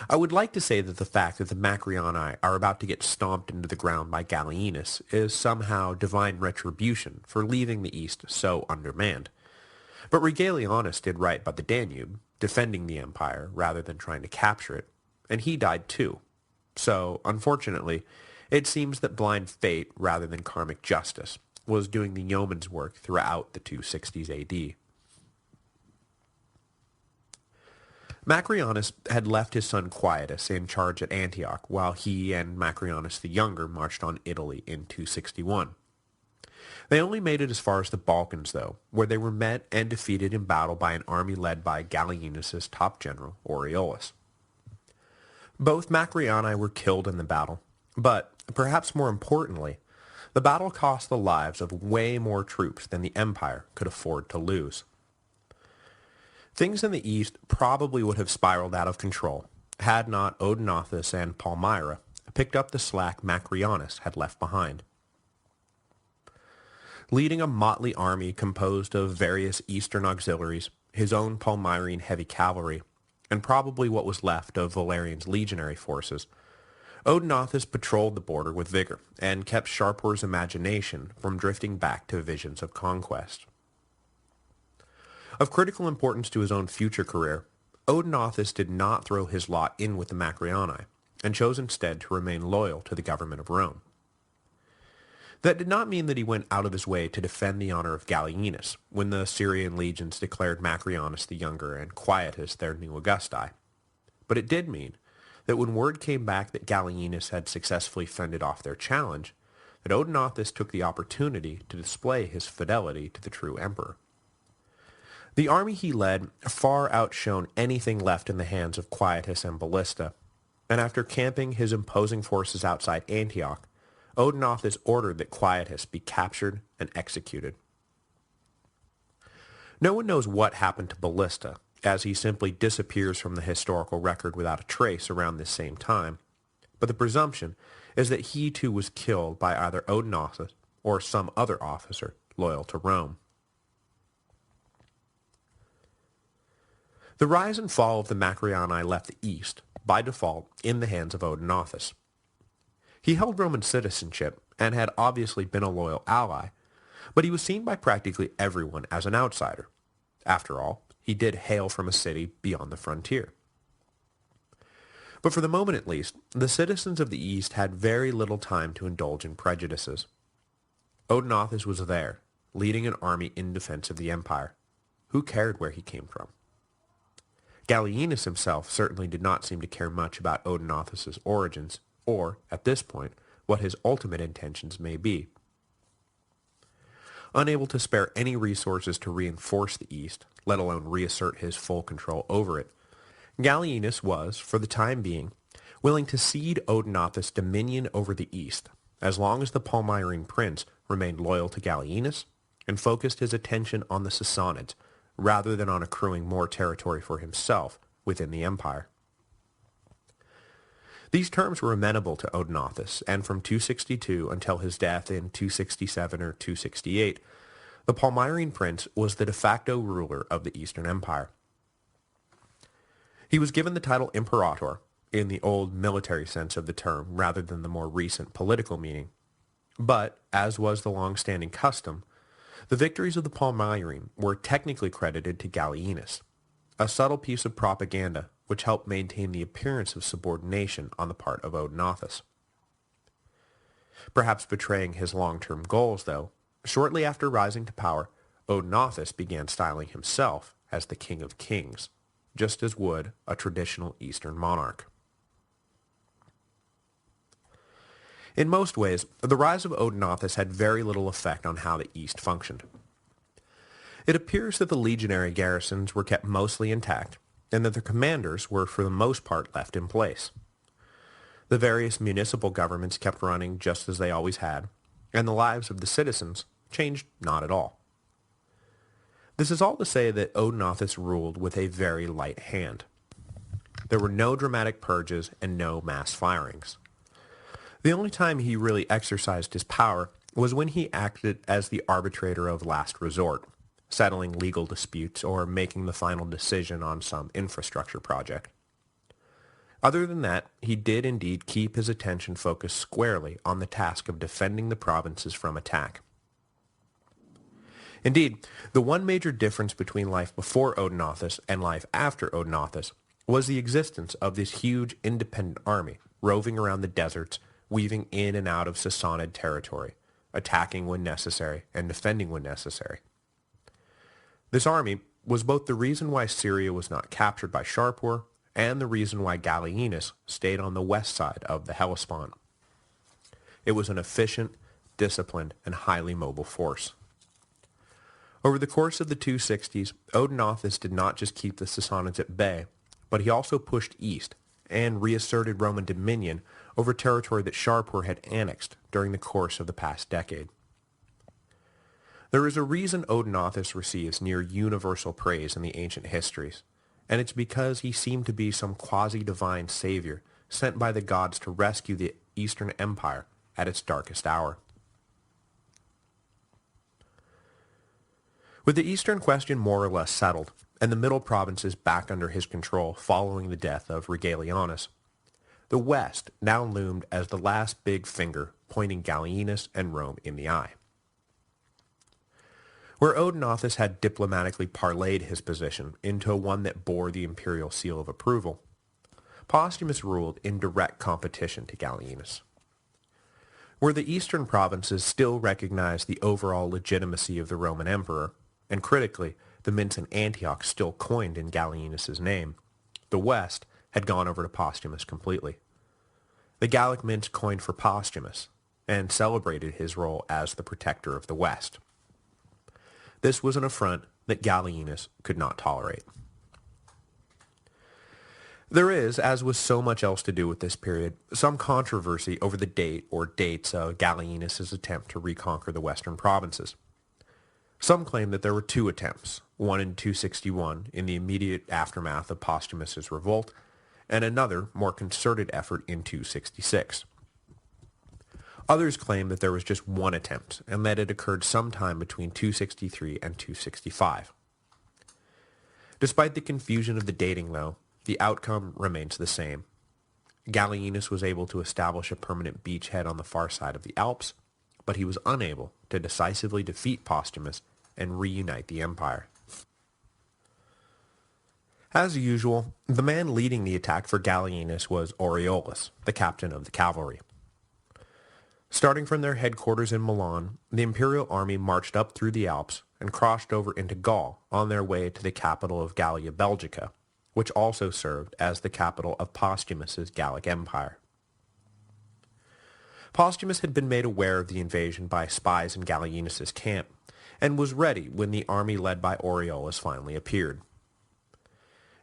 I would like to say that the fact that the Macriani are about to get stomped into the ground by Gallienus is somehow divine retribution for leaving the east so undermanned. But Regalianus did right by the Danube, defending the empire rather than trying to capture it, and he died too. So, unfortunately, it seems that blind fate rather than karmic justice was doing the yeoman's work throughout the 260s AD. Macrianus had left his son Quietus in charge at Antioch while he and Macrianus the Younger marched on Italy in 261. They only made it as far as the Balkans, though, where they were met and defeated in battle by an army led by Gallienus' top general, Aureolus. Both Macriani were killed in the battle, but, perhaps more importantly, the battle cost the lives of way more troops than the empire could afford to lose. Things in the east probably would have spiraled out of control had not Odenathus and Palmyra picked up the slack Macrianus had left behind. Leading a motley army composed of various eastern auxiliaries, his own Palmyrene heavy cavalry, and probably what was left of Valerian's legionary forces, Odenathus patrolled the border with vigor and kept Sharpor's imagination from drifting back to visions of conquest. Of critical importance to his own future career, Odenathus did not throw his lot in with the Macriani, and chose instead to remain loyal to the government of Rome. That did not mean that he went out of his way to defend the honor of Gallienus when the Syrian legions declared Macrianus the Younger and Quietus their new Augusti, but it did mean that when word came back that Gallienus had successfully fended off their challenge, that Odenathus took the opportunity to display his fidelity to the true emperor. The army he led far outshone anything left in the hands of Quietus and Ballista, and after camping his imposing forces outside Antioch, Odenathus ordered that Quietus be captured and executed. No one knows what happened to Ballista, as he simply disappears from the historical record without a trace around this same time, but the presumption is that he too was killed by either Odenathus or some other officer loyal to Rome. The rise and fall of the Macroniani left the East, by default, in the hands of Odenathus. He held Roman citizenship and had obviously been a loyal ally, but he was seen by practically everyone as an outsider. After all, he did hail from a city beyond the frontier. But for the moment at least, the citizens of the East had very little time to indulge in prejudices. Odenathus was there, leading an army in defense of the empire. Who cared where he came from? Gallienus himself certainly did not seem to care much about Odenathus's origins, or, at this point, what his ultimate intentions may be. Unable to spare any resources to reinforce the East, let alone reassert his full control over it, Gallienus was, for the time being, willing to cede Odenathus dominion over the East, as long as the Palmyrene prince remained loyal to Gallienus and focused his attention on the Sassanids, rather than on accruing more territory for himself within the empire. These terms were amenable to Odenathus, and from 262 until his death in 267 or 268, the Palmyrene prince was the de facto ruler of the Eastern Empire. He was given the title imperator, in the old military sense of the term rather than the more recent political meaning. But, as was the long-standing custom, the victories of the Palmyrene were technically credited to Gallienus, a subtle piece of propaganda which helped maintain the appearance of subordination on the part of Odenathus. Perhaps betraying his long-term goals, though, shortly after rising to power, Odenathus began styling himself as the King of Kings, just as would a traditional Eastern monarch. In most ways, the rise of Odenathus had very little effect on how the East functioned. It appears that the legionary garrisons were kept mostly intact, and that their commanders were for the most part left in place. The various municipal governments kept running just as they always had, and the lives of the citizens changed not at all. This is all to say that Odenathus ruled with a very light hand. There were no dramatic purges and no mass firings. The only time he really exercised his power was when he acted as the arbitrator of last resort, settling legal disputes or making the final decision on some infrastructure project. Other than that, he did indeed keep his attention focused squarely on the task of defending the provinces from attack. Indeed, the one major difference between life before Odenathus and life after Odenathus was the existence of this huge independent army roving around the deserts, weaving in and out of Sassanid territory, attacking when necessary and defending when necessary. This army was both the reason why Syria was not captured by Shapur and the reason why Gallienus stayed on the west side of the Hellespont. It was an efficient, disciplined, and highly mobile force. Over the course of the 260s, Odenathus did not just keep the Sassanids at bay, but he also pushed east and reasserted Roman dominion over territory that Shapur had annexed during the course of the past decade. There is a reason Odenathus receives near universal praise in the ancient histories, and it's because he seemed to be some quasi-divine savior sent by the gods to rescue the Eastern Empire at its darkest hour. With the Eastern question more or less settled, and the middle provinces back under his control following the death of Gallienus, the West now loomed as the last big finger pointing Gallienus and Rome in the eye. Where Odenathus had diplomatically parlayed his position into one that bore the imperial seal of approval, Postumus ruled in direct competition to Gallienus. Where the eastern provinces still recognized the overall legitimacy of the Roman emperor, and critically, the mints in Antioch still coined in Gallienus's name, the West had gone over to Postumus completely. The Gallic mints coined for Postumus, and celebrated his role as the protector of the West. This was an affront that Gallienus could not tolerate. There is, as with so much else to do with this period, some controversy over the date or dates of Gallienus' attempt to reconquer the western provinces. Some claim that there were two attempts, one in 261 in the immediate aftermath of Postumus' revolt, and another, more concerted effort in 266. Others claim that there was just one attempt, and that it occurred sometime between 263 and 265. Despite the confusion of the dating, though, the outcome remains the same. Gallienus was able to establish a permanent beachhead on the far side of the Alps, but he was unable to decisively defeat Postumus and reunite the empire. As usual, the man leading the attack for Gallienus was Aureolus, the captain of the cavalry. Starting from their headquarters in Milan, the imperial army marched up through the Alps and crossed over into Gaul on their way to the capital of Gallia Belgica, which also served as the capital of Postumus's Gallic Empire. Postumus had been made aware of the invasion by spies in Gallienus's camp, and was ready when the army led by Aureolus finally appeared.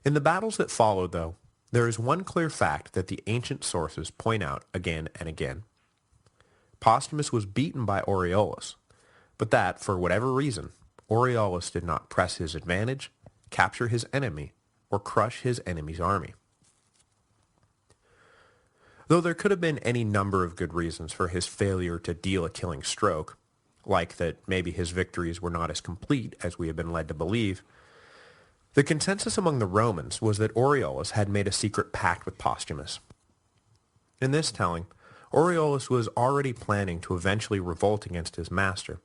In the battles that followed, though, there is one clear fact that the ancient sources point out again and again. Postumus was beaten by Aureolus, but that, for whatever reason, Aureolus did not press his advantage, capture his enemy, or crush his enemy's army. Though there could have been any number of good reasons for his failure to deal a killing stroke, like that maybe his victories were not as complete as we have been led to believe, the consensus among the Romans was that Aureolus had made a secret pact with Postumus. In this telling, Aureolus was already planning to eventually revolt against his master,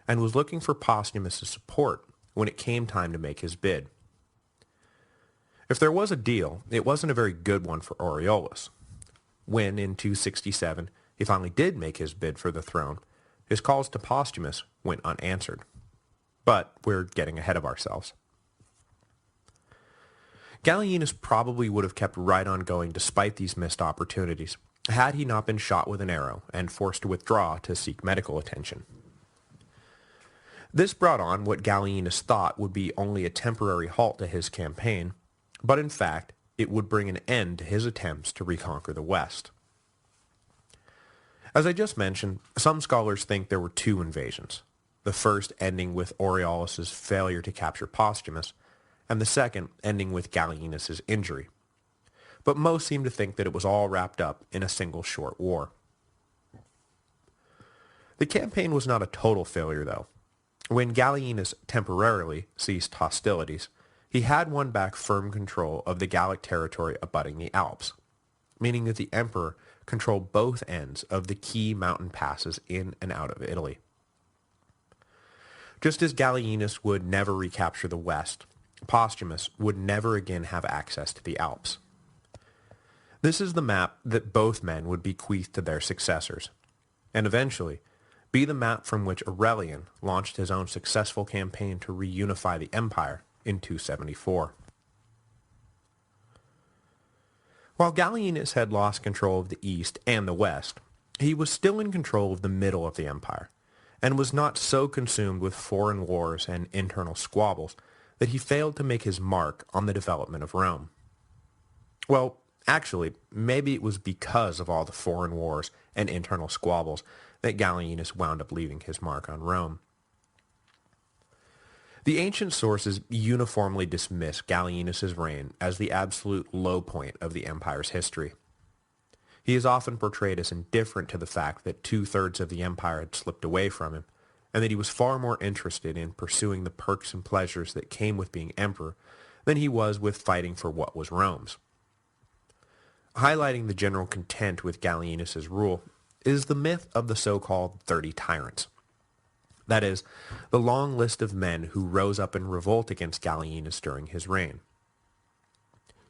and was looking for Postumus's support when it came time to make his bid. If there was a deal, it wasn't a very good one for Aureolus. When, in 267, he finally did make his bid for the throne, his calls to Postumus went unanswered. But we're getting ahead of ourselves. Gallienus probably would have kept right on going despite these missed opportunities, had he not been shot with an arrow and forced to withdraw to seek medical attention. This brought on what Gallienus thought would be only a temporary halt to his campaign, but in fact, it would bring an end to his attempts to reconquer the West. As I just mentioned, some scholars think there were two invasions, the first ending with Aureolus' failure to capture Postumus, and the second ending with Gallienus' injury. But most seem to think that it was all wrapped up in a single short war. The campaign was not a total failure, though. When Gallienus temporarily ceased hostilities, he had won back firm control of the Gallic territory abutting the Alps, meaning that the emperor controlled both ends of the key mountain passes in and out of Italy. Just as Gallienus would never recapture the West, Postumus would never again have access to the Alps. This is the map that both men would bequeath to their successors, and eventually be the map from which Aurelian launched his own successful campaign to reunify the empire in 274. While Gallienus had lost control of the east and the west, he was still in control of the middle of the empire, and was not so consumed with foreign wars and internal squabbles that he failed to make his mark on the development of Rome. Well, actually, maybe it was because of all the foreign wars and internal squabbles that Gallienus wound up leaving his mark on Rome. The ancient sources uniformly dismiss Gallienus' reign as the absolute low point of the empire's history. He is often portrayed as indifferent to the fact that 2/3 of the empire had slipped away from him, and that he was far more interested in pursuing the perks and pleasures that came with being emperor than he was with fighting for what was Rome's. Highlighting the general content with Gallienus' rule is the myth of the so-called 30 tyrants. That is, the long list of men who rose up in revolt against Gallienus during his reign.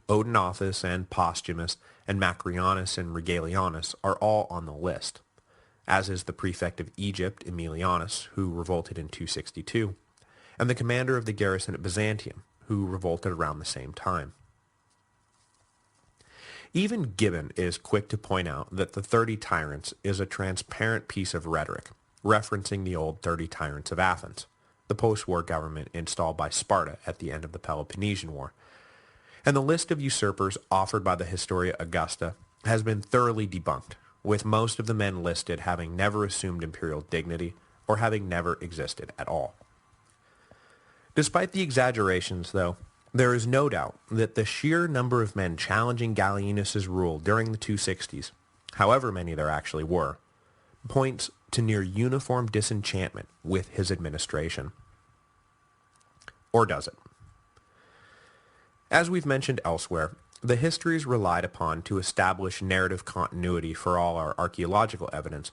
Odenathus and Postumus and Macrianus and Regalianus are all on the list, as is the prefect of Egypt, Emilianus, who revolted in 262, and the commander of the garrison at Byzantium, who revolted around the same time. Even Gibbon is quick to point out that the 30 tyrants is a transparent piece of rhetoric, referencing the old 30 tyrants of Athens, the post-war government installed by Sparta at the end of the Peloponnesian War, and the list of usurpers offered by the Historia Augusta has been thoroughly debunked, with most of the men listed having never assumed imperial dignity or having never existed at all. Despite the exaggerations, though, there is no doubt that the sheer number of men challenging Gallienus' rule during the 260s, however many there actually were, points to near uniform disenchantment with his administration. Or does it? As we've mentioned elsewhere, the histories relied upon to establish narrative continuity for all our archaeological evidence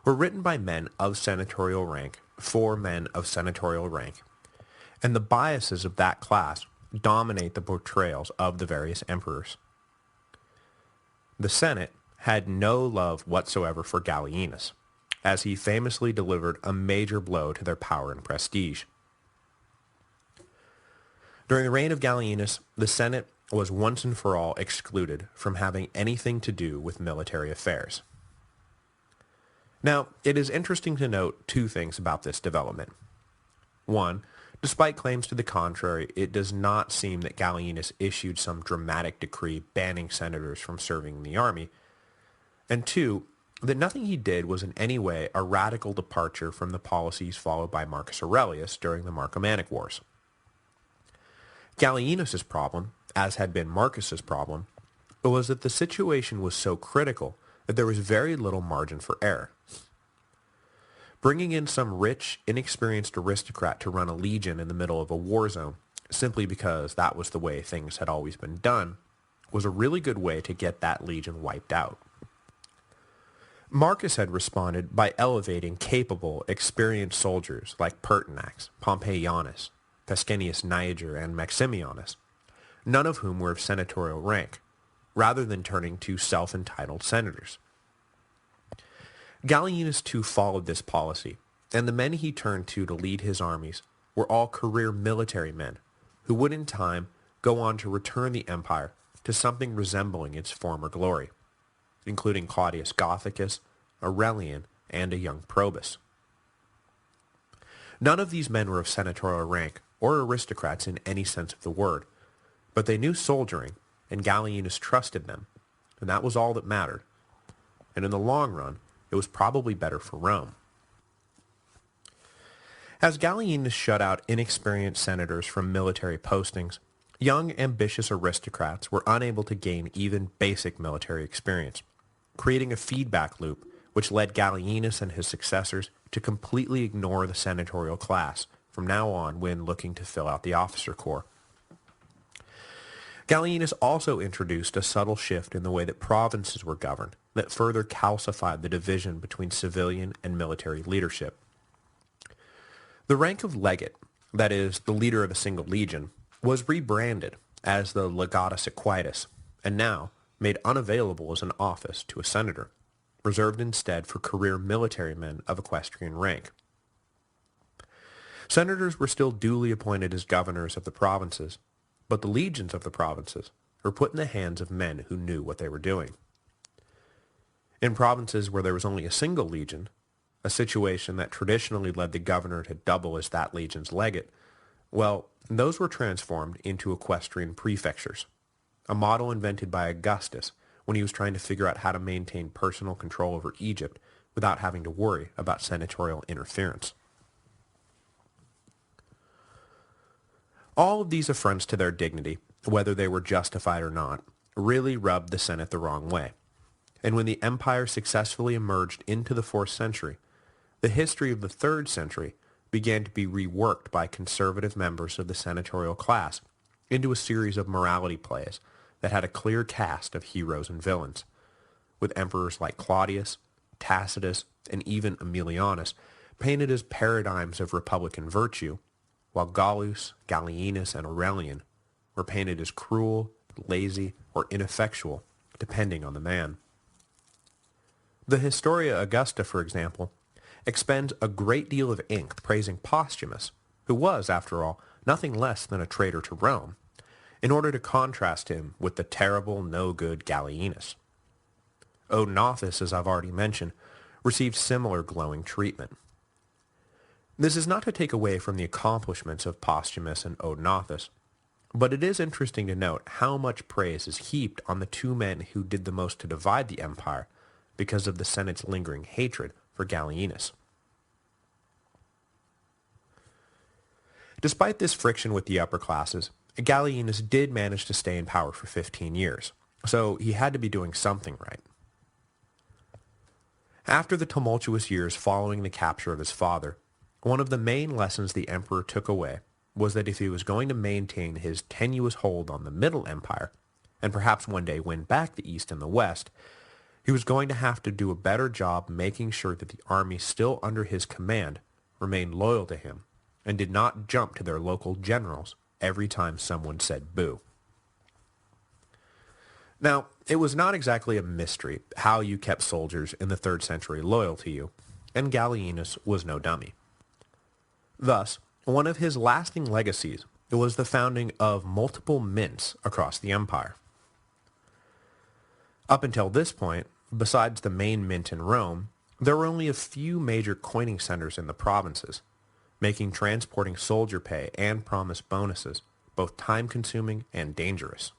were written by men of senatorial rank for men of senatorial rank, and the biases of that class dominate the portrayals of the various emperors. The Senate had no love whatsoever for Gallienus, as he famously delivered a major blow to their power and prestige. During the reign of Gallienus, the Senate was once and for all excluded from having anything to do with military affairs. Now, it is interesting to note two things about this development. One, despite claims to the contrary, it does not seem that Gallienus issued some dramatic decree banning senators from serving in the army. And two, that nothing he did was in any way a radical departure from the policies followed by Marcus Aurelius during the Marcomannic Wars. Gallienus's problem, as had been Marcus's problem, was that the situation was so critical that there was very little margin for error. Bringing in some rich, inexperienced aristocrat to run a legion in the middle of a war zone, simply because that was the way things had always been done, was a really good way to get that legion wiped out. Marcus had responded by elevating capable, experienced soldiers like Pertinax, Pompeianus, Pescennius Niger, and Maximianus, none of whom were of senatorial rank, rather than turning to self-entitled senators. Gallienus too followed this policy, and the men he turned to lead his armies were all career military men, who would in time go on to return the empire to something resembling its former glory, including Claudius Gothicus, Aurelian, and a young Probus. None of these men were of senatorial rank or aristocrats in any sense of the word, but they knew soldiering, and Gallienus trusted them, and that was all that mattered. And in the long run, it was probably better for Rome. As Gallienus shut out inexperienced senators from military postings, young, ambitious aristocrats were unable to gain even basic military experience, creating a feedback loop which led Gallienus and his successors to completely ignore the senatorial class from now on when looking to fill out the officer corps. Gallienus also introduced a subtle shift in the way that provinces were governed that further calcified the division between civilian and military leadership. The rank of legate, that is, the leader of a single legion, was rebranded as the legatus equitus, and now made unavailable as an office to a senator, reserved instead for career military men of equestrian rank. Senators were still duly appointed as governors of the provinces, but the legions of the provinces were put in the hands of men who knew what they were doing. In provinces where there was only a single legion, a situation that traditionally led the governor to double as that legion's legate, well, those were transformed into equestrian prefectures, a model invented by Augustus when he was trying to figure out how to maintain personal control over Egypt without having to worry about senatorial interference. All of these affronts to their dignity, whether they were justified or not, really rubbed the Senate the wrong way. And when the empire successfully emerged into the 4th century, the history of the 3rd century began to be reworked by conservative members of the senatorial class into a series of morality plays that had a clear cast of heroes and villains, with emperors like Claudius, Tacitus, and even Aemilianus painted as paradigms of republican virtue, while Gallus, Gallienus, and Aurelian were painted as cruel, lazy, or ineffectual, depending on the man. The Historia Augusta, for example, expends a great deal of ink praising Posthumus, who was, after all, nothing less than a traitor to Rome, in order to contrast him with the terrible, no-good Gallienus. Odenathus, as I've already mentioned, received similar glowing treatment. This is not to take away from the accomplishments of Posthumus and Odenathus, but it is interesting to note how much praise is heaped on the two men who did the most to divide the empire because of the Senate's lingering hatred for Gallienus. Despite this friction with the upper classes, Gallienus did manage to stay in power for 15 years, so he had to be doing something right. After the tumultuous years following the capture of his father, one of the main lessons the emperor took away was that if he was going to maintain his tenuous hold on the Middle Empire, and perhaps one day win back the East and the West, he was going to have to do a better job making sure that the army still under his command remained loyal to him and did not jump to their local generals every time someone said boo. Now, it was not exactly a mystery how you kept soldiers in the 3rd century loyal to you, and Gallienus was no dummy. Thus, one of his lasting legacies was the founding of multiple mints across the empire. Up until this point, besides the main mint in Rome, there were only a few major coining centers in the provinces, making transporting soldier pay and promised bonuses both time-consuming and dangerous.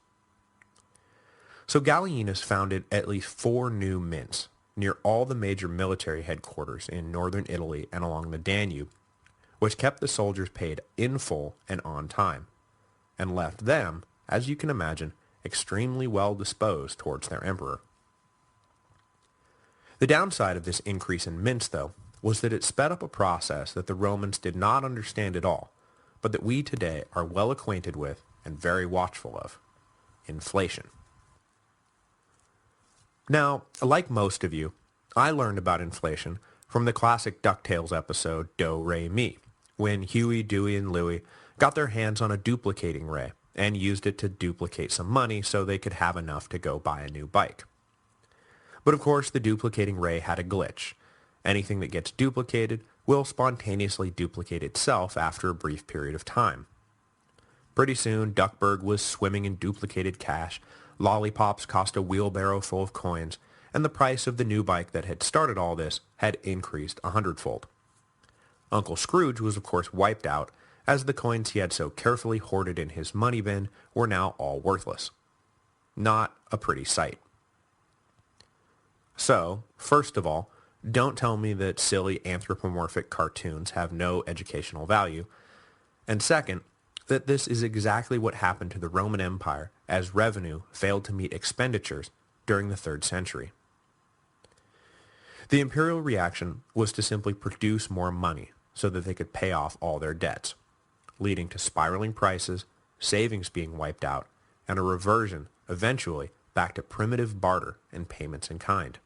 So Gallienus founded at least 4 new mints near all the major military headquarters in northern Italy and along the Danube, which kept the soldiers paid in full and on time, and left them, as you can imagine, extremely well disposed towards their emperor. The downside of this increase in mints, though, was that it sped up a process that the Romans did not understand at all, but that we today are well acquainted with and very watchful of: inflation. Now, like most of you, I learned about inflation from the classic DuckTales episode Do, Re, Mi, when Huey, Dewey, and Louie got their hands on a duplicating ray and used it to duplicate some money so they could have enough to go buy a new bike. But of course, the duplicating ray had a glitch. Anything that gets duplicated will spontaneously duplicate itself after a brief period of time. Pretty soon, Duckburg was swimming in duplicated cash, lollipops cost a wheelbarrow full of coins, and the price of the new bike that had started all this had increased 100-fold. Uncle Scrooge was of course wiped out, as the coins he had so carefully hoarded in his money bin were now all worthless. Not a pretty sight. So, first of all, don't tell me that silly anthropomorphic cartoons have no educational value, and second, that this is exactly what happened to the Roman Empire as revenue failed to meet expenditures during the 3rd century. The imperial reaction was to simply produce more money so that they could pay off all their debts, leading to spiraling prices, savings being wiped out, and a reversion, eventually, back to primitive barter and payments in kind.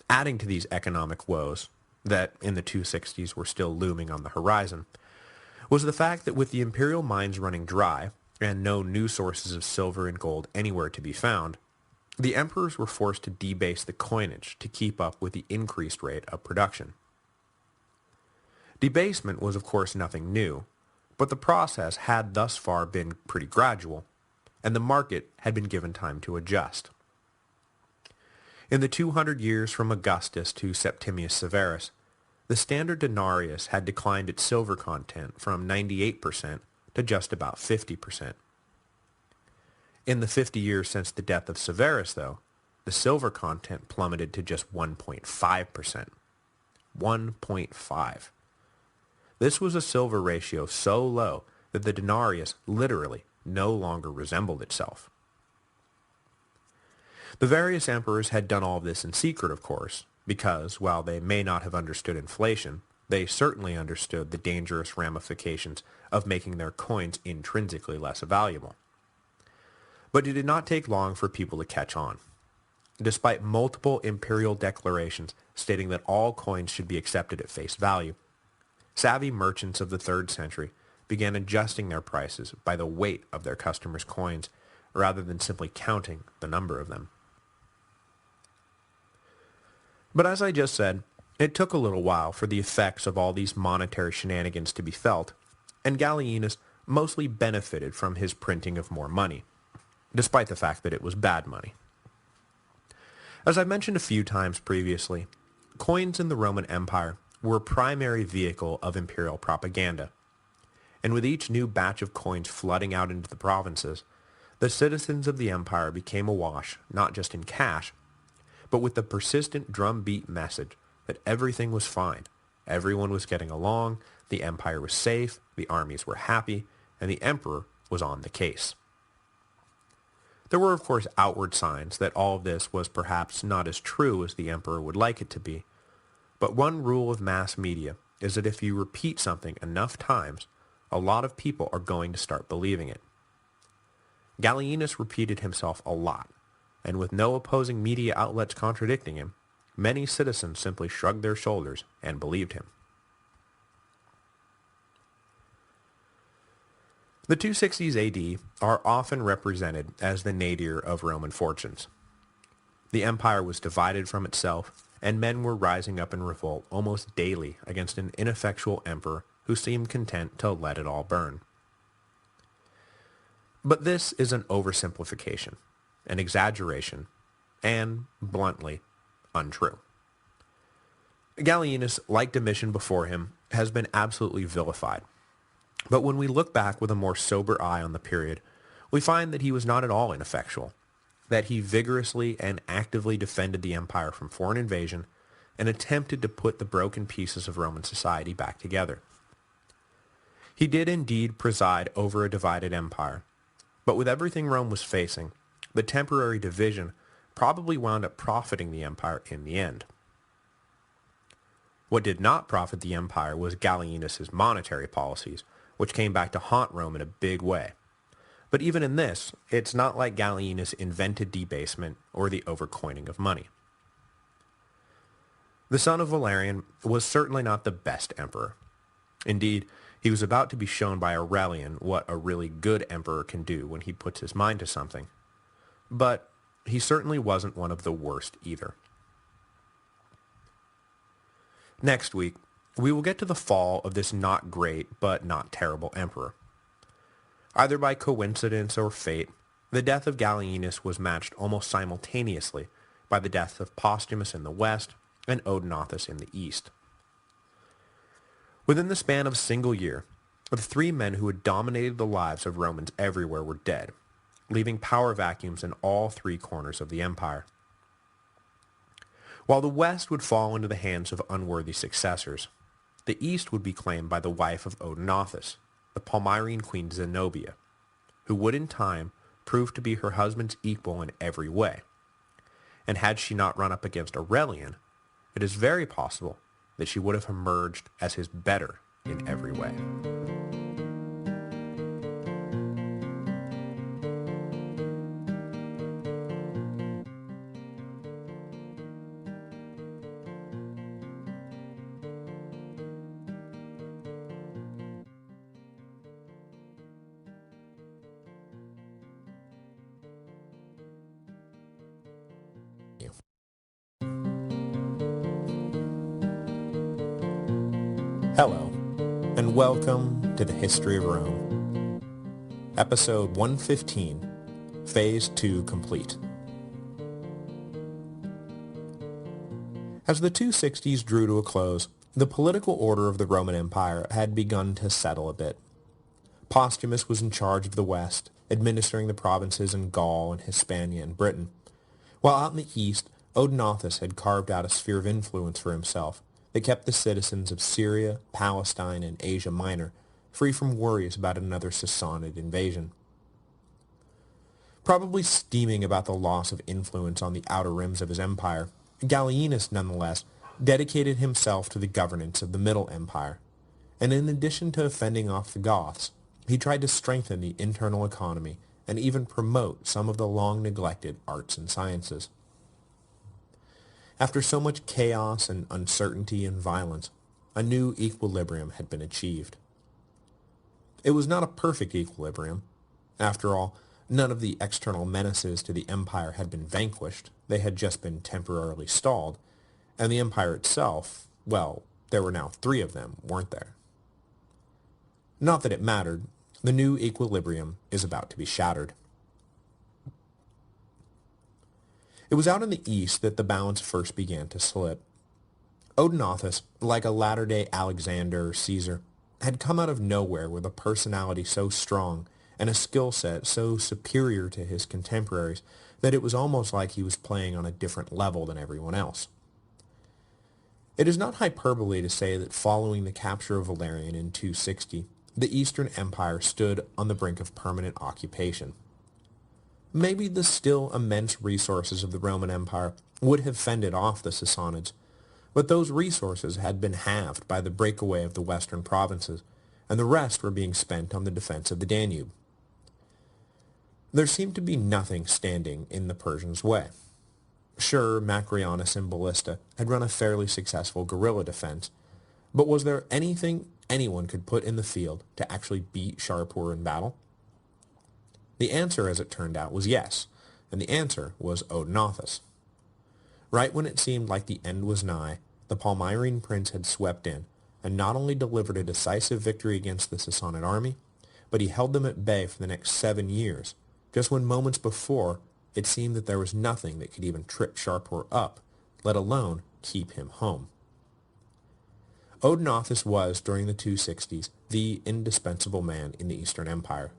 Adding to these economic woes, that in the 260s were still looming on the horizon, was the fact that with the imperial mines running dry, and no new sources of silver and gold anywhere to be found, the emperors were forced to debase the coinage to keep up with the increased rate of production. Debasement was of course nothing new, but the process had thus far been pretty gradual, and the market had been given time to adjust. In the 200 years from Augustus to Septimius Severus, the standard denarius had declined its silver content from 98% to just about 50%. In the 50 years since the death of Severus, though, the silver content plummeted to just 1.5%. 1.5. This was a silver ratio so low that the denarius literally no longer resembled itself. The various emperors had done all of this in secret, of course, because, while they may not have understood inflation, they certainly understood the dangerous ramifications of making their coins intrinsically less valuable. But it did not take long for people to catch on. Despite multiple imperial declarations stating that all coins should be accepted at face value, savvy merchants of the 3rd century began adjusting their prices by the weight of their customers' coins, rather than simply counting the number of them. But as I just said, it took a little while for the effects of all these monetary shenanigans to be felt, and Gallienus mostly benefited from his printing of more money, despite the fact that it was bad money. As I mentioned a few times previously, coins in the Roman Empire were a primary vehicle of imperial propaganda, and with each new batch of coins flooding out into the provinces, the citizens of the empire became awash not just in cash, but with the persistent drumbeat message that everything was fine, everyone was getting along, the empire was safe, the armies were happy, and the emperor was on the case. There were of course outward signs that all of this was perhaps not as true as the emperor would like it to be, but one rule of mass media is that if you repeat something enough times, a lot of people are going to start believing it. Gallienus repeated himself a lot, and with no opposing media outlets contradicting him, many citizens simply shrugged their shoulders and believed him. The 260s AD are often represented as the nadir of Roman fortunes. The empire was divided from itself, and men were rising up in revolt almost daily against an ineffectual emperor who seemed content to let it all burn. But this is an oversimplification, an exaggeration, and, bluntly, untrue. Gallienus, like Domitian before him, has been absolutely vilified. But when we look back with a more sober eye on the period, we find that he was not at all ineffectual, that he vigorously and actively defended the empire from foreign invasion and attempted to put the broken pieces of Roman society back together. He did indeed preside over a divided empire, but with everything Rome was facing, the temporary division probably wound up profiting the empire in the end. What did not profit the empire was Gallienus' monetary policies, which came back to haunt Rome in a big way. But even in this, it's not like Gallienus invented debasement or the overcoining of money. The son of Valerian was certainly not the best emperor. Indeed, he was about to be shown by Aurelian what a really good emperor can do when he puts his mind to something. But he certainly wasn't one of the worst either. Next week, we will get to the fall of this not great but not terrible emperor. Either by coincidence or fate, the death of Gallienus was matched almost simultaneously by the death of Postumus in the west and Odenathus in the east. Within the span of a single year, the three men who had dominated the lives of Romans everywhere were dead, leaving power vacuums in all three corners of the empire. While the west would fall into the hands of unworthy successors, the east would be claimed by the wife of Odenathus, the Palmyrene queen Zenobia, who would in time prove to be her husband's equal in every way. And had she not run up against Aurelian, it is very possible that she would have emerged as his better in every way. Hello, and welcome to the History of Rome. Episode 115, Phase 2 complete. As the 260s drew to a close, the political order of the Roman Empire had begun to settle a bit. Postumus was in charge of the west, administering the provinces in Gaul and Hispania and Britain, while out in the east, Odenathus had carved out a sphere of influence for himself that kept the citizens of Syria, Palestine, and Asia Minor free from worries about another Sassanid invasion. Probably steaming about the loss of influence on the outer rims of his empire, Gallienus nonetheless dedicated himself to the governance of the Middle Empire, and in addition to fending off the Goths, he tried to strengthen the internal economy and even promote some of the long-neglected arts and sciences. After so much chaos and uncertainty and violence, a new equilibrium had been achieved. It was not a perfect equilibrium. After all, none of the external menaces to the empire had been vanquished, they had just been temporarily stalled, and the empire itself, well, there were now 3 of them, weren't there? Not that it mattered. The new equilibrium is about to be shattered. It was out in the east that the balance first began to slip. Odenathus, like a latter-day Alexander or Caesar, had come out of nowhere with a personality so strong and a skill set so superior to his contemporaries that it was almost like he was playing on a different level than everyone else. It is not hyperbole to say that following the capture of Valerian in 260, the Eastern Empire stood on the brink of permanent occupation. Maybe the still immense resources of the Roman Empire would have fended off the Sassanids, But those resources had been halved by the breakaway of the western provinces, and the rest were being spent on the defense of the Danube. There seemed to be nothing standing in the Persians' way. Sure, Macrianus and Ballista had run a fairly successful guerrilla defense, but was there anything anyone could put in the field to actually beat Shapur in battle? The answer, as it turned out, was yes, and the answer was Odenathus. Right when it seemed like the end was nigh, the Palmyrene prince had swept in, and not only delivered a decisive victory against the Sassanid army, but he held them at bay for the next 7 years, just when moments before it seemed that there was nothing that could even trip Shapur up, let alone keep him home. Odenathus was, during the 260s, the indispensable man in the Eastern Empire.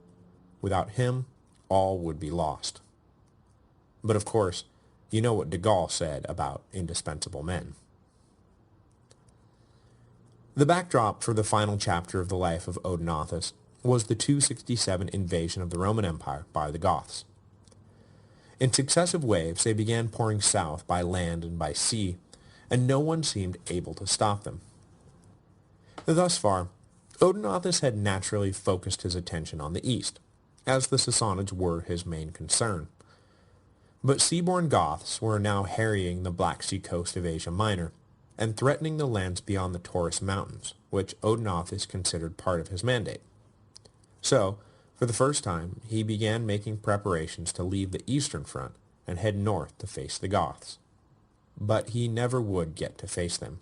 Without him, all would be lost. But of course, you know what de Gaulle said about indispensable men. The backdrop for the final chapter of the life of Odenathus was the 267 invasion of the Roman Empire by the Goths. In successive waves, they began pouring south by land and by sea, and no one seemed able to stop them. Thus far, Odenathus had naturally focused his attention on the east, as the Sassanids were his main concern. But seaborne Goths were now harrying the Black Sea coast of Asia Minor, and threatening the lands beyond the Taurus Mountains, which Odenathus considered part of his mandate. So, for the first time, he began making preparations to leave the eastern front and head north to face the Goths. But he never would get to face them.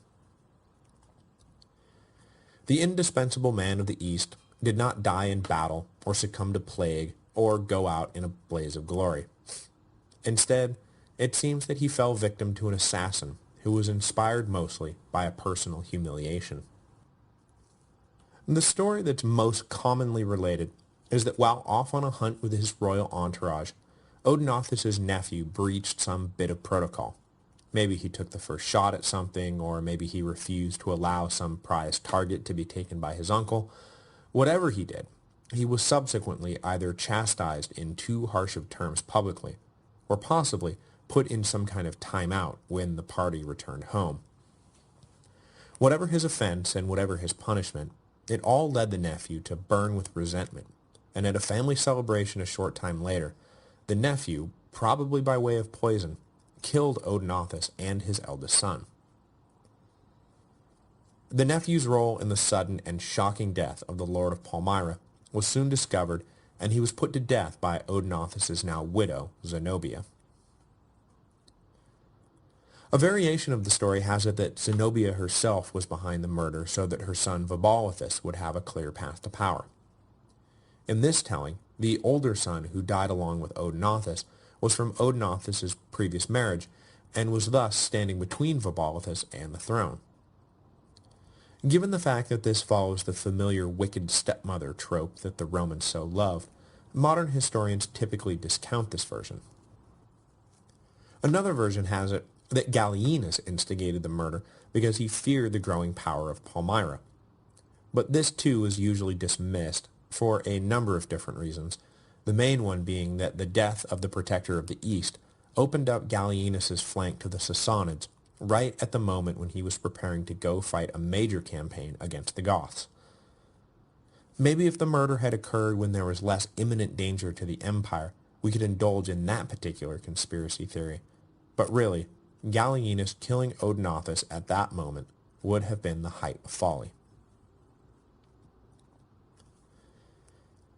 The indispensable man of the East did not die in battle or succumb to plague or go out in a blaze of glory. Instead, it seems that he fell victim to an assassin who was inspired mostly by a personal humiliation. The story that's most commonly related is that while off on a hunt with his royal entourage, Odenathus' nephew breached some bit of protocol. Maybe he took the first shot at something, or maybe he refused to allow some prized target to be taken by his uncle. Whatever he did, he was subsequently either chastised in too harsh of terms publicly, or possibly put in some kind of timeout when the party returned home. Whatever his offense and whatever his punishment, it all led the nephew to burn with resentment, and at a family celebration a short time later, the nephew, probably by way of poison, killed Odenathus and his eldest son. The nephew's role in the sudden and shocking death of the Lord of Palmyra was soon discovered, and he was put to death by Odenathus' now widow, Zenobia. A variation of the story has it that Zenobia herself was behind the murder so that her son Vabalithus would have a clear path to power. In this telling, the older son who died along with Odenathus was from Odenathus' previous marriage, and was thus standing between Vabalithus and the throne. Given the fact that this follows the familiar wicked stepmother trope that the Romans so loved, modern historians typically discount this version. Another version has it that Gallienus instigated the murder because he feared the growing power of Palmyra. But this too is usually dismissed for a number of different reasons, the main one being that the death of the protector of the East opened up Gallienus' flank to the Sassanids right at the moment when he was preparing to go fight a major campaign against the Goths. Maybe if the murder had occurred when there was less imminent danger to the empire, we could indulge in that particular conspiracy theory. But really, Gallienus killing Odenathus at that moment would have been the height of folly.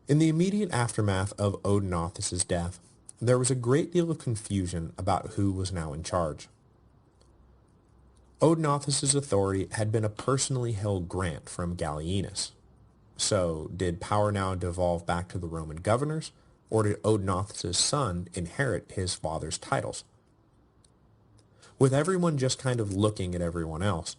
In the immediate aftermath of Odenathus' death, there was a great deal of confusion about who was now in charge. Odenathus' authority had been a personally held grant from Gallienus. So, did power now devolve back to the Roman governors, or did Odenathus' son inherit his father's titles? With everyone just kind of looking at everyone else,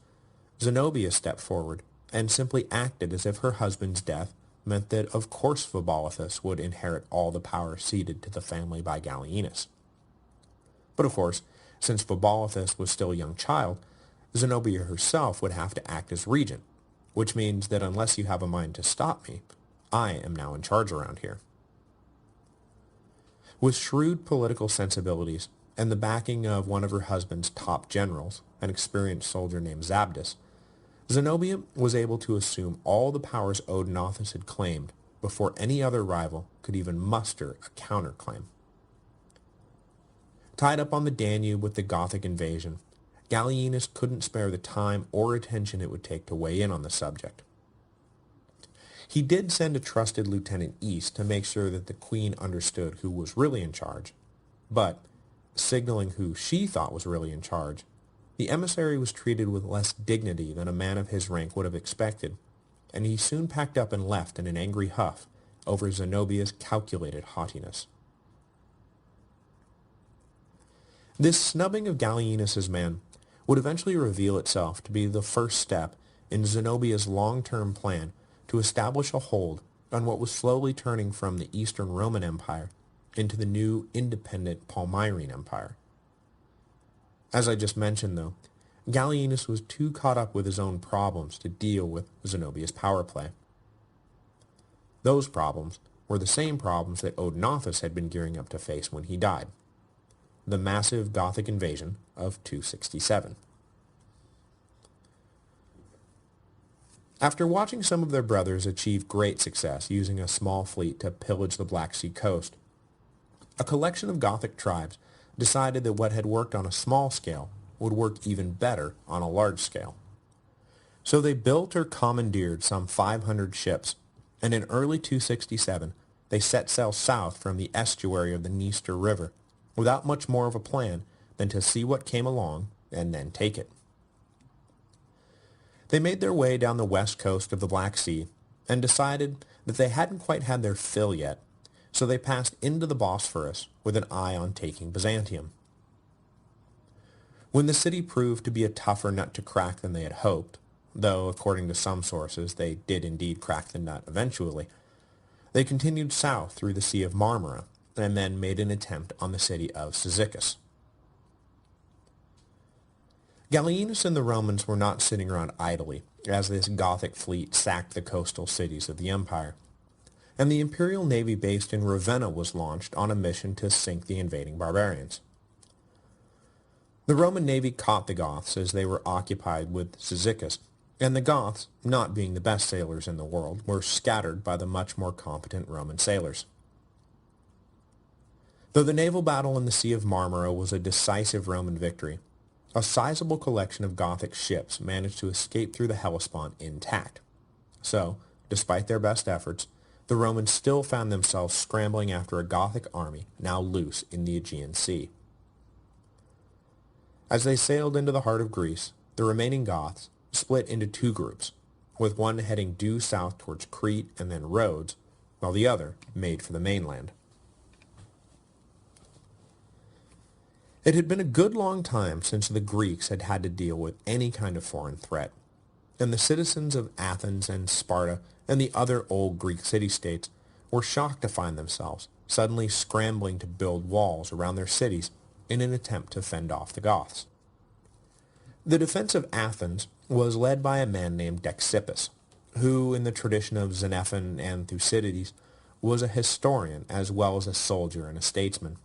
Zenobia stepped forward and simply acted as if her husband's death meant that of course Vabalithus would inherit all the power ceded to the family by Gallienus. But of course, since Vabalithus was still a young child, Zenobia herself would have to act as regent, which means that unless you have a mind to stop me, I am now in charge around here. With shrewd political sensibilities, and the backing of one of her husband's top generals, an experienced soldier named Zabdus, Zenobia was able to assume all the powers Odenathus had claimed before any other rival could even muster a counterclaim. Tied up on the Danube with the Gothic invasion, Gallienus couldn't spare the time or attention it would take to weigh in on the subject. He did send a trusted lieutenant east to make sure that the queen understood who was really in charge, but, signaling who she thought was really in charge, the emissary was treated with less dignity than a man of his rank would have expected, and he soon packed up and left in an angry huff over Zenobia's calculated haughtiness. This snubbing of Gallienus's men would eventually reveal itself to be the first step in Zenobia's long-term plan to establish a hold on what was slowly turning from the Eastern Roman Empire into the new independent Palmyrene Empire. As I just mentioned, though, Gallienus was too caught up with his own problems to deal with Zenobia's power play. Those problems were the same problems that Odenathus had been gearing up to face when he died: the massive Gothic invasion of 267. After watching some of their brothers achieve great success using a small fleet to pillage the Black Sea coast, a collection of Gothic tribes decided that what had worked on a small scale would work even better on a large scale. So they built or commandeered some 500 ships, and in early 267 they set sail south from the estuary of the Dniester River, without much more of a plan than to see what came along and then take it. They made their way down the west coast of the Black Sea and decided that they hadn't quite had their fill yet, so they passed into the Bosphorus with an eye on taking Byzantium. When the city proved to be a tougher nut to crack than they had hoped, though according to some sources they did indeed crack the nut eventually, they continued south through the Sea of Marmara and then made an attempt on the city of Cyzicus. Gallienus and the Romans were not sitting around idly as this Gothic fleet sacked the coastal cities of the empire, and the imperial navy based in Ravenna was launched on a mission to sink the invading barbarians. The Roman navy caught the Goths as they were occupied with Cyzicus, and the Goths, not being the best sailors in the world, were scattered by the much more competent Roman sailors. Though the naval battle in the Sea of Marmara was a decisive Roman victory, a sizable collection of Gothic ships managed to escape through the Hellespont intact. So, despite their best efforts, the Romans still found themselves scrambling after a Gothic army now loose in the Aegean Sea. As they sailed into the heart of Greece, the remaining Goths split into two groups, with one heading due south towards Crete and then Rhodes, while the other made for the mainland. It had been a good long time since the Greeks had had to deal with any kind of foreign threat, and the citizens of Athens and Sparta and the other old Greek city-states were shocked to find themselves suddenly scrambling to build walls around their cities in an attempt to fend off the Goths. The defense of Athens was led by a man named Dexippus, who, in the tradition of Xenophon and Thucydides, was a historian as well as a soldier and a statesman.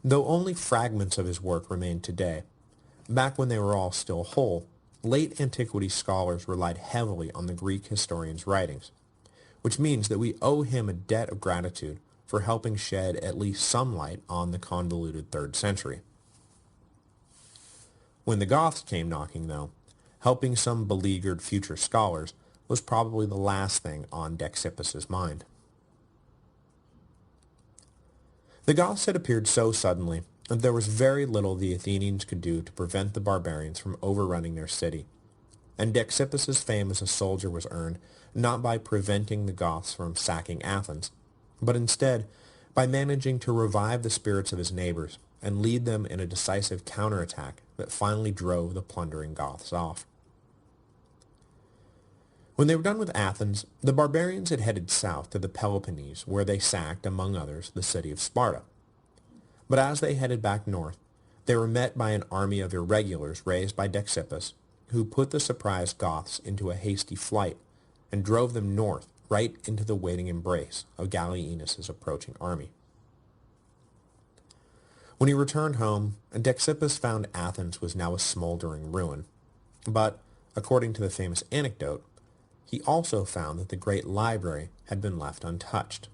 Though only fragments of his work remain today, back when they were all still whole, late antiquity scholars relied heavily on the Greek historian's writings, which means that we owe him a debt of gratitude for helping shed at least some light on the convoluted 3rd century. When the Goths came knocking, though, helping some beleaguered future scholars was probably the last thing on Dexippus's mind. The Goths had appeared so suddenly that there was very little the Athenians could do to prevent the barbarians from overrunning their city, and Dexippus's fame as a soldier was earned not by preventing the Goths from sacking Athens, but instead by managing to revive the spirits of his neighbors and lead them in a decisive counterattack that finally drove the plundering Goths off. When they were done with Athens, the barbarians had headed south to the Peloponnese, where they sacked, among others, the city of Sparta. But as they headed back north, they were met by an army of irregulars raised by Dexippus, who put the surprised Goths into a hasty flight and drove them north right into the waiting embrace of Gallienus' approaching army. When he returned home, Dexippus found Athens was now a smoldering ruin. But, according to the famous anecdote, he also found that the great library had been left untouched.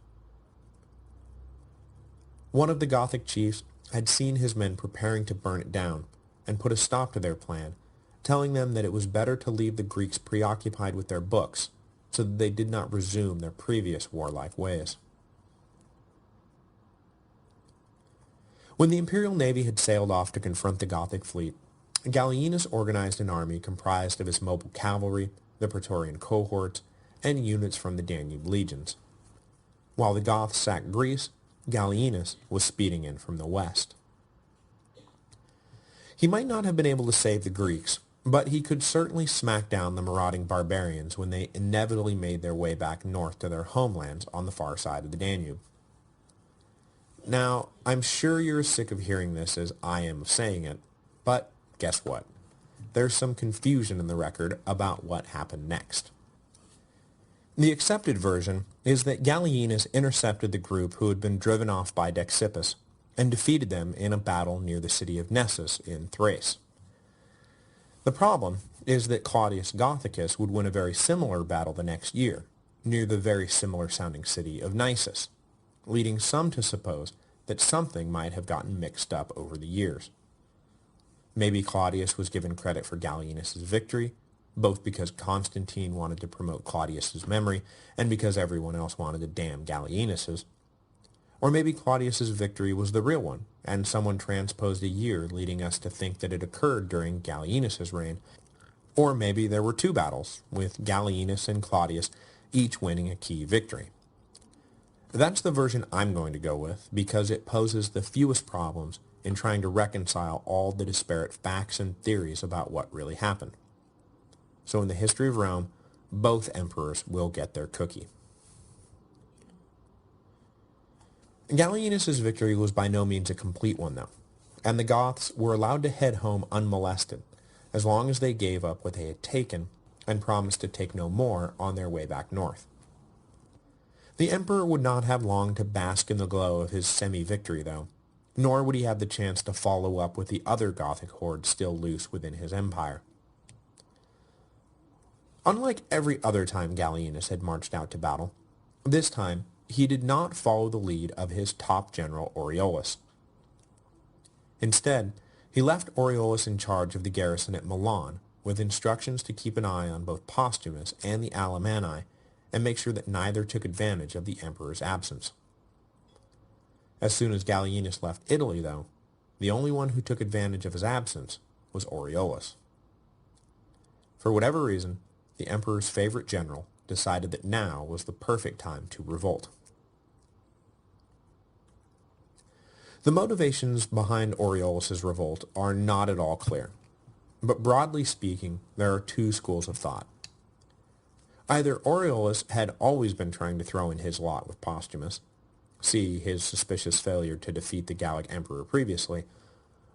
One of the Gothic chiefs had seen his men preparing to burn it down, and put a stop to their plan, telling them that it was better to leave the Greeks preoccupied with their books, so that they did not resume their previous warlike ways. When the imperial navy had sailed off to confront the Gothic fleet, Gallienus organized an army comprised of his mobile cavalry, the Praetorian cohorts, and units from the Danube legions. While the Goths sacked Greece, Gallienus was speeding in from the west. He might not have been able to save the Greeks, but he could certainly smack down the marauding barbarians when they inevitably made their way back north to their homelands on the far side of the Danube. Now, I'm sure you're as sick of hearing this as I am of saying it, but guess what? There's some confusion in the record about what happened next. The accepted version is that Gallienus intercepted the group who had been driven off by Dexippus and defeated them in a battle near the city of Nessus in Thrace. The problem is that Claudius Gothicus would win a very similar battle the next year, near the very similar-sounding city of Nisus, leading some to suppose that something might have gotten mixed up over the years. Maybe Claudius was given credit for Gallienus' victory, both because Constantine wanted to promote Claudius' memory and because everyone else wanted to damn Gallienus'. Or maybe Claudius' victory was the real one, and someone transposed a year leading us to think that it occurred during Gallienus' reign. Or maybe there were two battles, with Gallienus and Claudius each winning a key victory. That's the version I'm going to go with because it poses the fewest problems in trying to reconcile all the disparate facts and theories about what really happened. So in the history of Rome, both emperors will get their cookie. Gallienus' victory was by no means a complete one, though, and the Goths were allowed to head home unmolested, as long as they gave up what they had taken and promised to take no more on their way back north. The emperor would not have long to bask in the glow of his semi-victory, though, nor would he have the chance to follow up with the other Gothic hordes still loose within his empire. Unlike every other time Gallienus had marched out to battle, this time he did not follow the lead of his top general Aureolus. Instead, he left Aureolus in charge of the garrison at Milan, with instructions to keep an eye on both Postumus and the Alemanni and make sure that neither took advantage of the emperor's absence. As soon as Gallienus left Italy, though, the only one who took advantage of his absence was Aureolus. For whatever reason, the emperor's favorite general decided that now was the perfect time to revolt. The motivations behind Aureolus' revolt are not at all clear, but broadly speaking, there are two schools of thought. Either Aureolus had always been trying to throw in his lot with Postumus, see his suspicious failure to defeat the Gallic emperor previously,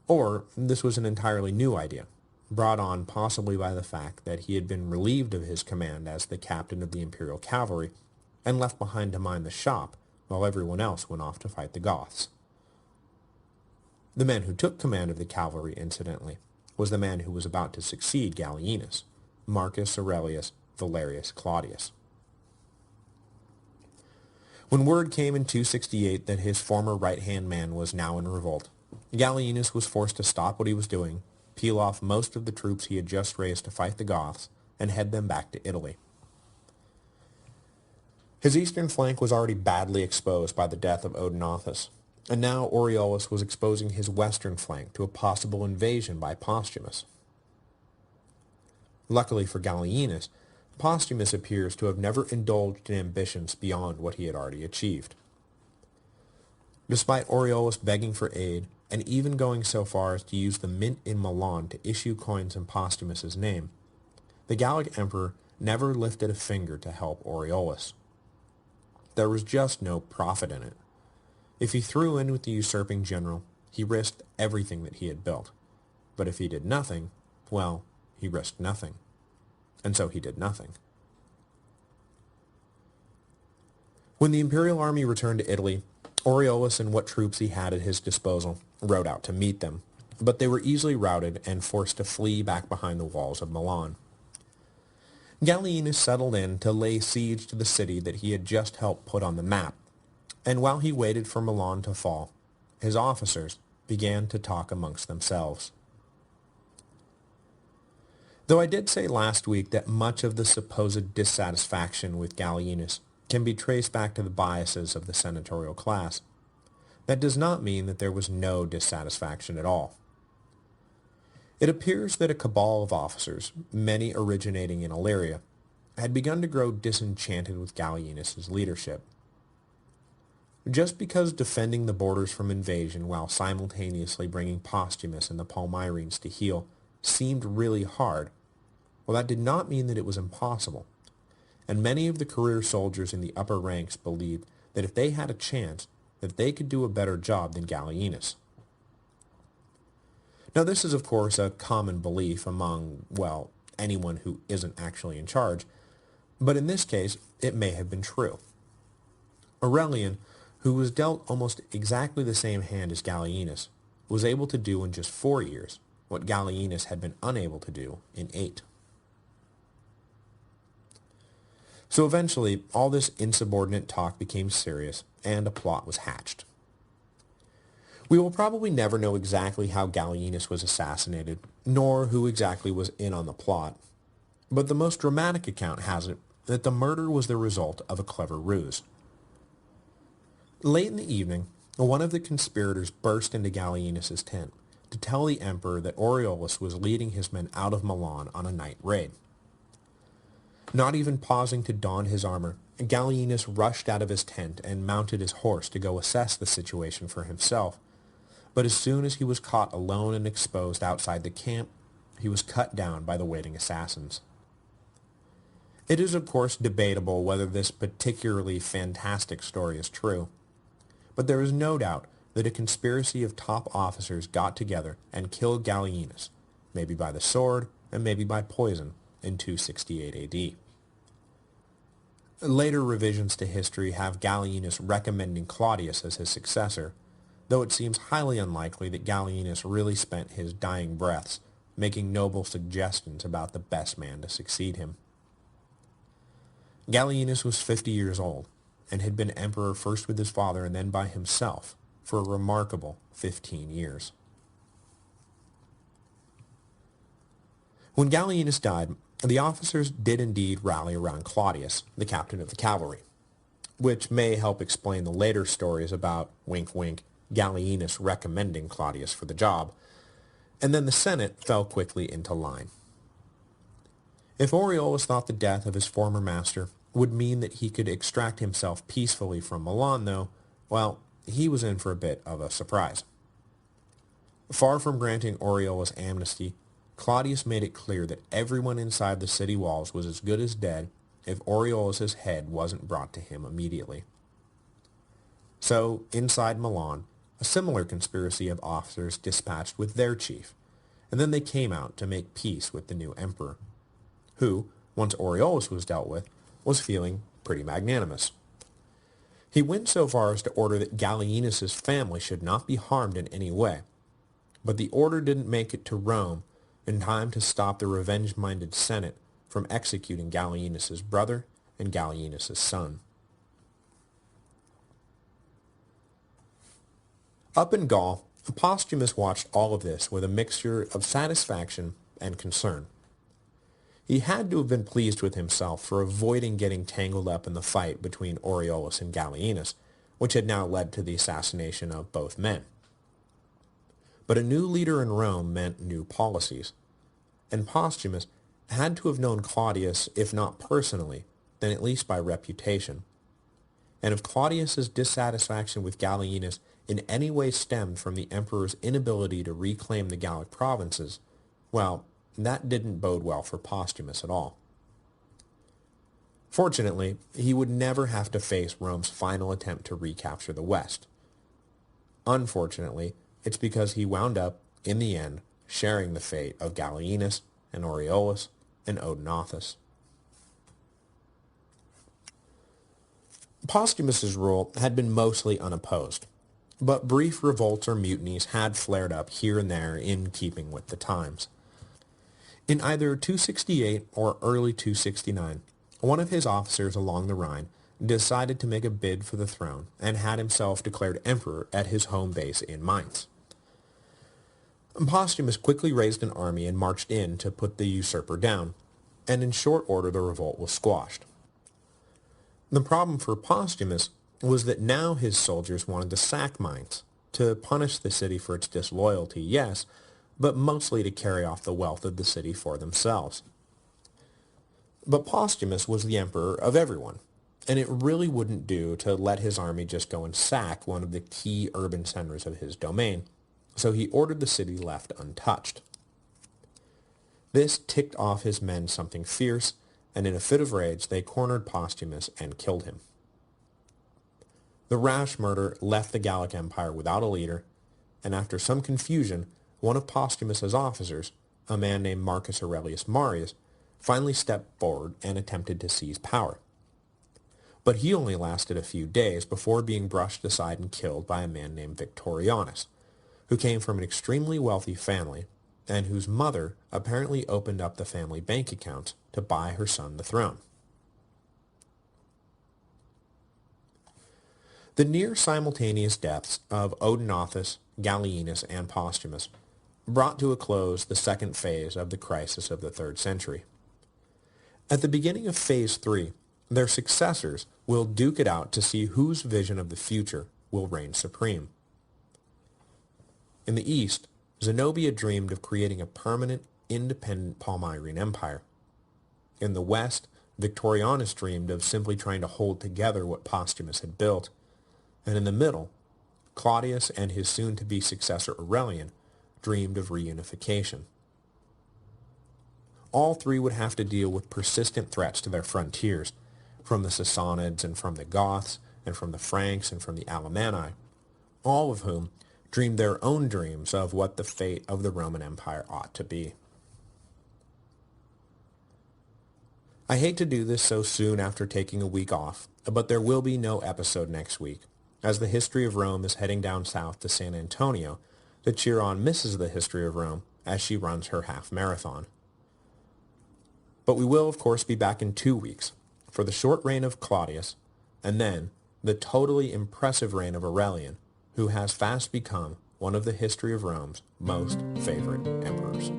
or this was an entirely new idea, brought on possibly by the fact that he had been relieved of his command as the captain of the imperial cavalry and left behind to mind the shop while everyone else went off to fight the Goths. The man who took command of the cavalry, incidentally, was the man who was about to succeed Gallienus, Marcus Aurelius Valerius Claudius. When word came in 268 that his former right-hand man was now in revolt, Gallienus was forced to stop what he was doing, peel off most of the troops he had just raised to fight the Goths, and head them back to Italy. His eastern flank was already badly exposed by the death of Odenathus, and now Aureolus was exposing his western flank to a possible invasion by Postumus. Luckily for Gallienus, Postumus appears to have never indulged in ambitions beyond what he had already achieved. Despite Aureolus begging for aid, and even going so far as to use the mint in Milan to issue coins in Postumus's name, the Gallic emperor never lifted a finger to help Aureolus. There was just no profit in it. If he threw in with the usurping general, he risked everything that he had built. But if he did nothing, well, he risked nothing. And so he did nothing. When the imperial army returned to Italy, Aureolus and what troops he had at his disposal rode out to meet them, but they were easily routed and forced to flee back behind the walls of Milan. Gallienus settled in to lay siege to the city that he had just helped put on the map, and while he waited for Milan to fall, his officers began to talk amongst themselves. Though I did say last week that much of the supposed dissatisfaction with Gallienus can be traced back to the biases of the senatorial class, that does not mean that there was no dissatisfaction at all. It appears that a cabal of officers, many originating in Illyria, had begun to grow disenchanted with Gallienus' leadership. Just because defending the borders from invasion while simultaneously bringing Postumus and the Palmyrines to heel seemed really hard, well, that did not mean that it was impossible, and many of the career soldiers in the upper ranks believed that if they had a chance, that they could do a better job than Gallienus. Now, this is, of course, a common belief among, well, anyone who isn't actually in charge, but in this case, it may have been true. Aurelian, who was dealt almost exactly the same hand as Gallienus, was able to do in just 4 years what Gallienus had been unable to do in 8. So eventually, all this insubordinate talk became serious, and a plot was hatched. We will probably never know exactly how Gallienus was assassinated, nor who exactly was in on the plot, but the most dramatic account has it that the murder was the result of a clever ruse. Late in the evening, one of the conspirators burst into Gallienus' tent to tell the emperor that Aureolus was leading his men out of Milan on a night raid. Not even pausing to don his armor, Gallienus rushed out of his tent and mounted his horse to go assess the situation for himself, but as soon as he was caught alone and exposed outside the camp, he was cut down by the waiting assassins. It is, of course, debatable whether this particularly fantastic story is true, but there is no doubt that a conspiracy of top officers got together and killed Gallienus, maybe by the sword and maybe by poison, in 268 AD. Later revisions to history have Gallienus recommending Claudius as his successor, though it seems highly unlikely that Gallienus really spent his dying breaths making noble suggestions about the best man to succeed him. Gallienus was 50 years old, and had been emperor first with his father and then by himself for a remarkable 15 years. When Gallienus died, the officers did indeed rally around Claudius, the captain of the cavalry, which may help explain the later stories about, wink wink, Gallienus recommending Claudius for the job, and then the Senate fell quickly into line. If Aureolus thought the death of his former master would mean that he could extract himself peacefully from Milan, though, well, he was in for a bit of a surprise. Far from granting Aureolus amnesty, Claudius made it clear that everyone inside the city walls was as good as dead if Aureolus' head wasn't brought to him immediately. So, inside Milan, a similar conspiracy of officers dispatched with their chief, and then they came out to make peace with the new emperor, who, once Aureolus was dealt with, was feeling pretty magnanimous. He went so far as to order that Gallienus' family should not be harmed in any way, but the order didn't make it to Rome in time to stop the revenge-minded Senate from executing Gallienus' brother and Gallienus' son. Up in Gaul, Postumus watched all of this with a mixture of satisfaction and concern. He had to have been pleased with himself for avoiding getting tangled up in the fight between Aureolus and Gallienus, which had now led to the assassination of both men. But a new leader in Rome meant new policies, and Postumus had to have known Claudius, if not personally, then at least by reputation. And if Claudius's dissatisfaction with Gallienus in any way stemmed from the emperor's inability to reclaim the Gallic provinces, well, that didn't bode well for Postumus at all. Fortunately, he would never have to face Rome's final attempt to recapture the West. Unfortunately, it's because he wound up, in the end, sharing the fate of Gallienus and Aureolus and Odenathus. Postumus's rule had been mostly unopposed, but brief revolts or mutinies had flared up here and there in keeping with the times. In either 268 or early 269, one of his officers along the Rhine decided to make a bid for the throne and had himself declared emperor at his home base in Mainz. Postumus quickly raised an army and marched in to put the usurper down, and in short order the revolt was squashed. The problem for Postumus was that now his soldiers wanted to sack Mainz, to punish the city for its disloyalty, yes, but mostly to carry off the wealth of the city for themselves. But Postumus was the emperor of everyone, and it really wouldn't do to let his army just go and sack one of the key urban centers of his domain, so he ordered the city left untouched. This ticked off his men something fierce, and in a fit of rage they cornered Postumus and killed him. The rash murder left the Gallic Empire without a leader, and after some confusion, one of Postumus's officers, a man named Marcus Aurelius Marius, finally stepped forward and attempted to seize power. But he only lasted a few days before being brushed aside and killed by a man named Victorianus, who came from an extremely wealthy family and whose mother apparently opened up the family bank accounts to buy her son the throne. The near simultaneous deaths of Odenathus, Gallienus, and Postumus brought to a close the second phase of the crisis of the 3rd century. At the beginning of Phase 3, their successors will duke it out to see whose vision of the future will reign supreme. In the East, Zenobia dreamed of creating a permanent, independent Palmyrene empire. In the West, Victorianus dreamed of simply trying to hold together what Postumus had built. And in the middle, Claudius and his soon-to-be successor Aurelian dreamed of reunification. All three would have to deal with persistent threats to their frontiers, from the Sassanids and from the Goths, and from the Franks and from the Alemanni, all of whom dreamed their own dreams of what the fate of the Roman Empire ought to be. I hate to do this so soon after taking a week off, but there will be no episode next week, as the History of Rome is heading down south to San Antonio to cheer on Mrs. the History of Rome as she runs her half marathon. But we will, of course, be back in 2 weeks for the short reign of Claudius, and then the totally impressive reign of Aurelian, who has fast become one of the history of Rome's most favorite emperors.